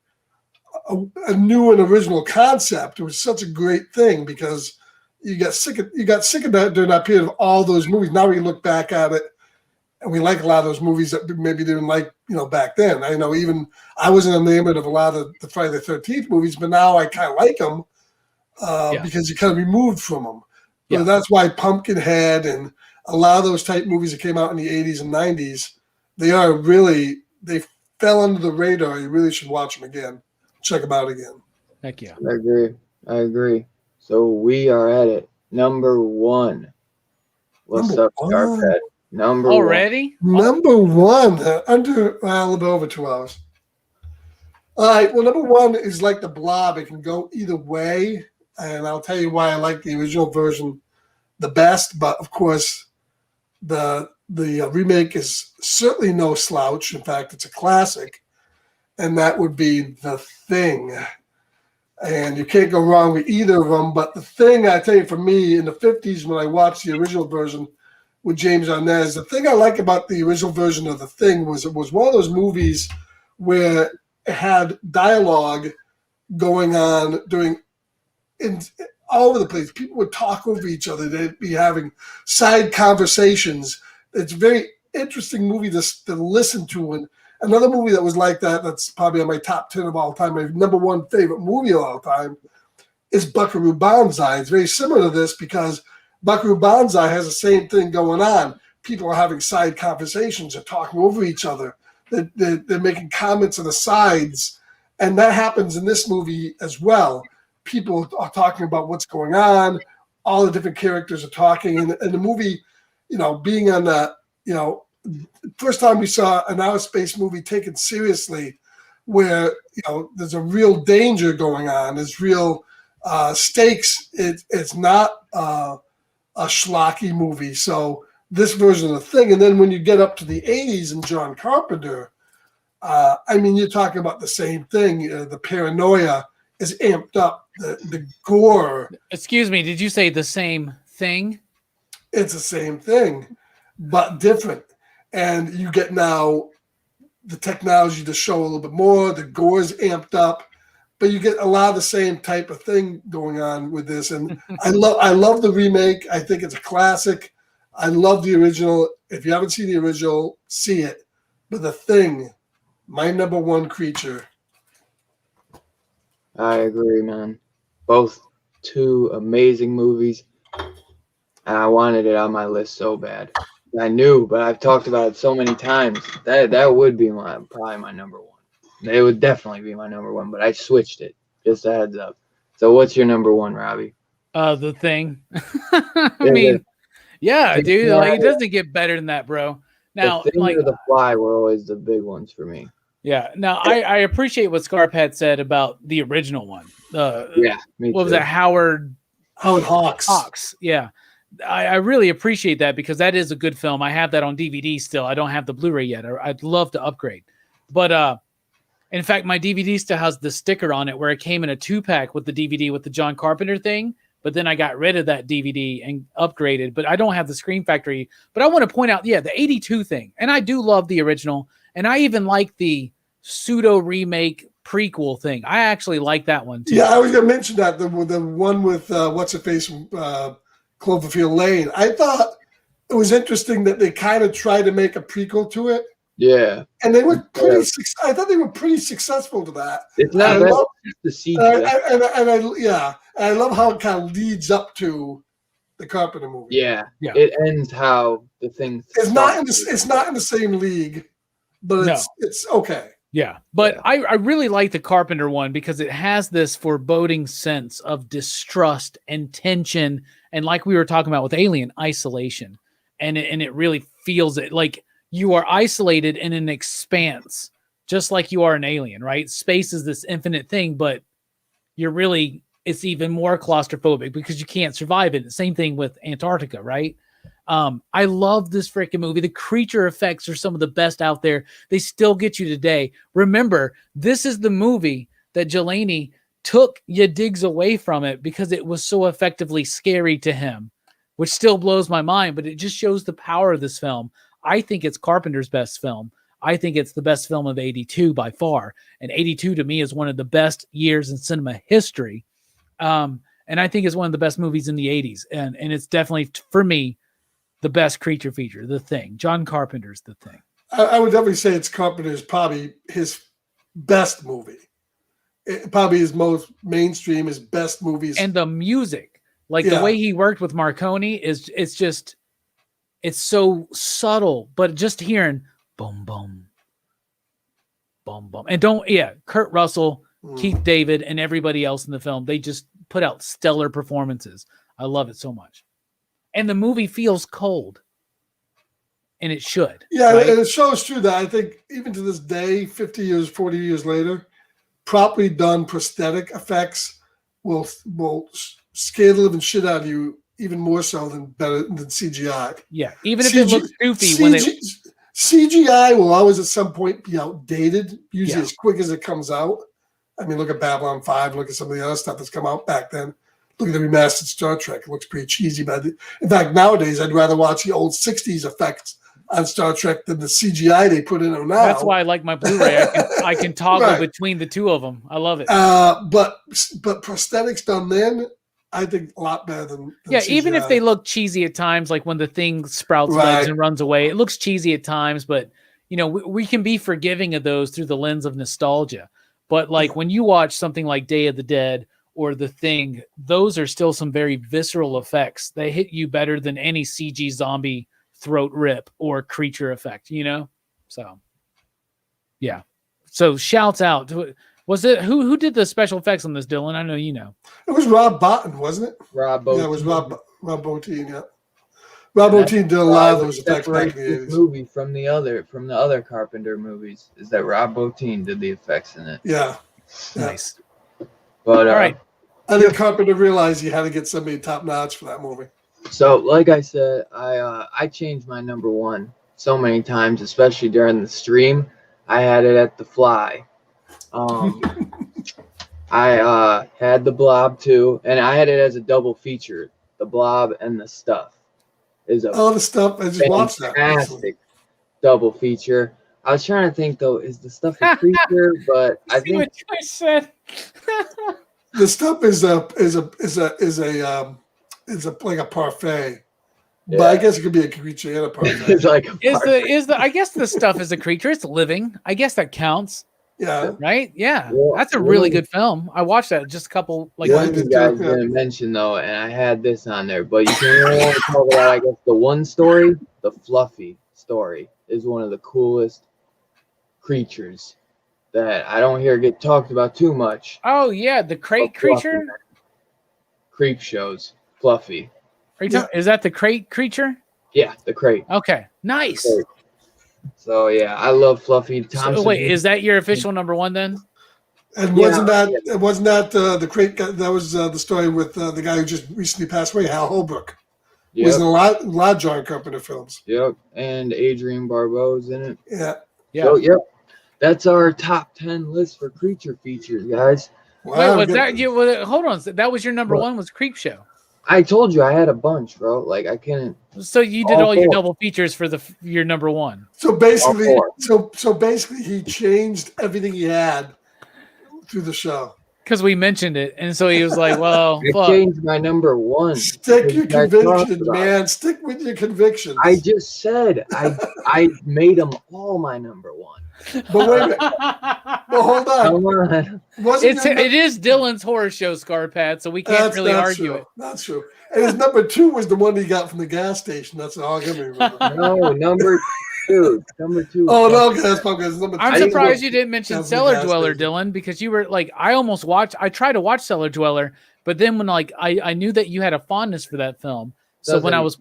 a new and original concept, it was such a great thing because you got sick of that during that period of all those movies. Now we look back at it and we like a lot of those movies that maybe didn't like, back then. I know even I wasn't enamored of a lot of the Friday the 13th movies, but now I kind of like them because you kind of removed from them. Yeah. So that's why Pumpkinhead and a lot of those type movies that came out in the 80s and 90s, they fell under the radar. You really should watch them again. Check them out again. Heck yeah. I agree. So we are at it. Number 1. What's up, Darkhead? Number already? 1. Number 1. A little bit over 2 hours. All right. Well, number 1 is like the Blob. It can go either way. And I'll tell you why I like the original version the best. But, of course, the the remake is certainly no slouch. In fact, it's a classic, and that would be The Thing. And you can't go wrong with either of them. But The Thing, I tell you, for me, in the 50s, when I watched the original version with James Arnaz, the thing I like about the original version of The Thing was it was one of those movies where it had dialogue going on all over the place. People would talk over each other. They'd be having side conversations. It's a very interesting movie to listen to. And another movie that was like that, that's probably on my top 10 of all time, my number one favorite movie of all time, is Buckaroo Banzai. It's very similar to this because Buckaroo Banzai has the same thing going on. People are having side conversations. They're talking over each other. They're making comments on the sides. And that happens in this movie as well. People are talking about what's going on. All the different characters are talking. And the movie, being on the, first time we saw an outer space movie taken seriously where, there's a real danger going on. There's real stakes. It's not a schlocky movie. So this version of The Thing. And then when you get up to the 80s and John Carpenter, you're talking about the same thing. The paranoia is amped up. The gore. Excuse me, did you say the same thing? It's the same thing, but different. And you get now the technology to show a little bit more. The gore is amped up, but you get a lot of the same type of thing going on with this. And I love the remake. I think it's a classic. I love the original. If you haven't seen the original, see it. But The Thing, my number one creature. I agree, man. Both two amazing movies. And I wanted it on my list so bad. I knew, but I've talked about it so many times. That would be probably my number one. It would definitely be my number one, but I switched it. Just a heads up. So what's your number one, Robbie? The Thing. Yeah, dude. It doesn't get better than that, bro. Now, The Thing or The Fly were always the big ones for me. Yeah. Now, I appreciate what Scarp had said about the original one. Yeah. What was that? Howard Hawks. Hawks. Yeah. I really appreciate that because that is a good film. I have that on DVD still. I don't have the Blu-ray yet. I'd love to upgrade. But in fact, my DVD still has the sticker on it where it came in a 2-pack with the DVD with the John Carpenter thing. But then I got rid of that DVD and upgraded. But I don't have the Scream Factory. But I want to point out, the 82 thing. And I do love the original. And I even like the pseudo remake prequel thing. I actually like that one too. Yeah, I was going to mention that the one with what's her face from Cloverfield Lane. I thought it was interesting that they kind of tried to make a prequel to it. Yeah, and they were pretty. I thought they were pretty successful to that. It's not bad to see. I love how it kind of leads up to the Carpenter movie. Yeah. It ends how the thing. It's not in the same league, but it's okay. Yeah, but I really like the Carpenter one because it has this foreboding sense of distrust and tension, and like we were talking about with Alien, isolation, and it really feels it like you are isolated in an expanse, just like you are an alien, right? Space is this infinite thing, but it's even more claustrophobic because you can't survive it. Same thing with Antarctica, right? I love this freaking movie. The creature effects are some of the best out there. They still get you today. Remember, this is the movie that Jelani took Ya Diggs away from it because it was so effectively scary to him, which still blows my mind, but it just shows the power of this film. I think it's Carpenter's best film. I think it's the best film of 82 by far. And 82 to me is one of the best years in cinema history. And I think it's one of the best movies in the 80s. And it's definitely, for me, the best creature feature, The Thing. John Carpenter's The Thing. I would definitely say it's Carpenter's probably his best movie. Probably his most mainstream, his best movies. And the music, the way he worked with Marconi it's so subtle, but just hearing boom, boom, boom, boom. And Kurt Russell, Keith David, and everybody else in the film, they just put out stellar performances. I love it so much. And the movie feels cold. And it should. Yeah, right? And it shows too that I think even to this day, 50 years, 40 years later, properly done prosthetic effects will scare the living shit out of you even more so than CGI. Yeah, even if it looks goofy CGI will always at some point be outdated, usually Yeah. as quick as it comes out. I mean, look at Babylon 5, look at some of the other stuff that's come out back then. Look at the remastered Star Trek. It looks pretty cheesy. But in fact, nowadays, I'd rather watch the old 60s effects on Star Trek than the CGI they put in them now. That's why I like my Blu-ray. I can toggle Right. between the two of them. I love it. But prosthetics done then, I think a lot better than Yeah, CGI. even if they look cheesy at times, like when the thing sprouts legs and runs away, it looks cheesy at times, but you know, we can be forgiving of those through the lens of nostalgia. But like when you watch something like Day of the Dead or The Thing, those are still some very visceral effects. They hit you better than any CG zombie throat rip or creature effect, you know? So yeah. So shouts out to it. Was it who did the special effects on this, Dylan? I know you know. It was Rob Bottin, wasn't it? Rob Bottin. Yeah, it was Rob Bottin, yeah. Rob Bottin did a lot of those effects back in the 80s. Movie from the other Carpenter movies is that Rob Bottin did the effects in it. Yeah. Nice. But all right. I think Carpenter realized he had to get somebody top notch for that movie. So, like I said, I changed my number one so many times, especially during the stream. I had it at The Fly. I had The Blob too, and I had it as a double feature. The Blob and The Stuff is a the stuff I just watched that. fantastic double feature. I was trying to think though, is The Stuff a creature? But I think what I said. The stuff is like a parfait. Yeah. But I guess it could be a creature and a parfait. it's like I guess the stuff is a creature. It's living. I guess that counts. Yeah. Right? Yeah. Well, That's a really good film. I watched that just a couple Yeah, I one did you guys too, yeah. didn't mention though, and I had this on there, but you can only talk about, I guess, the one story, the Fluffy story, is one of the coolest creatures that I don't hear get talked about too much. Oh yeah, the crate But Fluffy. creature. Creep shows, Fluffy. Are you talking, is that the crate creature? Yeah, the crate. Okay, nice. Crate. So yeah, I love Fluffy Thompson. So, wait, is that your official number one then? And wasn't that the crate guy, that was the story with the guy who just recently passed away, Hal Holbrook. He was in a lot of John Carpenter films. Yep, and Adrian Barbeau's in it. Yeah. Yeah. So yep, that's our top 10 list for creature features, guys. Wow, Wait, was that you? Hold on, that was your number one? Was Creep Show? I told you I had a bunch, bro. Like I can't. So you did All all your four. double features for your number one. So basically, All so basically, he changed everything he had through the show. Because we mentioned it, and so he was like, "Well, I fuck." changed my number one. Stick your because you guys talked convictions, about it. man. Stick with your convictions. I just said I made them all my number one. But wait a minute. Well, hold on. Come on. It is Dylan's horror show, Scarpad, so we can't really argue true. it. That's true. And his number two was the one he got from the gas station. That's all I can remember. No, number two. Number two. Oh no, okay, that's probably his number two. I'm surprised you didn't mention That's the Cellar gas Dweller, station. Dylan, because you were like, I tried to watch Cellar Dweller, but then when like I knew that you had a fondness for that film. So when I was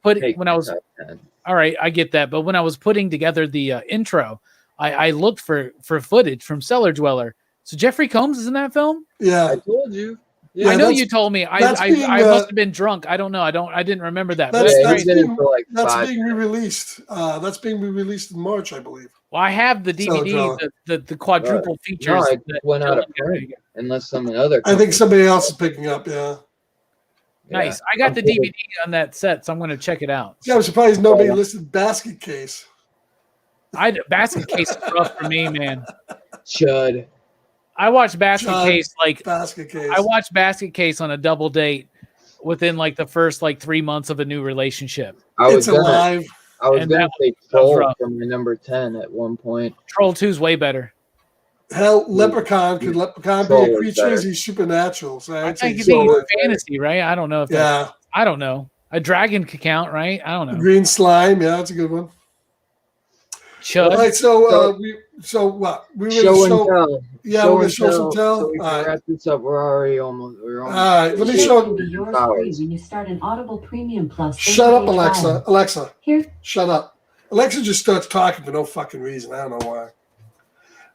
all right, I get that, but when I was putting together the intro, I looked for footage from Cellar Dweller. So Jeffrey Combs is in that film? Yeah. I told you. Yeah, I know that's- you told me. I being, must have been drunk. I don't know. I didn't remember that. But That's, that's that's, great. being, for like that's 5 being re-released. That's being re-released in March, I believe. Well, I have the Cellar DVD, Dweller. the quadruple features. No, it that- went out of print unless some other. I think somebody else is picking up. Yeah. Nice. I got the DVD on that set, so I'm going to check it out. Yeah, I'm surprised nobody listed Basket Case. Basket Case is rough for me, man. Chud. I watched Basket Chud. Case Basket Case. I watched Basket Case on a double date within like the first 3 months of a new relationship. It's alive. I was And gonna that say was Troll rough. from my number 10 at one point. Troll 2 is way better. Hell, Leprechaun. Could Leprechaun be Troll a is creature? better. Is he supernatural? So I I'd say think he's it'd be alive. fantasy, right? I don't know if Yeah. I don't know. A dragon could count, right? I don't know. Green Slime. Yeah, that's a good one. Chud. All right, so what? We were Show and gonna tell. Yeah, we're gonna show some tell. So we All can right. wrap this up. We're almost. All right, let me show. When you start an Audible Premium Plus. Shut up, 30-day Alexa. trial. Alexa, Here. shut up. Alexa just starts talking for no fucking reason. I don't know why.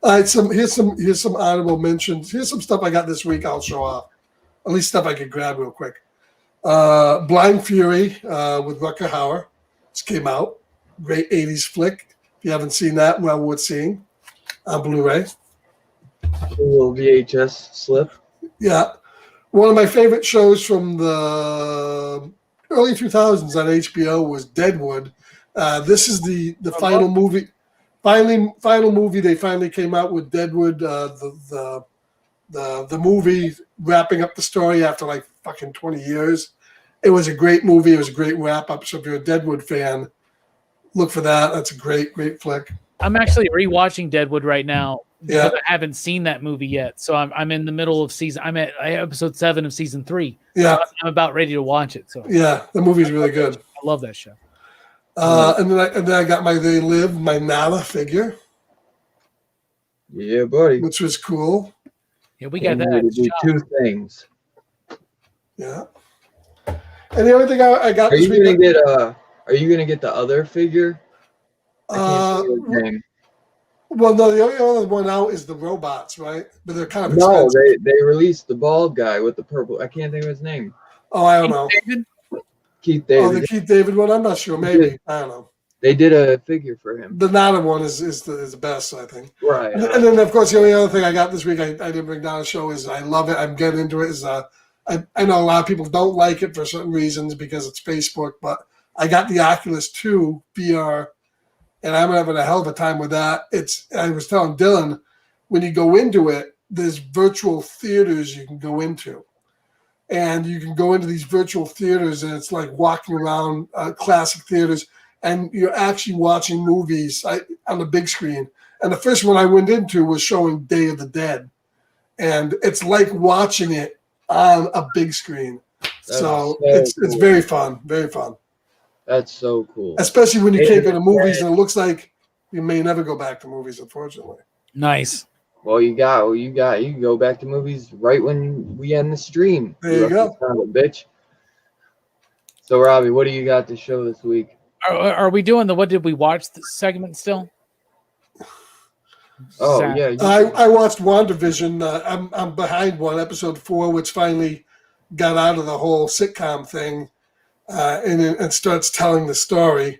All right, here's some honorable mentions. Here's some stuff I got this week. I'll show off. At least stuff I could grab real quick. Blind Fury with Rutger Hauer just came out. Great 80s flick. If you haven't seen that, well worth seeing on Blu-ray. A little VHS slip. Yeah. One of my favorite shows from the early 2000s on HBO was Deadwood. This is the final movie. Final movie they finally came out with Deadwood. The movie wrapping up the story after like fucking 20 years. It was a great movie. It was a great wrap up. So if you're a Deadwood fan, look for that. That's a great flick. I'm actually rewatching Deadwood right now. Yeah. I haven't seen that movie yet, so I'm in the middle of season. I'm at episode 7 of season 3. Yeah, so I'm about ready to watch it. So yeah, the movie's really good. I love that show. And then I got my They Live, my Nala figure. Yeah, buddy. Which was cool. Yeah, we got that. To do two things. Yeah. And the only thing I got. Are you gonna get Are you gonna get the other figure? I can't think of his name. Well, no, the only other one out is the robots, right? But they're kind of expensive. No, they released the bald guy with the purple. I can't think of his name. Oh, I don't know. Keith David. Oh, the Keith David one. I'm not sure. Maybe I don't know. They did a figure for him. The Nana one is the best, I think. Right. And then of course the only other thing I got this week I didn't bring down a show is I love it. I'm getting into it. Is I know a lot of people don't like it for certain reasons because it's Facebook, but I got the Oculus 2 VR. And I'm having a hell of a time with that. I was telling Dylan, when you go into it, there's virtual theaters you can go into. And you can go into these virtual theaters, and it's like walking around classic theaters, and you're actually watching movies on the big screen. And the first one I went into was showing Day of the Dead. And it's like watching it on a big screen. So it's very fun, very fun. That's so cool. Especially when you can't go to movies and it looks like you may never go back to movies, unfortunately. Nice. Well, you can go back to movies right when we end the stream. There you go. Son of a bitch. So, Robbie, what do you got to show this week? Are we doing the what did we watch segment still? Oh, yeah. I watched WandaVision. I'm behind episode 4, which finally got out of the whole sitcom thing. And starts telling the story.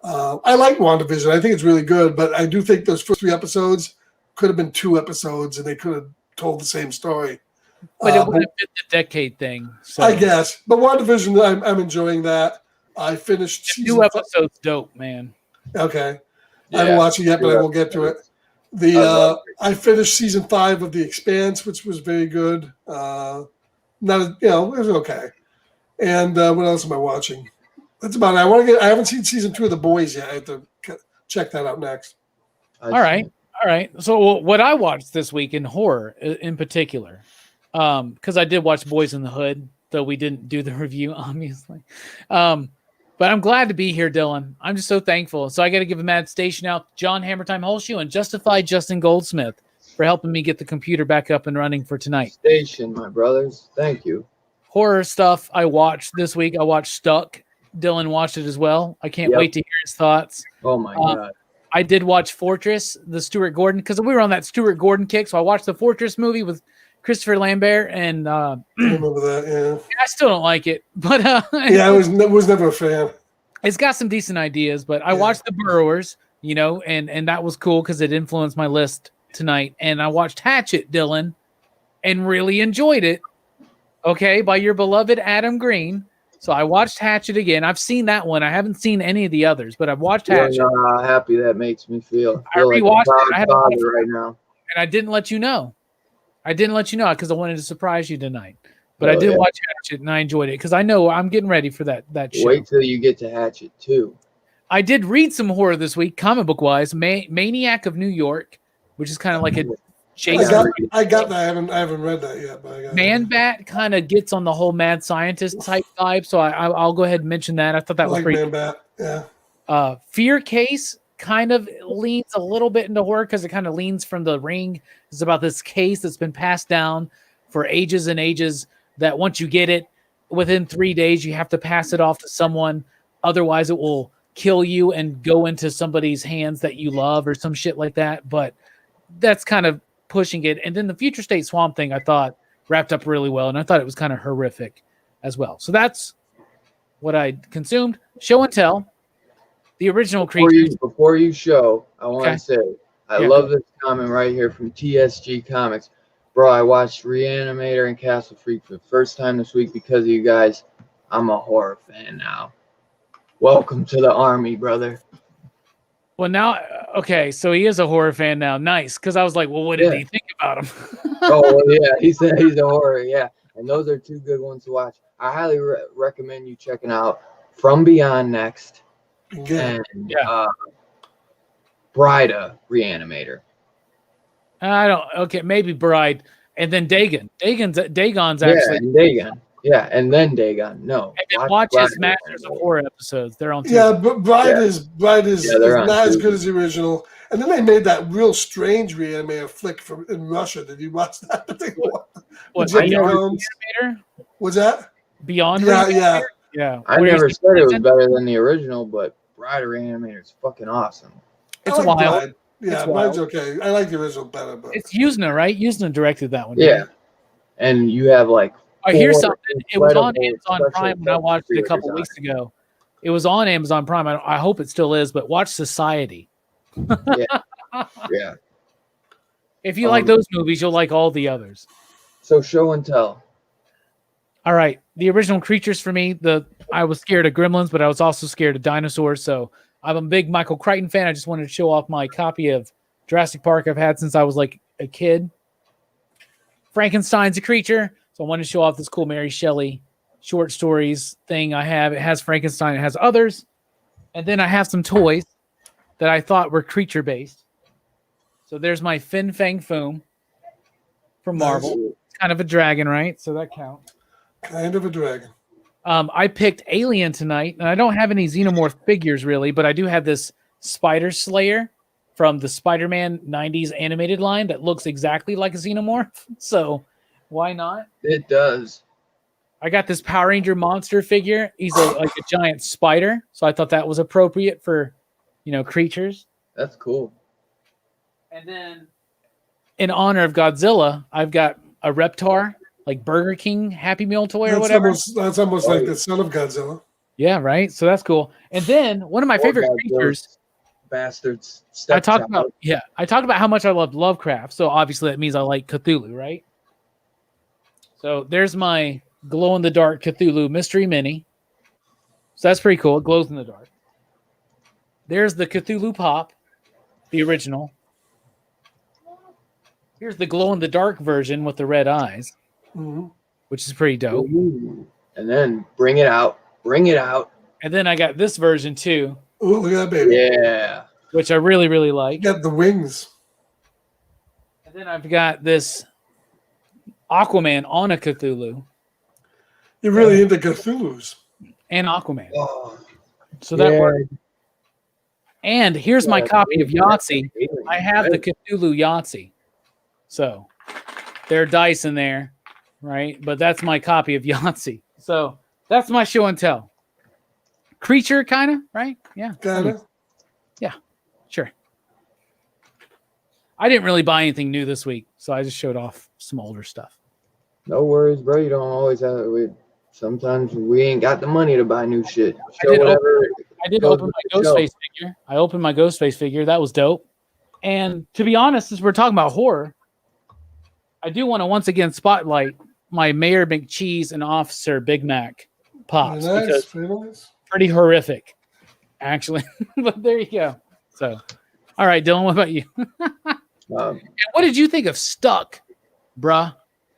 I like WandaVision. I think it's really good, but I do think those first 3 episodes could have been 2 episodes, and they could have told the same story. But it would have been the decade thing. So. I guess. But WandaVision, I'm enjoying that. I finished season 2 episodes. Dope, man. Okay. Yeah, I haven't watched it yet, but I will get to it. I finished season 5 of The Expanse, which was very good. It was okay. And what else am I watching? That's about it. I haven't seen season 2 of The Boys yet. I have to check that out next. All right. So what I watched this week in horror, in particular, because I did watch Boys in the Hood, though we didn't do the review, obviously. But I'm glad to be here, Dylan. I'm just so thankful. So I got to give a mad station out, John Hammertime Holshoe and Justified Justin Goldsmith for helping me get the computer back up and running for tonight. Station, my brothers. Thank you. Horror stuff I watched this week. I watched Stuck. Dylan watched it as well. I can't wait to hear his thoughts. Oh my God. I did watch Fortress, the Stuart Gordon, because we were on that Stuart Gordon kick. So I watched the Fortress movie with Christopher Lambert, and I remember that. Yeah, I still don't like it, but I was never a fan. It's got some decent ideas, but I watched The Burrowers, and that was cool because it influenced my list tonight. And I watched Hatchet, Dylan, and really enjoyed it. Okay, by your beloved Adam Green. So I watched Hatchet again. I've seen that one. I haven't seen any of the others, but I've watched Hatchet. You know how happy that makes me feel. I rewatched it. I had right now, and I didn't let you know. I didn't let you know because I wanted to surprise you tonight. But I did watch Hatchet and I enjoyed it because I know I'm getting ready for that show. Wait till you get to Hatchet too. I did read some horror this week, comic book wise. Maniac of New York, which is kind of like a Jason. I got that. I haven't read that yet. But Man Bat kind of gets on the whole mad scientist type vibe, so I'll go ahead and mention that. I thought that was pretty. Man Bat, yeah. Fear Case kind of leans a little bit into horror because it kind of leans from The Ring. It's about this case that's been passed down for ages and ages. That once you get it, within 3 days you have to pass it off to someone, otherwise it will kill you and go into somebody's hands that you love or some shit like that. But that's kind of pushing it. And then the Future State Swamp Thing I thought wrapped up really well, and I thought it was kind of horrific. as well. So that's what I consumed. Show and tell. The original Creatures. Before you show, I want Okay. to say, I Yeah, love this comment right here from TSG Comics. Bro, I watched Reanimator and Castle Freak for the first time this week because of you guys. I'm a horror fan now. Welcome to the army, brother. Well, now, okay, so he is a horror fan now. Nice, because I was like, well, what did he think about him? Oh, well, yeah, he said he's a horror, yeah. And those are two good ones to watch. I highly recommend you checking out From Beyond next and Brida Reanimator. I don't. Okay, maybe Bride, and then Dagon. Dagon's actually. And Dagon. Yeah, and then Dagon. No. And then watch his Masters of Horror episodes. They're on. Yeah, but Bride is not as TV. good as the original. And then they made that real strange Reanimator flick in Russia. Did you watch that? What Reanimator? What's that? Beyond? Yeah. I never said it was better than the original, but Bride Reanimator is fucking awesome. It's wild. Bride. Yeah, Bride's okay. I like the original better, but it's Yuzna, right? Yuzna directed that one. Yeah, and you have like. Here's something. It was on Amazon Prime when I watched it a couple weeks ago. It was on Amazon Prime. I hope it still is, but watch Society. Yeah. If you like those movies, you'll like all the others. So show and tell. All right. The original Creatures for me, I was scared of gremlins, but I was also scared of dinosaurs. So I'm a big Michael Crichton fan. I just wanted to show off my copy of Jurassic Park I've had since I was like a kid. Frankenstein's a creature. So I wanted to show off this cool Mary Shelley short stories thing I have. It has Frankenstein. It has others. And then I have some toys that I thought were creature based. So there's my Fin Fang Foom from Marvel. It's kind of a dragon, right? So that counts. Kind of a dragon. I picked Alien tonight, and I don't have any Xenomorph figures really, but I do have this Spider Slayer from the Spider-Man 90s animated line that looks exactly like a Xenomorph. So why not? It does. I got this Power Ranger monster figure. He's like a giant spider, so I thought that was appropriate for, creatures. That's cool. And then, in honor of Godzilla, I've got a Reptar, like Burger King Happy Meal toy or whatever. That's almost like the son of Godzilla. Yeah, right. So that's cool. And then one of my favorite creatures. Bastards. I talked about how much I love Lovecraft. So obviously that means I like Cthulhu, right? So there's my glow in the dark Cthulhu Mystery Mini. So that's pretty cool. It glows in the dark. There's the Cthulhu Pop, the original. Here's the glow in the dark version with the red eyes, which is pretty dope. Ooh. And then bring it out. And then I got this version too. Oh, look at that baby. Yeah. Which I really, really like. You got the wings. And then I've got this Aquaman on a Cthulhu. You're really into Cthulhu's. And Aquaman. Oh, so that worked. And here's my copy of Yahtzee. I have the Cthulhu Yahtzee. So there are dice in there, right? But that's my copy of Yahtzee. So that's my show and tell. Creature, kind of, right? Yeah. Kind of. Yeah, sure. I didn't really buy anything new this week, so I just showed off some older stuff. No worries, bro. You don't always have it. Sometimes we ain't got the money to buy new shit. I did open my Ghostface figure. I opened my Ghostface figure. That was dope. And to be honest, since we're talking about horror, I do want to once again spotlight my Mayor McCheese and Officer Big Mac pops. Because pretty horrific, actually. But there you go. So, all right, Dylan, what about you? And what did you think of Stuck, bruh?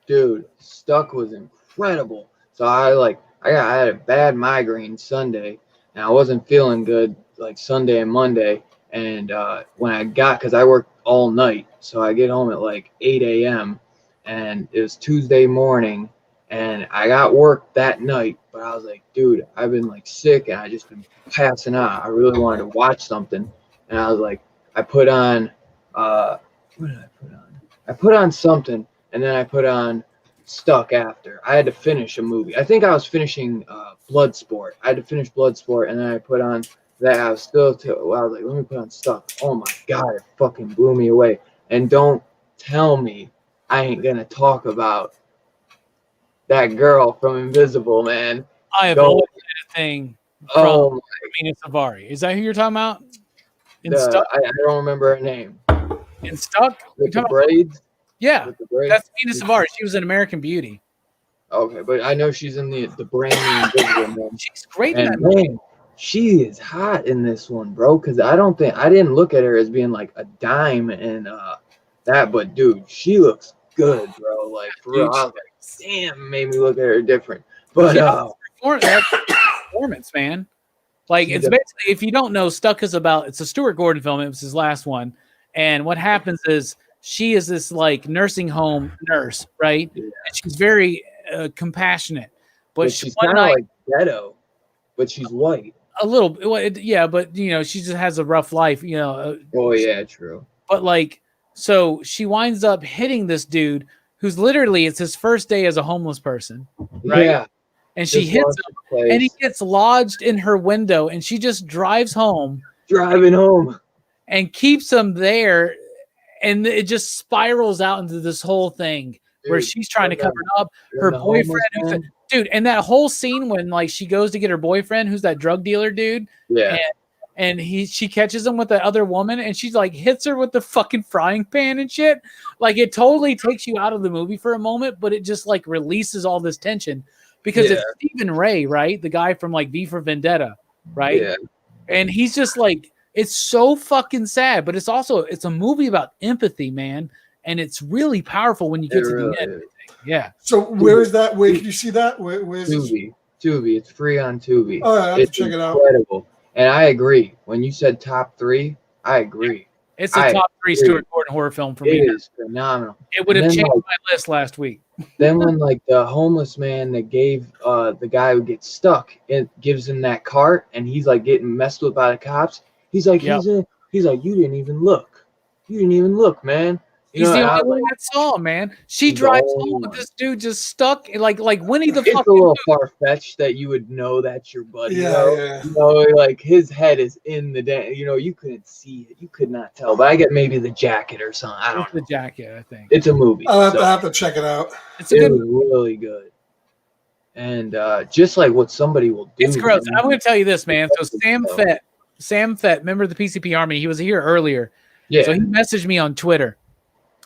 Dude, Stuck was incredible. So I had a bad migraine Sunday, and I wasn't feeling good like Sunday and Monday. And when I because I worked all night, so I get home at like 8 a.m. and it was Tuesday morning, and I got work that night. But I was like, dude, I've been like sick, and I just been passing out. I really wanted to watch something, and I was like, I put on, what did I put on? I put on something, and then I put on Stuck after. I had to finish a movie. I think I was finishing Bloodsport. I had to finish Bloodsport, and then I put on that. I was like, let me put on Stuck. Oh my God, it fucking blew me away. And don't tell me I ain't gonna talk about that girl from Invisible, man. I have Don't- always had a thing from Oh, Mina Savari. Is that who you're talking about? In the, Stuck? I don't remember her name. In Stuck? You're With the talking about- braids. yeah, With the braids. that's Mina Savari. She was in American Beauty. Okay, but I know she's in the brand new Invisible one. She's great in And that movie. man, she is hot in this one, bro. Because I didn't look at her as being like a dime and that, but dude, she looks good, bro. Like for real, Dude, I was like, damn, it made me look at her different. But That performance, man. Like She it's does. basically, if you don't know, Stuck is about, it's a Stuart Gordon film. It was his last one, and what happens is she is this like nursing home nurse, right? Yeah. And she's very compassionate, but she's one kind of night like ghetto, but she's white. a little, yeah, but you know she just has a rough life, you know. Oh yeah, true. But like, so she winds up hitting this dude who's literally, it's his first day as a homeless person, right? Yeah, And she just hits lost him, her place. and he gets lodged in her window, and she just drives home driving home. and keeps him there, and it just spirals out into this whole thing where Dude, she's trying to and cover it up. Her the boyfriend, homeless man. dude, and that whole scene when like she goes to get her boyfriend, who's that drug dealer dude, Yeah, and she catches him with the other woman, and she's like hits her with the fucking frying pan and shit. Like it totally takes you out of the movie for a moment, but it just like releases all this tension because it's Stephen Ray, right? The guy from like V for Vendetta, right? yeah. And he's just like, it's so fucking sad, but it's a movie about empathy, man, and it's really powerful when you get It to really the end. is. Yeah. So where is that? Where can you see that? Where's this? Tubi. It's free on Tubi. Oh, I have to It's check it out. incredible. And I agree. When you said top 3, I agree. It's a I top 3 agree. Stuart Gordon horror film for me. It is phenomenal. It would have And then, changed like, my list last week. Then when like the homeless man that gave the guy who gets stuck, it gives him that cart, and he's like getting messed with by the cops. He's like, Yep. he's like, you didn't even look. You didn't even look, man. You He's know, the and I only was one like, that saw him, man. She He's the drives only home with one. this dude just stuck, like Winnie the it's a fucking little far fetched that you would know that's your buddy. Yeah, though. yeah. You know, like his head is in the you know, you couldn't see it. You could not tell. But I get maybe the jacket or something. I don't It's know. the jacket, I think. It's a movie. I'll so have to check it out. It's a it good. was really good. And just like what somebody will do. It's gross. man. I'm going to tell you this, man. So So- Sam Fett, member of the PCP Army, he was here earlier. Yeah. So he messaged me on Twitter,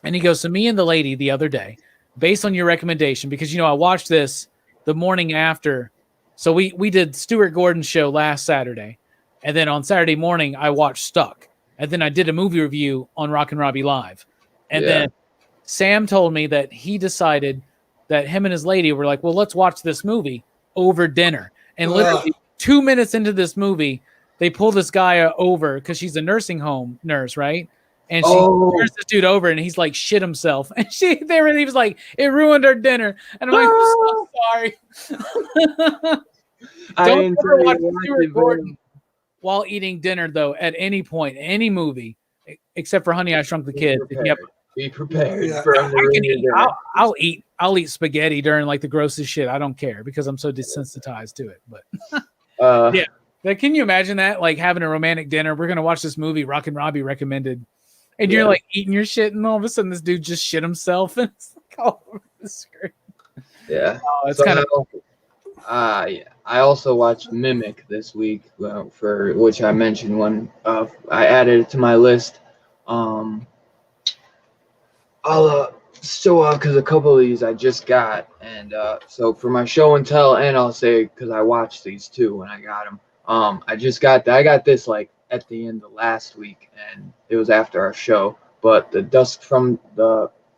and he goes, "So me and the lady the other day, based on your recommendation, because you know I watched this the morning after. So we did Stuart Gordon's show last Saturday, and then on Saturday morning I watched Stuck, and then I did a movie review on Rock and Robbie Live, and Yeah. then Sam told me that he decided that him and his lady were like, well, let's watch this movie over dinner, and literally 2 minutes into this movie, they pull this guy over because she's a nursing home nurse, right? And she turns this dude over, and he's like shit himself. And he was like, it ruined our dinner. And I'm like, I'm so sorry. I Don't didn't ever tell watch you to Stuart watch Gordon it, while eating dinner, though, at any point, any movie, except for Honey, I Shrunk the but Kid. Be prepared Yeah. for him to I ruin can your eat, dinner. I'll eat spaghetti during like the grossest shit. I don't care because I'm so desensitized to it. But yeah. Like, can you imagine that? Like having a romantic dinner. We're gonna watch this movie Rock and Robbie recommended, and you're Yeah. like eating your shit, and all of a sudden this dude just shit himself, and it's like all over the screen. Yeah. Oh, it's So kind of yeah. I also watched Mimic this week, for which I mentioned when I added it to my list. I'll show off because a couple of these I just got, and so for my show and tell, and I'll say because I watched these too when I got them. I got this like at the end of last week, and it was after our show. But the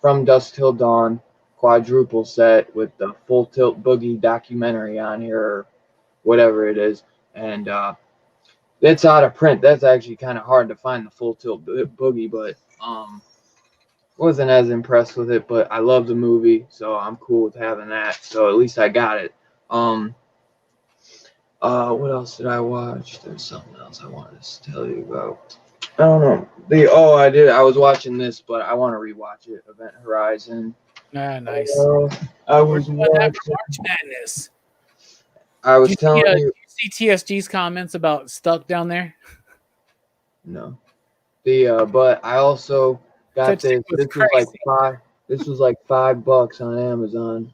From Dusk Till Dawn quadruple set with the Full Tilt Boogie documentary on here, or whatever it is, and it's out of print. That's actually kind of hard to find, the Full Tilt Boogie, but wasn't as impressed with it. But I love the movie, so I'm cool with having that. So at least I got it. What else did I watch? There's something else I wanted to tell you about. I don't know. I did. I was watching this, but I want to rewatch it. Event Horizon. nice. I was What happened watching. to March Madness? I was Did telling you. you see TSG's comments about Stuck down there? No. But I also got Such this. thing was This was like crazy. $5 on Amazon.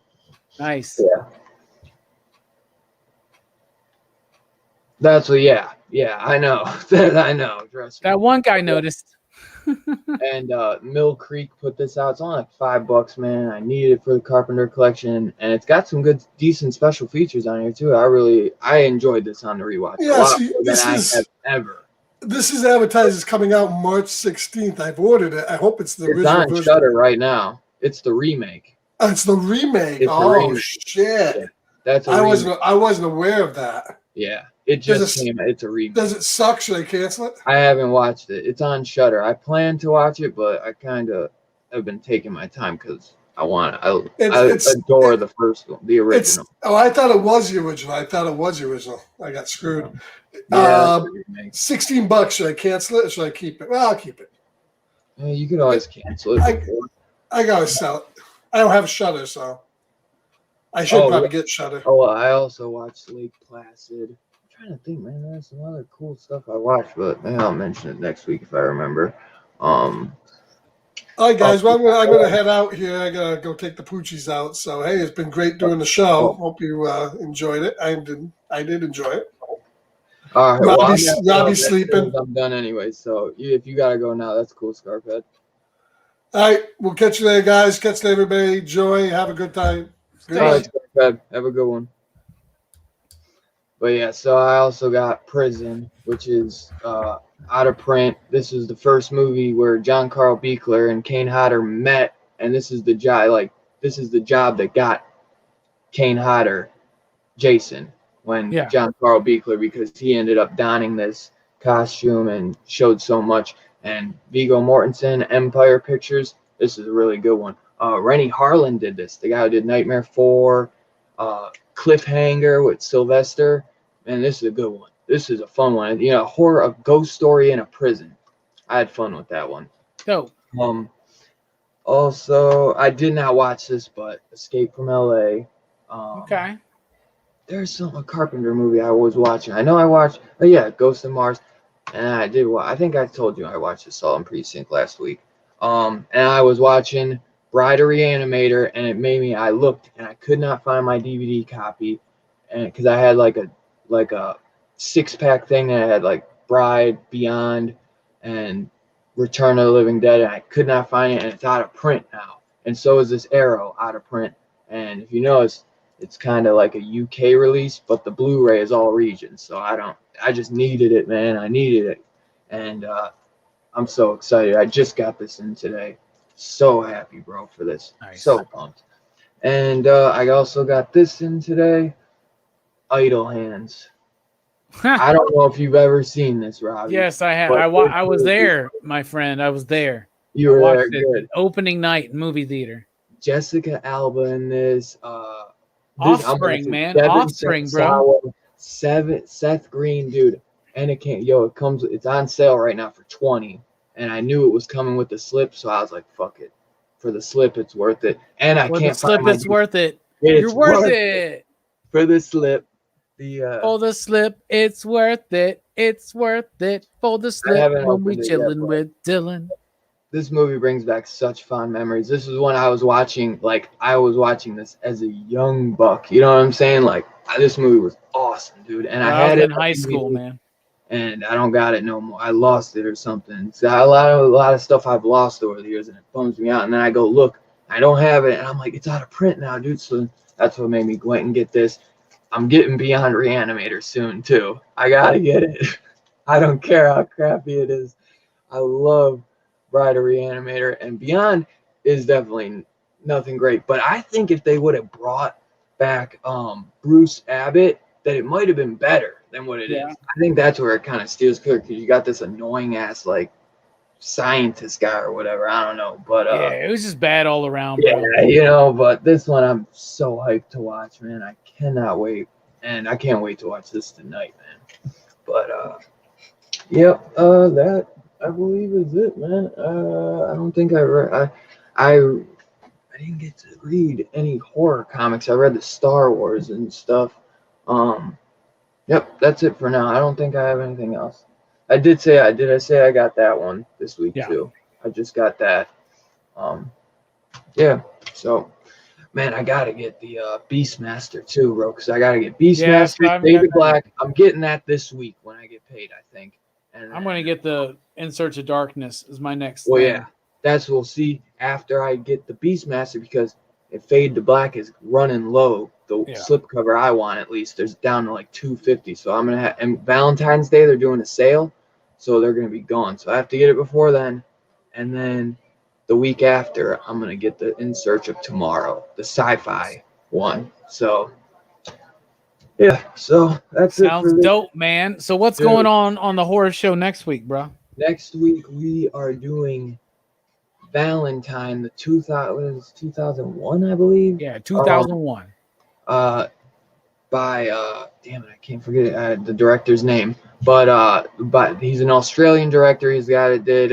Nice. Yeah. That's what. Yeah. I know. I know. Trust me. That one guy noticed. And Mill Creek put this out. It's only like $5, man. I need it for the Carpenter collection, and it's got some good, decent special features on here too. I enjoyed this on the rewatch. Yeah, a lot see, more than I have ever. This is advertised as coming out March 16th. I've ordered it. I hope it's the original It's on version. Shudder right now. It's the remake. Oh, it's the remake. It's the remake. Shit! Yeah, that's I wasn't aware of that. Yeah, it just came. It's a remake. Does it suck? Should I cancel it? I haven't watched it. It's on Shudder. I plan to watch it, but I kind of have been taking my time because I adore the first one, the original. I thought it was the original. I got screwed. Yeah, $16. Should I cancel it or should I keep it? Well, I'll keep it. Yeah, you could always cancel it. I gotta sell it. I don't have Shudder, so I should probably get Shudder. Oh, I also watched Lake Placid. I'm trying to think, man. There's some other cool stuff I watched, but maybe I'll mention it next week if I remember. All right, guys. Well, I'm gonna head out here. I gotta go take the poochies out. So, hey, it's been great doing the show. Hope you enjoyed it. I did enjoy it. All right, Robbie's sleeping. I'm done anyway. So if you gotta go now, that's cool, Scarphead. All right, we'll catch you later, guys. Catch you later, everybody. Enjoy. Have a good time. All right, Scarphead. Have a good one. But yeah, so I also got Prison, which is out of print. This is the first movie where John Carl Buechler and Kane Hodder met, and this is the job. This is the job that got Kane Hodder, Jason, when John Carl Buechler, because he ended up donning this costume and showed so much. And Viggo Mortensen, Empire Pictures. This is a really good one. Rennie Harlan did this. The guy who did Nightmare 4, Cliffhanger with Sylvester. And this is a good one. This is a fun one. You know, a ghost story in a prison. I had fun with that one. Go. Also, I did not watch this, but Escape from LA. Okay. There's a Carpenter movie I was watching. I know I watched, Ghost in Mars. And I did. I think I told you I watched Assault on Precinct last week. And I was watching Bride of Reanimator, and it made me. I looked, and I could not find my DVD copy, and because I had like a 6-pack thing, and I had like Bride, Beyond, and Return of the Living Dead, and I could not find it, and it's out of print now. And so is this Arrow out of print. And if you notice, it's kind of like a UK release, but the Blu-ray is all regions. So I just needed it, man. I needed it. And I'm so excited. I just got this in today. So happy, bro, for this. Nice. So pumped. And I also got this in today. Idle Hands. I don't know if you've ever seen this, Robbie. Yes, I have. I was there, my friend. I was there. You were there. Good. Opening night movie theater. Jessica Alba in this. Offspring, man. Offspring, bro. Seth Green, dude. And it's on sale right now for $20. And I knew it was coming with the slip, so I was like, fuck it. For the slip, it's worth it. And I can't find the slip, it's worth it. You're worth it. For the slip. For the slip, it's worth it. It's worth it. For the slip when we chilling with Dylan. This movie brings back such fond memories. This is one I was watching. Like, I was watching this as a young buck. You know what I'm saying? Like, this movie was awesome, dude. And I had it in high school, man. And I don't got it no more. I lost it or something. So a lot of stuff I've lost over the years, and it bums me out. And then I go look, I don't have it, and I'm like, it's out of print now, dude. So that's what made me go and get this. I'm getting Beyond Reanimator soon too. I gotta get it. I don't care how crappy it is. I love Bride of Reanimator, and Beyond is definitely nothing great. But I think if they would have brought back Bruce Abbott, that it might have been better than what it is. I think that's where it kind of steals clear, because you got this annoying ass like scientist guy or whatever. I don't know, but it was just bad all around. Yeah, but this one I'm so hyped to watch, man. I cannot wait, and I can't wait to watch this tonight, man. But that I believe is it, man. I don't think I didn't get to read any horror comics. I read the Star Wars and stuff. That's it for now. I don't think I have anything else. I say I got that one this week too. I just got that. So man, I gotta get the Beastmaster too, bro, because I gotta get Beastmaster, Yeah, so I haven't David got that Black. I'm getting that this week when I get paid, I think. And I'm going to get the In Search of Darkness is my next well, thing. yeah, that's we'll see after I get the Beastmaster, because if Fade to Black is running low, the Yeah. slipcover I want at least, there's down to like 250. So I'm gonna have, and Valentine's Day they're doing a sale, so they're gonna be gone. So I have to get it before then, and then the week after I'm gonna get the In Search of Tomorrow, the sci-fi one. So yeah, so that's it Sounds for this. dope, man. So what's Dude. going on the horror show next week, bro? Next week we are doing Valentine, the 2001, I believe. Yeah, 2001. By damn it, I can't forget the director's name. But he's an Australian director. He's the guy that did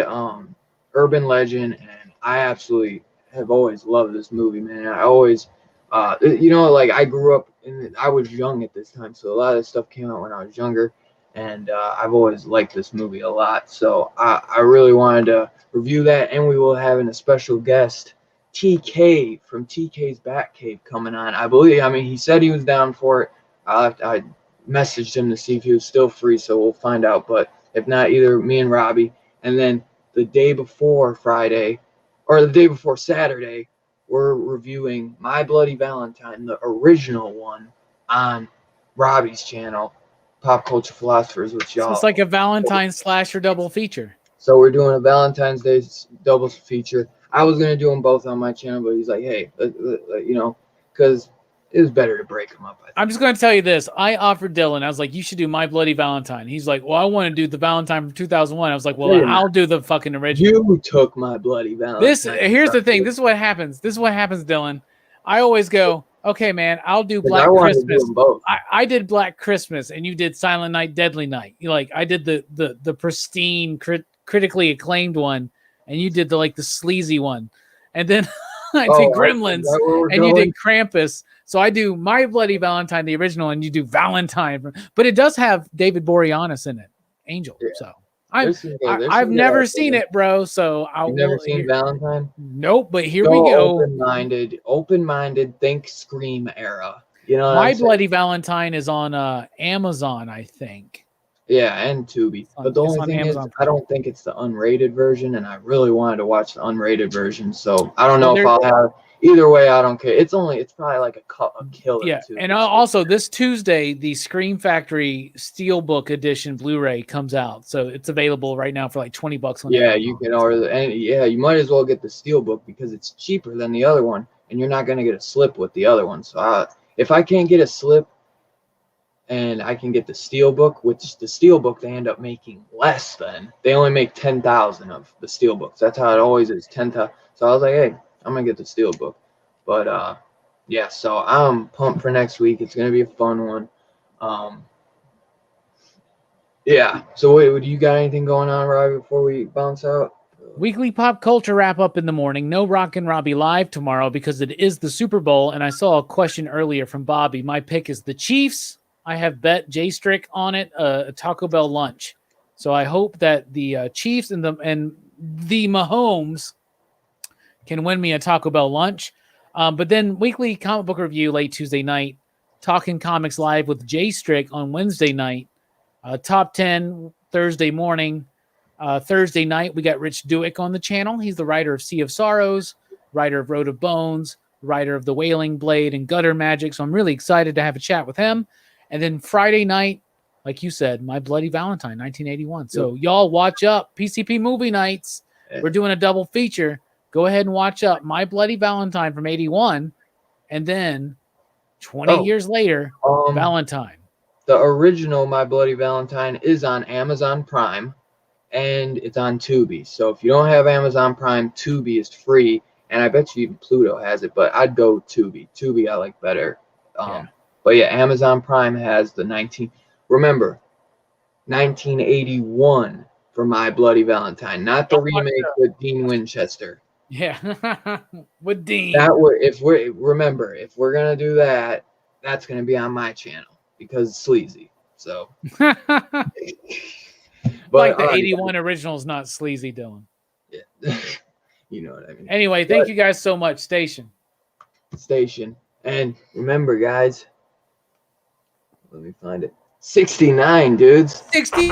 Urban Legend, and I absolutely have always loved this movie, man. I always, like I grew up I was young at this time, so a lot of this stuff came out when I was younger, and I've always liked this movie a lot. So I really wanted to review that, and we will have a special guest, TK from TK's Batcave, coming on. I believe. I mean, he said he was down for it. I messaged him to see if he was still free, so we'll find out. But if not, either me and Robbie. And then the day before Friday, or the day before Saturday, we're reviewing My Bloody Valentine, the original one, on Robbie's channel, Pop Culture Philosophers, which y'all. So it's like a Valentine slasher double feature. So we're doing a Valentine's Day double feature. I was gonna do them both on my channel, but he's like, "Hey, because it was better to break them up." I think. I'm just going to tell you this. I offered Dylan. I was like, "You should do My Bloody Valentine." He's like, "Well, I want to do the Valentine from 2001." I was like, "Well, I'll do the fucking original." You took My Bloody Valentine. Here's the thing. This is what happens. Dylan. I always go, "Okay, man, I'll do 'Cause Black I wanted to do Christmas." them both. I did Black Christmas, and you did Silent Night, Deadly Night. I did the pristine, critically acclaimed one, and you did the sleazy one, and then I did Gremlins, and you did Krampus. So I do My Bloody Valentine, the original, and you do Valentine. But it does have David Boreanaz in it, Angel. Yeah. So I've never seen it, bro. So You've never seen Valentine? Nope. But here we go. Open-minded. Think Scream era. You know, My Bloody Valentine is on Amazon, I think. Yeah, and Tubi. But the only thing is, I don't think it's the unrated version, and I really wanted to watch the unrated version. So I don't know if I'll have. Either way, I don't care. It's probably like a killer. Yeah, too. and also this Tuesday, the Scream Factory Steelbook Edition Blu-ray comes out, so it's available right now for like $20. Yeah, you can order and you might as well get the Steelbook because it's cheaper than the other one, and you're not gonna get a slip with the other one. So if I can't get a slip, and I can get the Steelbook, which the Steelbook they end up making less than. They only make 10,000 of the Steelbooks. That's how it always is, 10,000. So I was like, hey, I'm gonna get the Steelbook. But yeah, so I'm pumped for next week. It's gonna be a fun one. Yeah. So wait, do you got anything going on, Robbie, before we bounce out? Weekly pop culture wrap up in the morning. No Rockin' Robbie live tomorrow because it is the Super Bowl. And I saw a question earlier from Bobby. My pick is the Chiefs. I have bet Jay Strick on it, a Taco Bell lunch. So I hope that the Chiefs and the Mahomes can win me a Taco Bell lunch. But then weekly comic book review late Tuesday night. Talking Comics Live with Jay Strick on Wednesday night. Top 10 Thursday morning. Thursday night, we got Rich Douek on the channel. He's the writer of Sea of Sorrows, writer of Road of Bones, writer of The Wailing Blade and Gutter Magic. So I'm really excited to have a chat with him. And then Friday night, like you said, My Bloody Valentine, 1981. So y'all watch up. PCP movie nights. We're doing a double feature. Go ahead and watch up My Bloody Valentine from 81. And then 20 years later, Valentine. The original My Bloody Valentine is on Amazon Prime. And it's on Tubi. So if you don't have Amazon Prime, Tubi is free. And I bet you even Pluto has it. But I'd go Tubi. Tubi I like better. But yeah, Amazon Prime has the 1981 for My Bloody Valentine, not the remake with Dean Winchester. Yeah, with Dean. If we're gonna do that, that's gonna be on my channel because it's sleazy. So, but like the 81 original is not sleazy, Dylan. Yeah, you know what I mean. Anyway, thank you guys so much, Station. station. And remember, guys, let me find it. 69, dudes. 60.